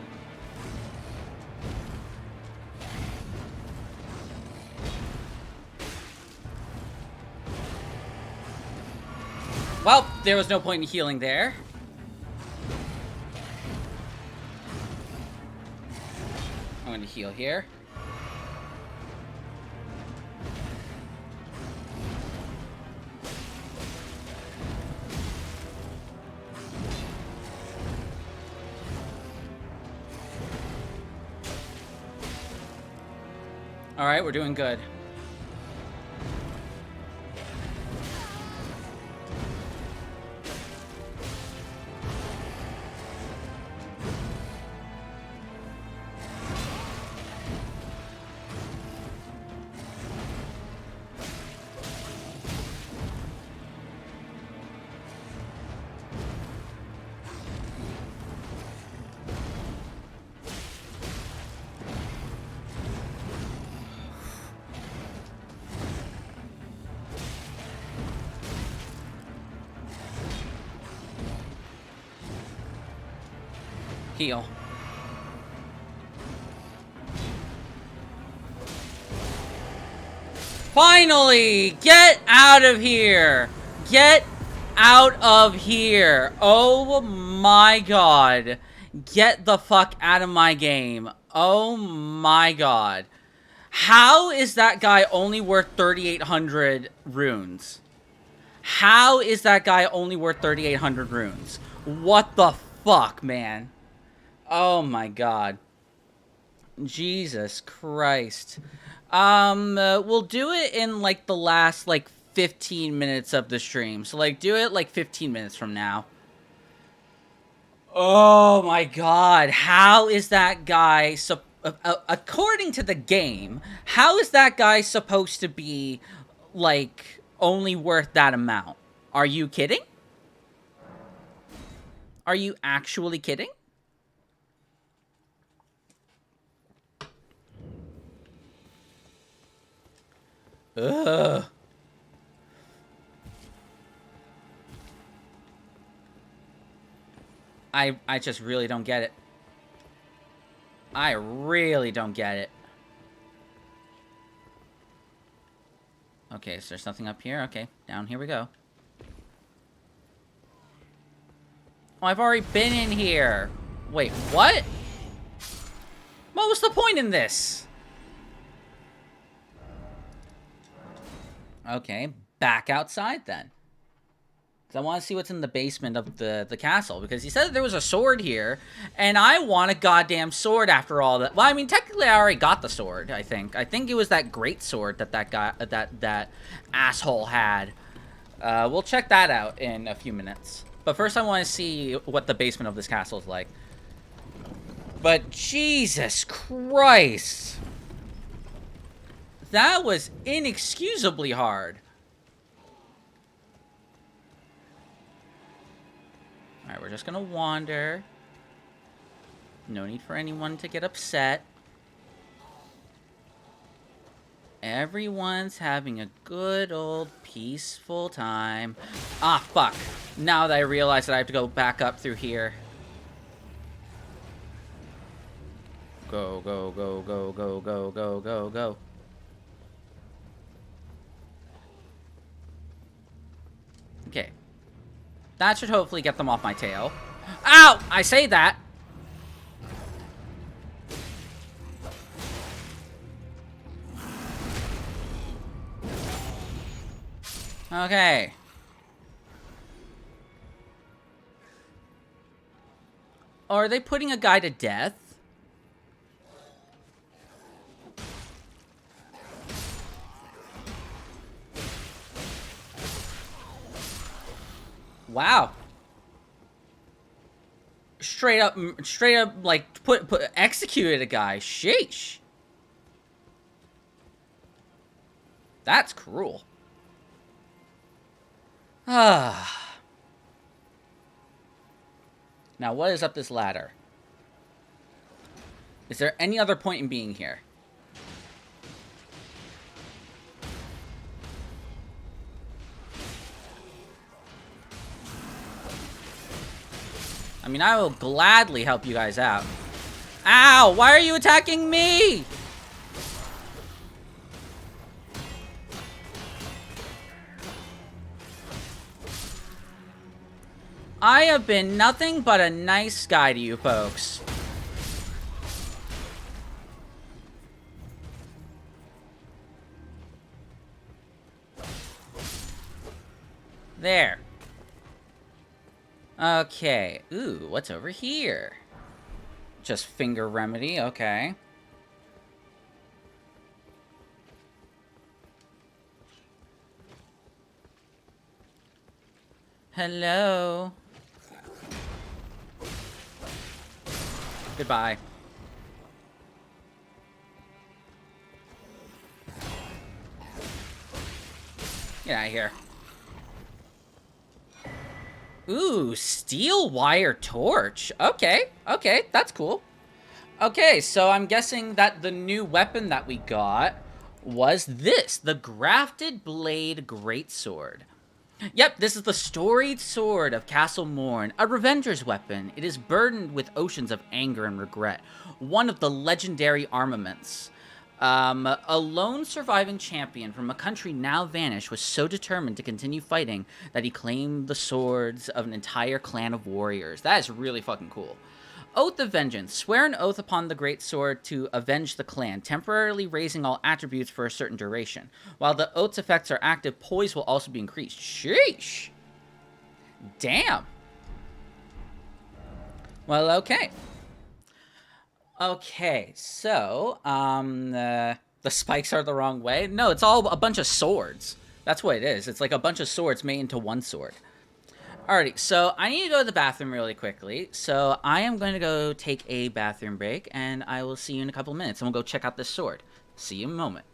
Well, there was no point in healing there. I'm going to heal here. Alright, we're doing good. Heal. Finally! Get out of here! Get out of here! Oh my god. Get the fuck out of my game. Oh my god. How is that guy only worth 3,800 runes? How is that guy only worth 3,800 runes? What the fuck, man? Oh my god. Jesus Christ. We'll do it in, like, the last, like, 15 minutes of the stream. So, like, do it, like, 15 minutes from now. Oh my god. How is that guy, according to the game, how is that guy supposed to be, like, only worth that amount? Are you kidding? Are you actually kidding? Ugh. I just really don't get it. I really don't get it. Okay, so there's nothing up here. Okay, down here we go. Oh, I've already been in here. Wait, what? What was the point in this? Okay, back outside then. Because I want to see what's in the basement of the castle. Because he said that there was a sword here. And I want a goddamn sword after all that. Well, I mean, technically I already got the sword, I think. I think it was that great sword that guy, that asshole had. We'll check that out in a few minutes. But first I want to see what the basement of this castle is like. But Jesus Christ. That was inexcusably hard. Alright, we're just gonna wander. No need for anyone to get upset. Everyone's having a good old peaceful time. Ah, fuck. Now that I realize that I have to go back up through here. Go, go, go, go, go, go, go, go, go. Okay. That should hopefully get them off my tail. Ow! I say that. Okay. Are they putting a guy to death? Wow. Straight up, like, executed a guy. Sheesh. That's cruel. Ah. Now, what is up this ladder? Is there any other point in being here? I mean, I will gladly help you guys out. Ow! Why are you attacking me? I have been nothing but a nice guy to you folks. There. Okay. Ooh, what's over here? Just finger remedy, okay. Hello. Goodbye. Get out of here. Ooh, steel wire torch. Okay, okay, that's cool. Okay, so I'm guessing that the new weapon that we got was this, the Grafted Blade Greatsword. Yep, this is the storied sword of Castle Morn, a revenger's weapon. It is burdened with oceans of anger and regret, one of the legendary armaments. A lone surviving champion from a country now vanished was so determined to continue fighting that he claimed the swords of an entire clan of warriors. That is really fucking cool. Oath of Vengeance. Swear an oath upon the Great Sword to avenge the clan, temporarily raising all attributes for a certain duration. While the oath's effects are active, poise will also be increased. Sheesh! Damn! Well, okay. Okay, so, the spikes are the wrong way? No, it's all a bunch of swords. That's what it is. It's like a bunch of swords made into one sword. Alrighty, so I need to go to the bathroom really quickly. So I am going to go take a bathroom break, and I will see you in a couple minutes, and we'll go check out this sword. See you in a moment.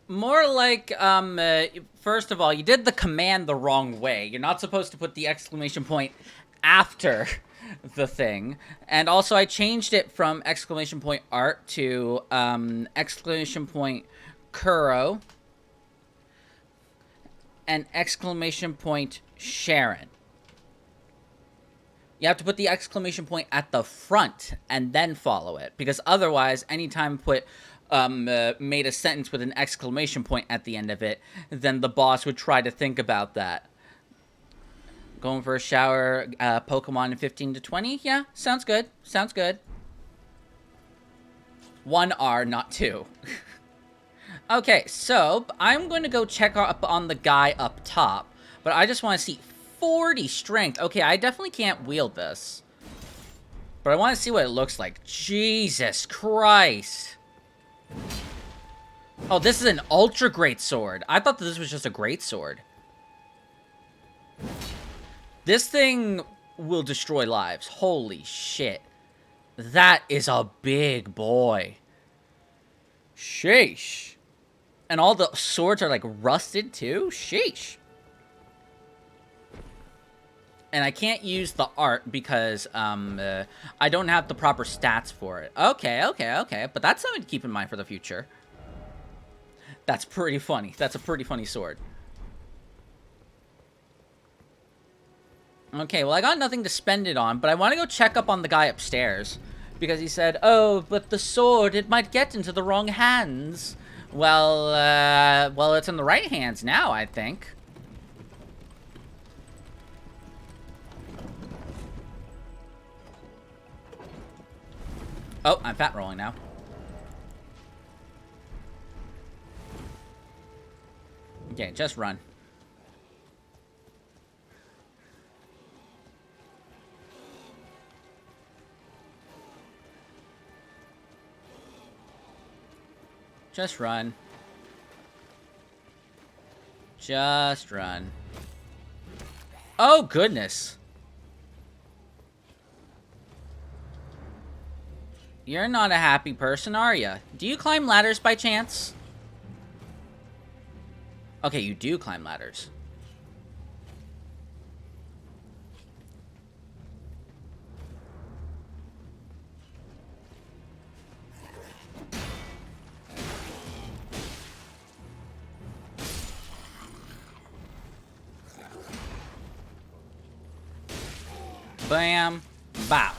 More like, first of all, you did the command the wrong way. You're not supposed to put the exclamation point after the thing. And also, I changed it from exclamation point art to, exclamation point Kuro and exclamation point Sharon. You have to put the exclamation point at the front and then follow it. Because otherwise, anytime put made a sentence with an exclamation point at the end of it, then the boss would try to think about that. Going for a shower, Pokemon in 15 to 20? Yeah, sounds good. Sounds good. 1R, not 2. Okay, so I'm going to go check up on the guy up top. But I just want to see 40 strength. Okay, I definitely can't wield this. But I want to see what it looks like. Jesus Christ. Oh, this is an ultra great sword. I thought that this was just a great sword. This thing will destroy lives. Holy shit. That is a big boy. Sheesh. And all the swords are like rusted too? Sheesh. And I can't use the art because I don't have the proper stats for it. Okay. But that's something to keep in mind for the future. That's pretty funny. That's a pretty funny sword. Okay, well, I got nothing to spend it on, but I want to go check up on the guy upstairs. Because he said, oh, but the sword, it might get into the wrong hands. Well, it's in the right hands now, I think. Oh, I'm fat rolling now. Okay, just run. Just run. Just run. Oh, goodness. You're not a happy person, are you? Do you climb ladders by chance? Okay, you do climb ladders. Bam. Bop.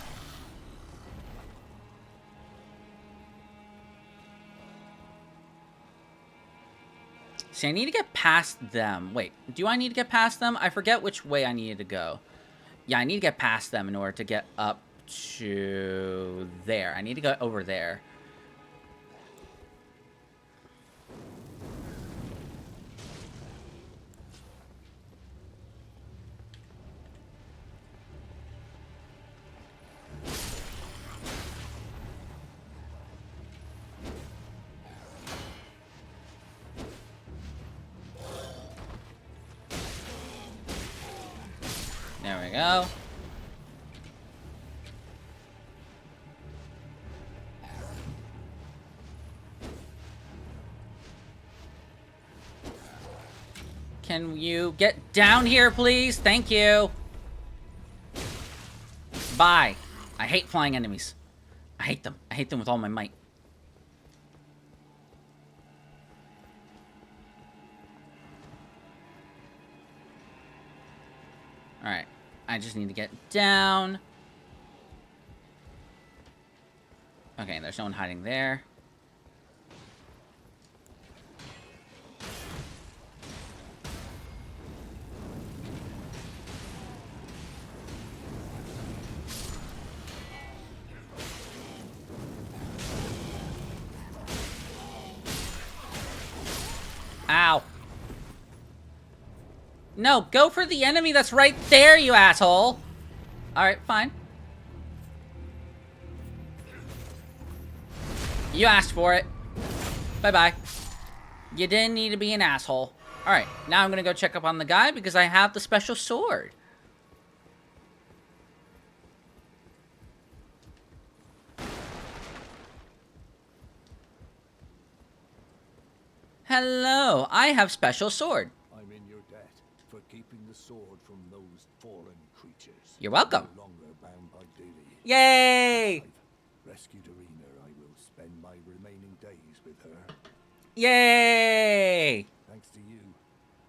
See, I need to get past them. Wait, do I need to get past them? I forget which way I needed to go. Yeah, I need to get past them in order to get up to there. I need to go over there. There we go. Can you get down here, please? Thank you. Bye. I hate flying enemies. I hate them. I hate them with all my might. Alright. I just need to get down. Okay, there's no one hiding there. Ow. No, go for the enemy that's right there, you asshole. Alright, fine. You asked for it. Bye-bye. You didn't need to be an asshole. Alright, now I'm gonna go check up on the guy because I have the special sword. hello. I have special sword. I'm in your debt for keeping the sword from those fallen creatures. You're welcome. No longer bound by duty. Yay! I've rescued Arena. I will spend my remaining days with her. Yay! Thanks to you,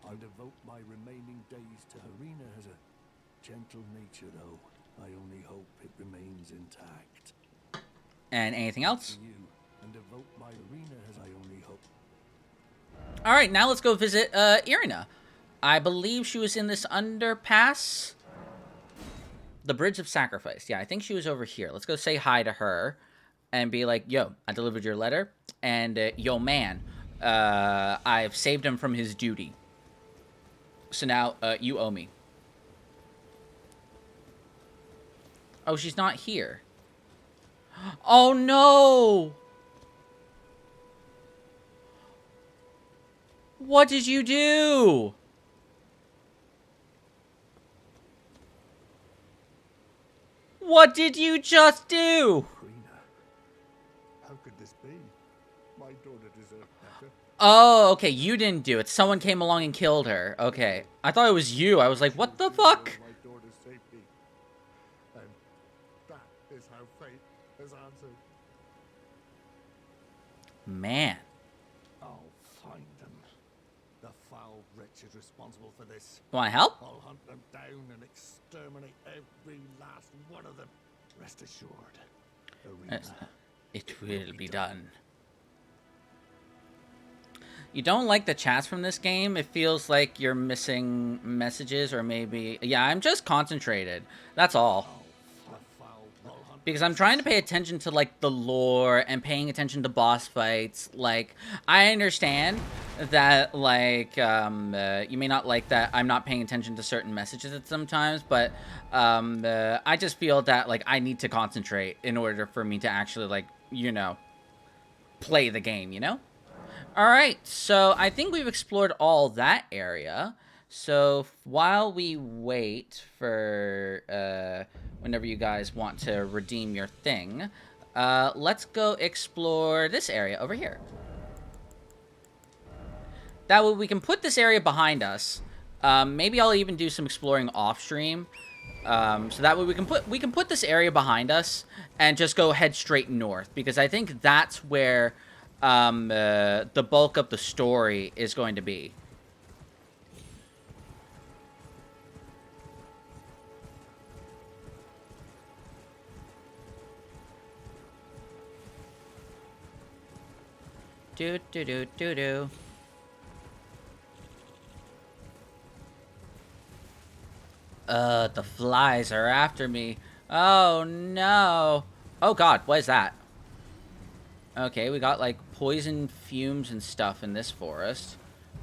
I'll devote my remaining days to Arena. Has a gentle nature, though. I only hope it remains intact. And anything else? To you, and devote my Arena as I only hope. All right, now let's go visit Irina. I believe she was in this underpass. The Bridge of Sacrifice. Yeah, I think she was over here. Let's go say hi to her and be like, yo, I delivered your letter. And, yo, man, I've saved him from his duty. So now, you owe me. Oh, she's not here. Oh, no! What did you do? What did you just do? Arena, how could this be? My daughter deserved better. Oh, okay, you didn't do it. Someone came along and killed her. Okay. I thought it was you. I was like, what the fuck? My daughter's safety. And that is how fate has answered. Man. I'll find them. The foul wretches responsible for this. Want to help? I'll hunt them down and exterminate every last one of them. Rest assured, Arena. It will be done. You don't like the chats from this game? It feels like you're missing messages or maybe... Yeah, I'm just concentrated. That's all. Because I'm trying to pay attention to, like, the lore and paying attention to boss fights. Like, I understand that, like, you may not like that I'm not paying attention to certain messages at sometimes, but I just feel that, like, I need to concentrate in order for me to actually, like, you know, play the game, you know? Alright, so I think we've explored all that area. So while we wait for whenever you guys want to redeem your thing, let's go explore this area over here. That way we can put this area behind us. Maybe I'll even do some exploring off stream. So that way we can put this area behind us and just go head straight north, because I think that's where the bulk of the story is going to be. Do do do do do. The flies are after me. Oh no. Oh god, what is that? Okay, we got, like, poison fumes and stuff in this forest.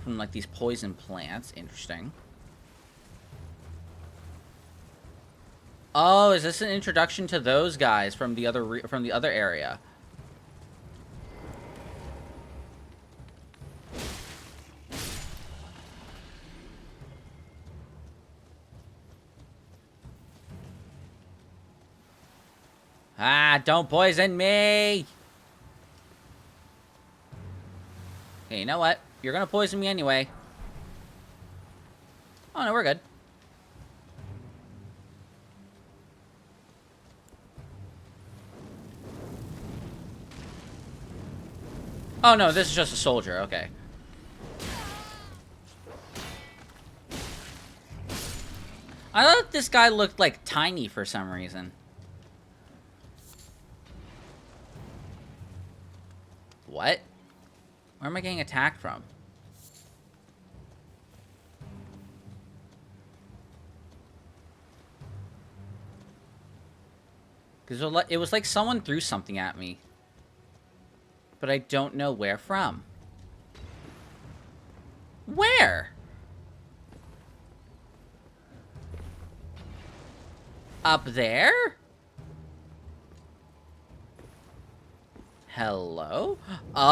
From, like, these poison plants. Interesting. Oh, is this an introduction to those guys from the other area? Ah, don't poison me! Okay, you know what? You're gonna poison me anyway. Oh, no, we're good. Oh, no, this is just a soldier. Okay. I thought this guy looked, like, tiny for some reason. What? Where am I getting attacked from? Because it was like someone threw something at me. But I don't know where from. Where? Up there? Hello? Oh.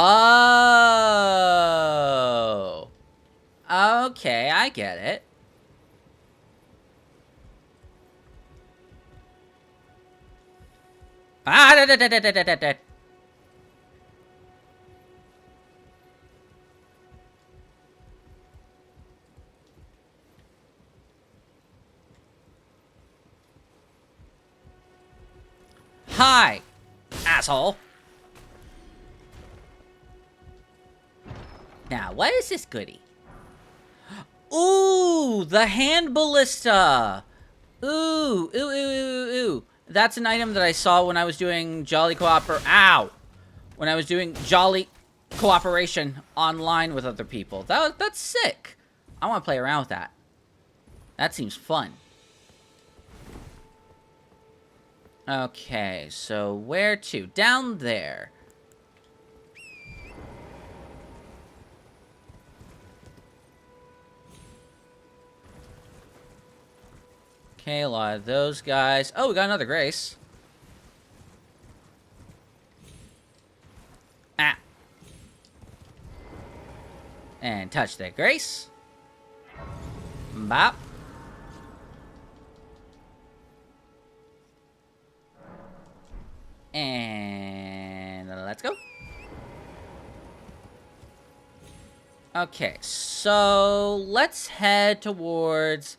Okay, I get it. Ah, da, da, da, da, da, da, da. Hi, asshole. Now, what is this goodie? Ooh, the hand ballista. Ooh. That's an item that I saw when I was doing When I was doing Jolly Cooperation online with other people. That's sick. I want to play around with that. That seems fun. Okay, so where to? Down there. Okay, a lot of those guys. Oh, we got another Grace. Ah. And touch that Grace. Bop. And let's go. Okay, so let's head towards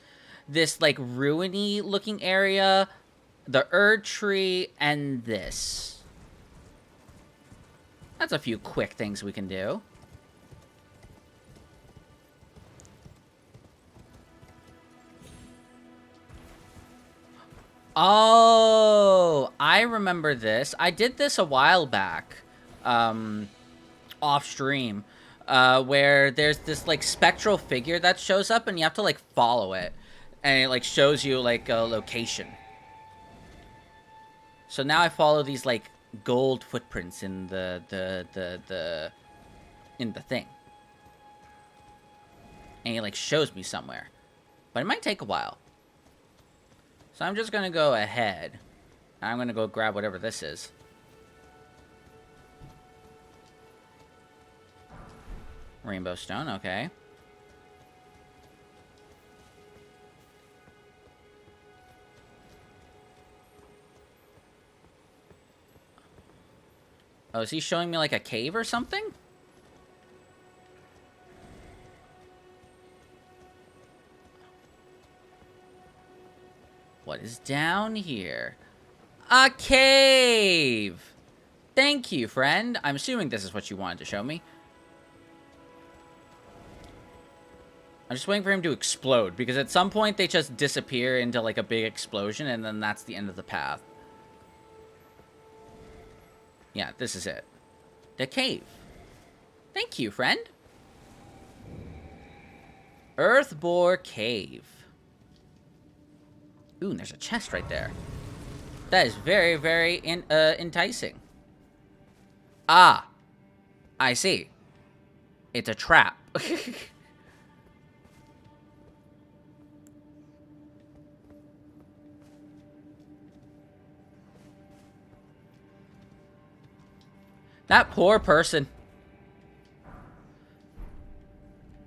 this, like, ruiny looking area, the Erd Tree, and this. That's a few quick things we can do. Oh, I remember this. I did this a while back, off stream, where there's this, like, spectral figure that shows up, and you have to, like, follow it. And it, like, shows you, like, a location. So now I follow these, like, gold footprints in in the thing. And it, like, shows me somewhere. But it might take a while. So I'm just gonna go ahead. I'm gonna go grab whatever this is. Rainbow stone, okay. Oh, is he showing me, like, a cave or something? What is down here? A cave! Thank you, friend. I'm assuming this is what you wanted to show me. I'm just waiting for him to explode, because at some point they just disappear into, like, a big explosion, and then that's the end of the path. Yeah, this is it. The cave. Thank you, friend. Earthbore Cave. Ooh, and there's a chest right there. That is very, very enticing. Ah, I see. It's a trap. That poor person.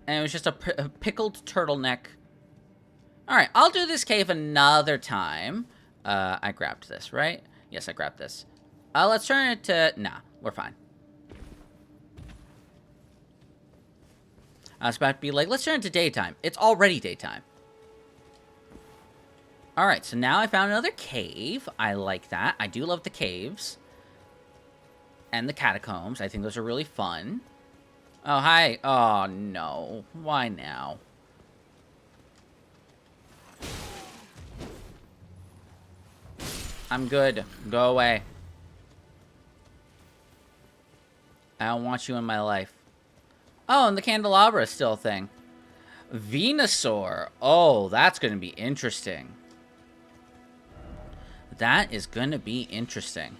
And it was just a pickled turtleneck. Alright, I'll do this cave another time. I grabbed this, right? Yes, I grabbed this. Let's turn it to... Nah, we're fine. I was about to be like, let's turn it to daytime. It's already daytime. Alright, so now I found another cave. I like that. I do love the caves. And the catacombs. I think those are really fun. Oh, hi. Oh, no. Why now? I'm good. Go away. I don't want you in my life. Oh, and the candelabra is still a thing. Venusaur. Oh, that's going to be interesting. That is going to be interesting.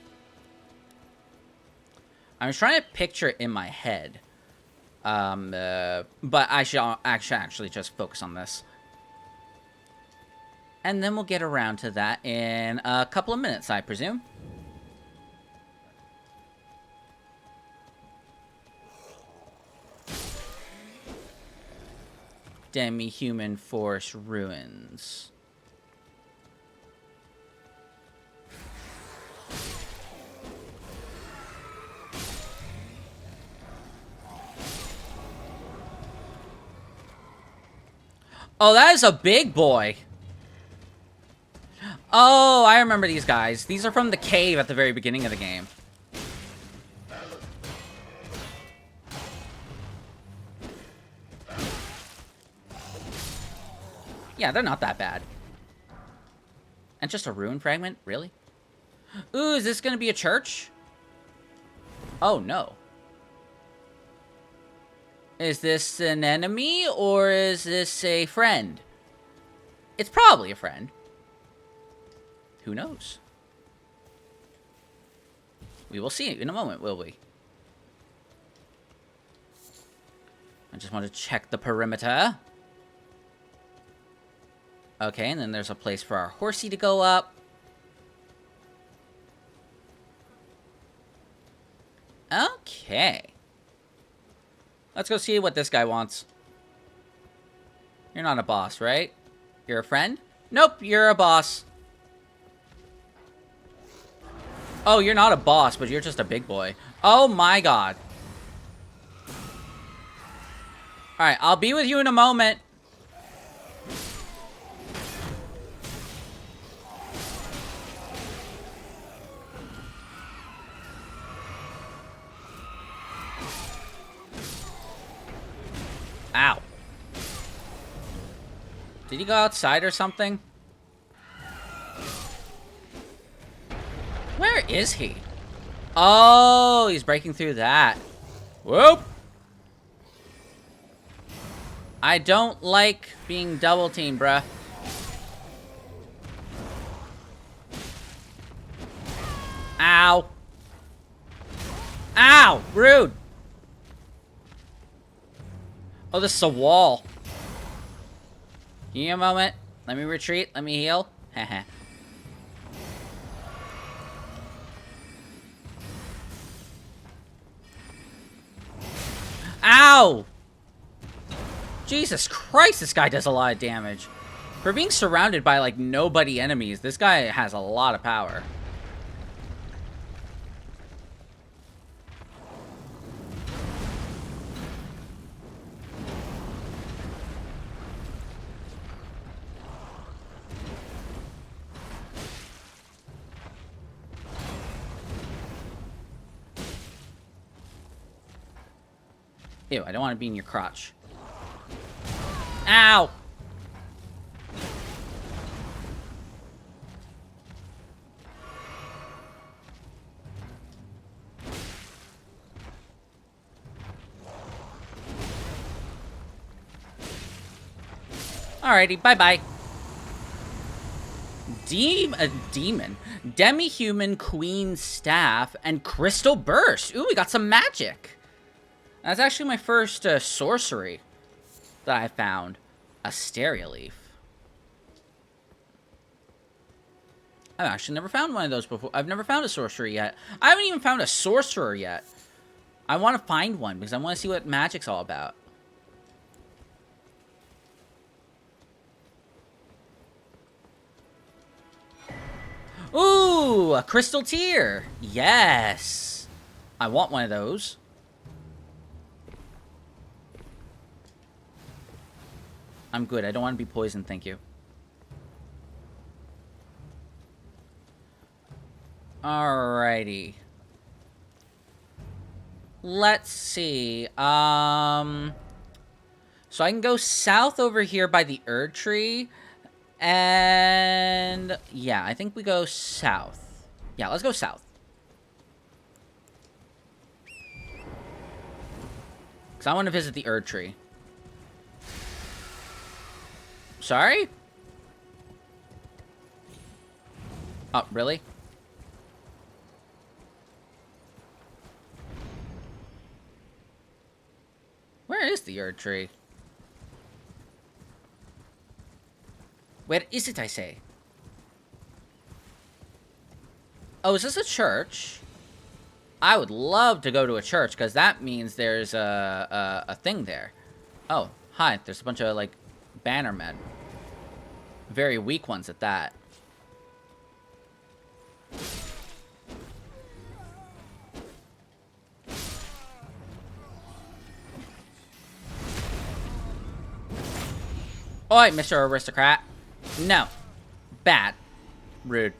I was trying to picture it in my head. But I should actually just focus on this. And then we'll get around to that in a couple of minutes, I presume. Demi-human forest ruins. Oh, that is a big boy. Oh, I remember these guys. These are from the cave at the very beginning of the game. Yeah, they're not that bad. And just a rune fragment? Really? Ooh, is this gonna be a church? Oh, no. Is this an enemy, or is this a friend? It's probably a friend. Who knows? We will see in a moment, will we? I just want to check the perimeter. Okay, and then there's a place for our horsey to go up. Okay. Let's go see what this guy wants. You're not a boss, right? You're a friend? Nope, you're a boss. Oh, you're not a boss, but you're just a big boy. Oh my god. Alright, I'll be with you in a moment. Ow. Did he go outside or something? Where is he? Oh, he's breaking through that. Whoop. I don't like being double teamed, bruh. Ow. Ow! Rude! Oh, this is a wall. Give me a moment. Let me retreat. Let me heal. Haha. Ow! Jesus Christ, this guy does a lot of damage. For being surrounded by, like, nobody enemies, this guy has a lot of power. Ew, I don't want to be in your crotch. Ow! Alrighty, bye-bye. Demon. Demi-human queen staff and crystal burst. Ooh, we got some magic. That's actually my first sorcery that I found. Asteria leaf. I've actually never found one of those before. I've never found a sorcery yet. I haven't even found a sorcerer yet. I want to find one because I want to see what magic's all about. Ooh, a crystal tear. Yes. I want one of those. I'm good. I don't want to be poisoned, thank you. Alrighty. Let's see. So I can go south over here by the Erd tree. And yeah, I think we go south. Yeah, let's go south. Because I want to visit the Erd tree. Sorry? Oh, really? Where is the Erd tree? Where is it, I say? Oh, is this a church? I would love to go to a church, because that means there's a thing there. Oh, hi. There's a bunch of, like, banner men. Very weak ones at that. Oi, Mr. Aristocrat. No. Bad. Rude.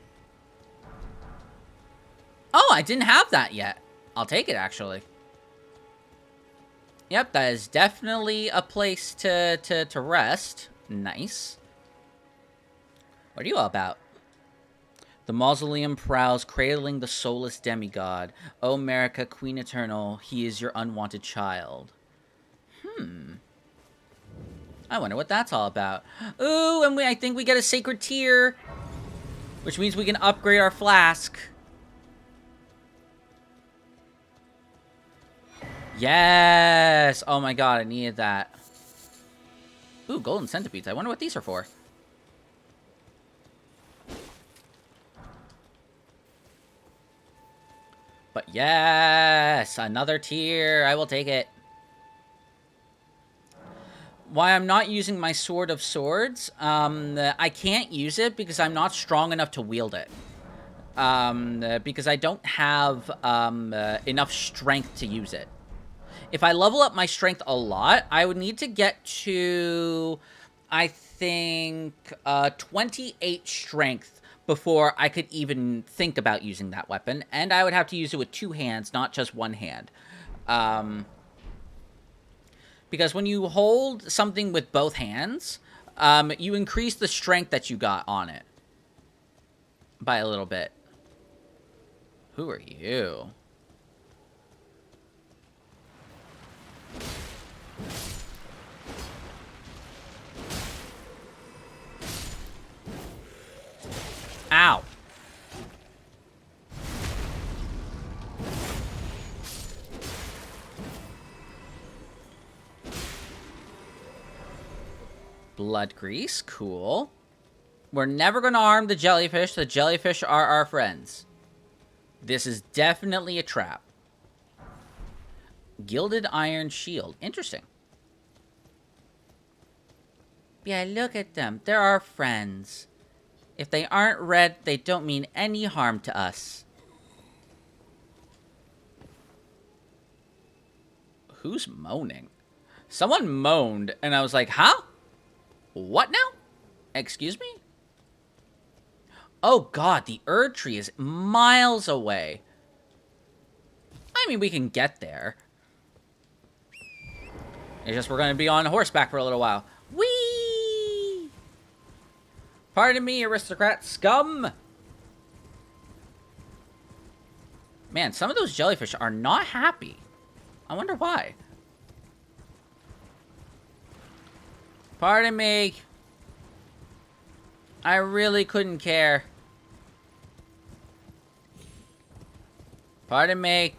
Oh, I didn't have that yet. I'll take it, actually. Yep, that is definitely a place to rest. Nice. What are you all about? The mausoleum prowls, cradling the soulless demigod. O Marika, Queen Eternal, he is your unwanted child. I wonder what that's all about. Ooh, and I think we get a sacred tear, which means we can upgrade our flask. Yes! Oh my god, I needed that. Ooh, golden centipedes. I wonder what these are for. But yes! Another tier. I will take it. Why I'm not using my Sword of Swords, I can't use it because I'm not strong enough to wield it. Because I don't have enough strength to use it. If I level up my strength a lot, I would need to get to, I think, 28 strength before I could even think about using that weapon. And I would have to use it with 2 hands, not just 1 hand. Because when you hold something with both hands, you increase the strength that you got on it by a little bit. Who are you? Ow. Blood grease, cool. We're never going to harm the jellyfish. The jellyfish are our friends. This is definitely a trap. Gilded iron shield. Interesting. Yeah, look at them. They're our friends. If they aren't red, they don't mean any harm to us. Who's moaning? Someone moaned, and I was like, huh? What now? Excuse me? Oh god, the Erd tree is miles away. I mean, we can get there. It's just we're going to be on horseback for a little while. Whee! Pardon me, aristocrat scum! Man, some of those jellyfish are not happy. I wonder why. Pardon me. I really couldn't care. Pardon me.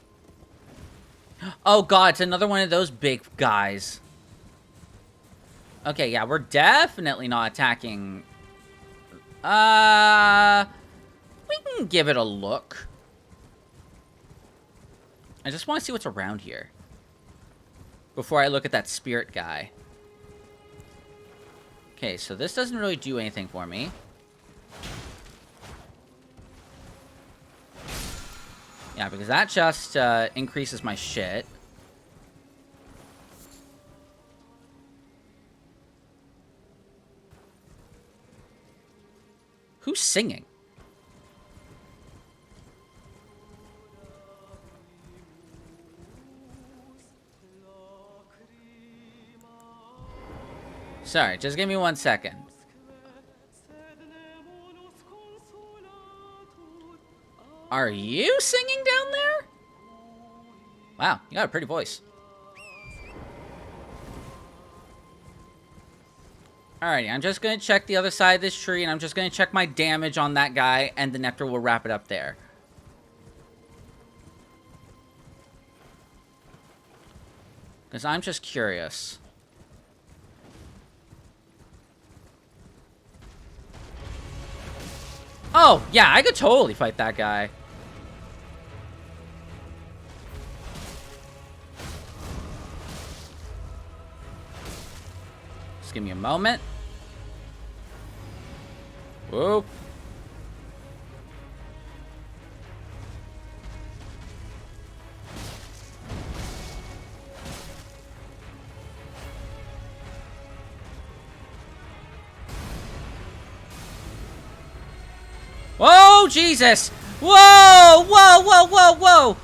Oh god, it's another one of those big guys. Okay, yeah, we're definitely not attacking. We can give it a look. I just want to see what's around here before I look at that spirit guy. Okay, so this doesn't really do anything for me. Yeah, because that just increases my shit. Who's singing? Sorry, just give me 1 second. Are you singing down there? Wow, you got a pretty voice. Alrighty, I'm just going to check the other side of this tree, and I'm just going to check my damage on that guy, and the nectar will wrap it up there. Because I'm just curious. Oh, yeah, I could totally fight that guy. Just give me a moment. Whoop. Whoa! Oh, Jesus! Whoa! Whoa, whoa, whoa, whoa!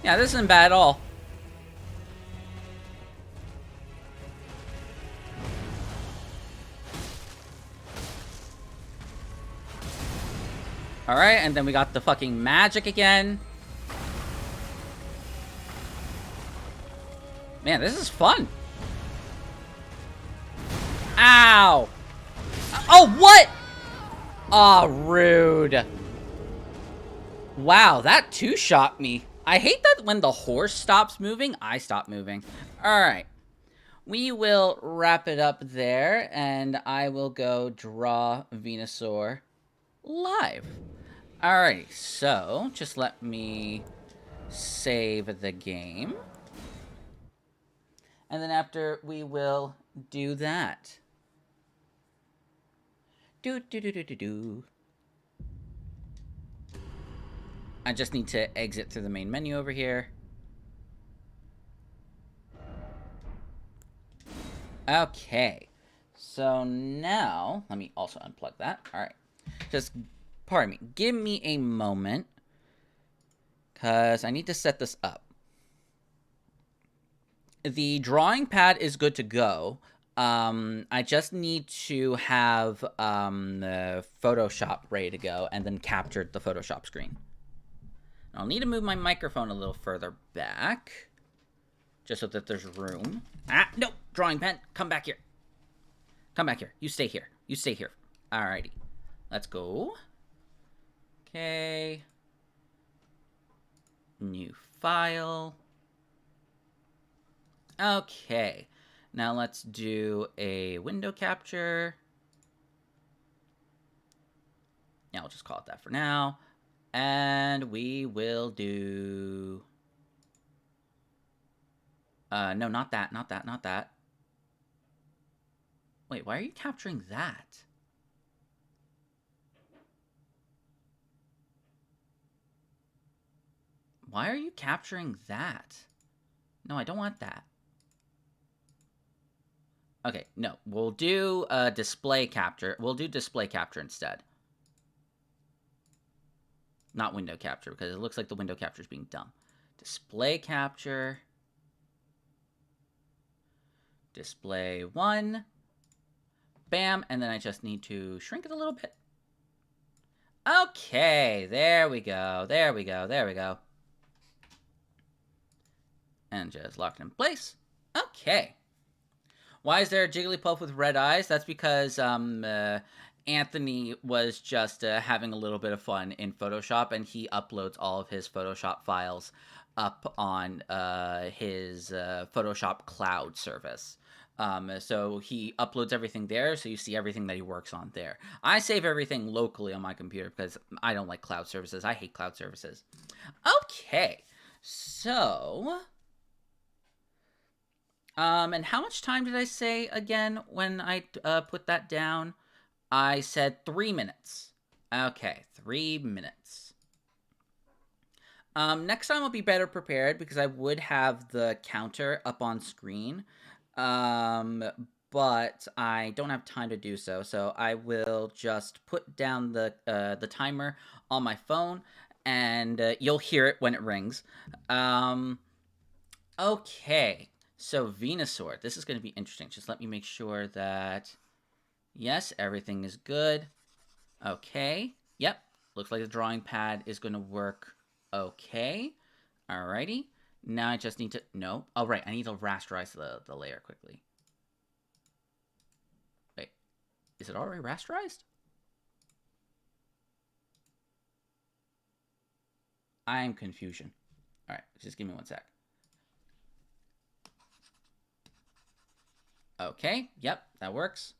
Yeah, this isn't bad at all. Alright, and then we got the fucking magic again. Man, this is fun. Ow! Oh, what? Aw, rude. Wow, that too shocked me. I hate that when the horse stops moving, I stop moving. Alright. We will wrap it up there, and I will go draw Venusaur live. Alrighty, so just let me save the game. And then after, we will do that. Do. I just need to exit through the main menu over here. Okay. So now, let me also unplug that. Alright. Just, pardon me. Give me a moment. Because I need to set this up. The drawing pad is good to go. I just need to have the Photoshop ready to go and then captured the Photoshop screen. I'll need to move my microphone a little further back. Just so that there's room. Ah, no! Drawing pen, come back here. Come back here. You stay here. You stay here. Alrighty. Let's go. Okay. New file. Okay. Now let's do a window capture. Yeah, I'll just call it that for now. And we will do... no, not that, not that, not that. Wait, why are you capturing that? Why are you capturing that? No, I don't want that. Okay, no, we'll do display capture. We'll do display capture instead. Not window capture, because it looks like the window capture is being dumb. Display capture. Display 1. Bam, and then I just need to shrink it a little bit. Okay, there we go, there we go, there we go. And just lock it in place. Okay. Why is there a Jigglypuff with red eyes? That's because Anthony was just having a little bit of fun in Photoshop, and he uploads all of his Photoshop files up on his Photoshop cloud service. So he uploads everything there, so you see everything that he works on there. I save everything locally on my computer because I don't like cloud services. I hate cloud services. Okay, so... and how much time did I say again when I put that down? I said 3 minutes. Okay, 3 minutes. Next time I'll be better prepared because I would have the counter up on screen. But I don't have time to do so, so I will just put down the timer on my phone, and you'll hear it when it rings. Okay. So, Venusaur, this is going to be interesting. Just let me make sure that, yes, everything is good. Okay. Yep. Looks like the drawing pad is going to work okay. Alrighty. Now I just need to, no. Oh, right. I need to rasterize the layer quickly. Wait. Is it already rasterized? I am confusion. Alright. Just give me 1 sec. Okay, yep, that works.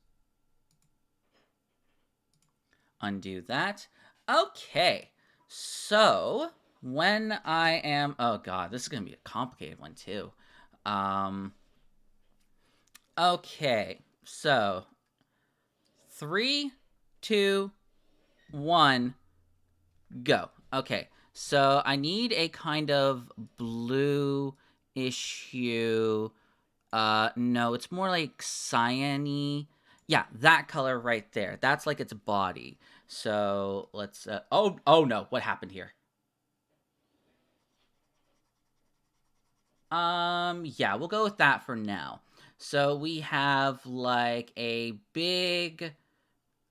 Undo that. Okay, so when I am... Oh, God, this is going to be a complicated one, too. Okay, so 3, 2, 1, go. Okay, so I need a kind of blue issue. No, it's more like cyan-y. Yeah, that color right there. That's like its body. So let's. Oh no! What happened here? Yeah, we'll go with that for now. So we have like a big.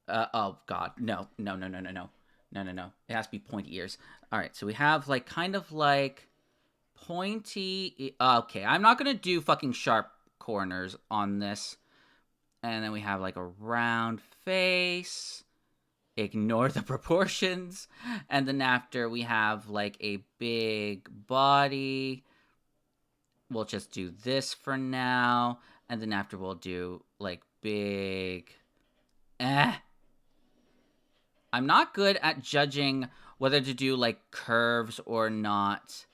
Oh God, no, no, no, no, no, no, no, no, no. It has to be pointy ears. All right, so we have like kind of like pointy. Okay, I'm not gonna do fucking sharp corners on this. And then we have like a round face. Ignore the proportions. And then after we have like a big body. We'll just do this for now. And then after we'll do like big. Eh. I'm not good at judging whether to do like curves or not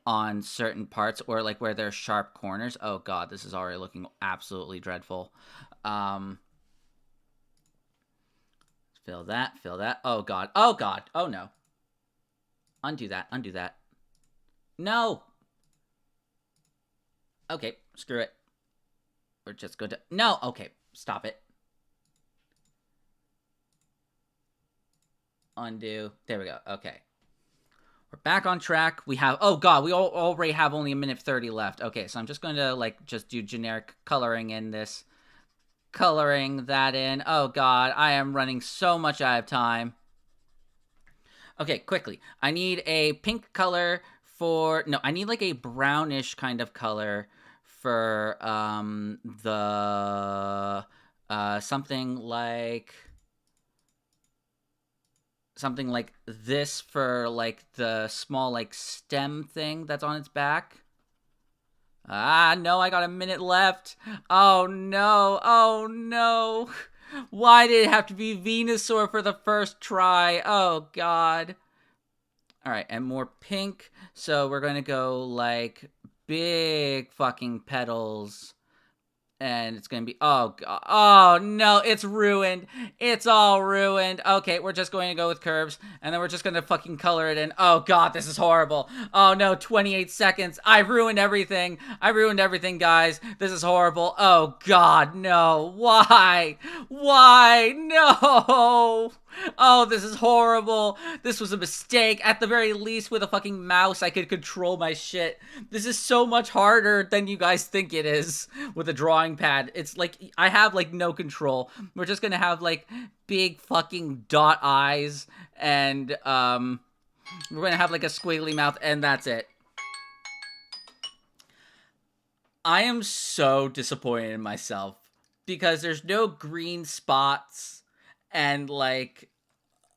on certain parts or like where there's sharp corners. Oh God, this is already looking absolutely dreadful. Um, Fill that, fill that. Oh God, oh God, oh no. Undo that, undo that. No! Okay, screw it. We're just going to. No! Okay, stop it. Undo. There we go. Okay. We're back on track. We have. Oh God, we already have only a minute 30 left. Okay, so I'm just going to like just do generic coloring in this. Coloring that in. Oh God, I am running so much out of time. Okay, quickly. I need a pink color for no, I need like a brownish kind of color for the something like this for like the small like stem thing that's on its back. Ah, no, I got a minute left. Oh no. Oh no. Why did it have to be Venusaur for the first try? Oh god. All right, and more pink. So we're going to go like big fucking petals. And it's going to be, oh god, oh no, it's ruined. It's all ruined. Okay, we're just going to go with curves. And then we're just going to fucking color it in. Oh god, this is horrible. Oh no, 28 seconds. I ruined everything. I ruined everything, guys. This is horrible. Oh god, no. Why? Why? No. Oh, this is horrible. This was a mistake. At the very least, with a fucking mouse, I could control my shit. This is so much harder than you guys think it is with a drawing pad. It's like, I have like no control. We're just gonna have like big fucking dot eyes and, we're gonna have like a squiggly mouth and that's it. I am so disappointed in myself because there's no green spots and like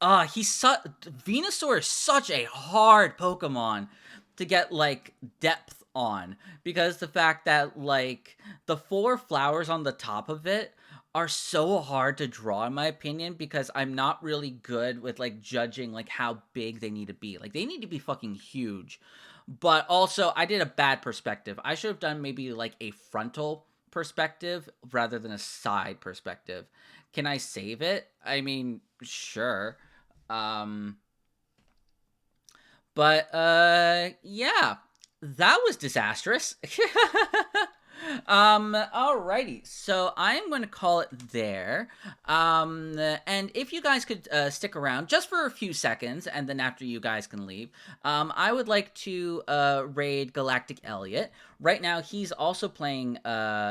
Venusaur is such a hard Pokemon to get like depth on because the fact that like the 4 flowers on the top of it are so hard to draw in my opinion because I'm not really good with like judging like how big they need to be. Like they need to be fucking huge. But also I did a bad perspective. I should have done maybe like a frontal perspective rather than a side perspective. Can I save it? I mean, sure. Um, but yeah, that was disastrous. Alrighty, so I'm going to call it there. And if you guys could stick around just for a few seconds, and then after you guys can leave, I would like to raid Galactic Elliot. Right now, he's also playing.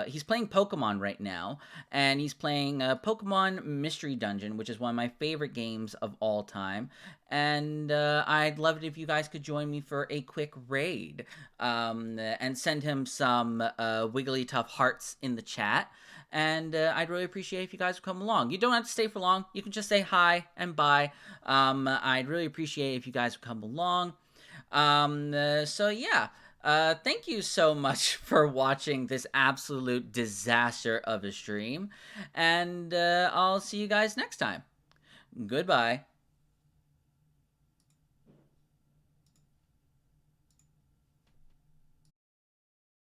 He's playing Pokemon right now, and he's playing Pokemon Mystery Dungeon, which is one of my favorite games of all time. And I'd love it if you guys could join me for a quick raid, and send him some Wigglytuff hearts in the chat. And I'd really appreciate if you guys would come along. You don't have to stay for long. You can just say hi and bye. I'd really appreciate if you guys would come along. So yeah. Thank you so much for watching this absolute disaster of a stream. And I'll see you guys next time. Goodbye.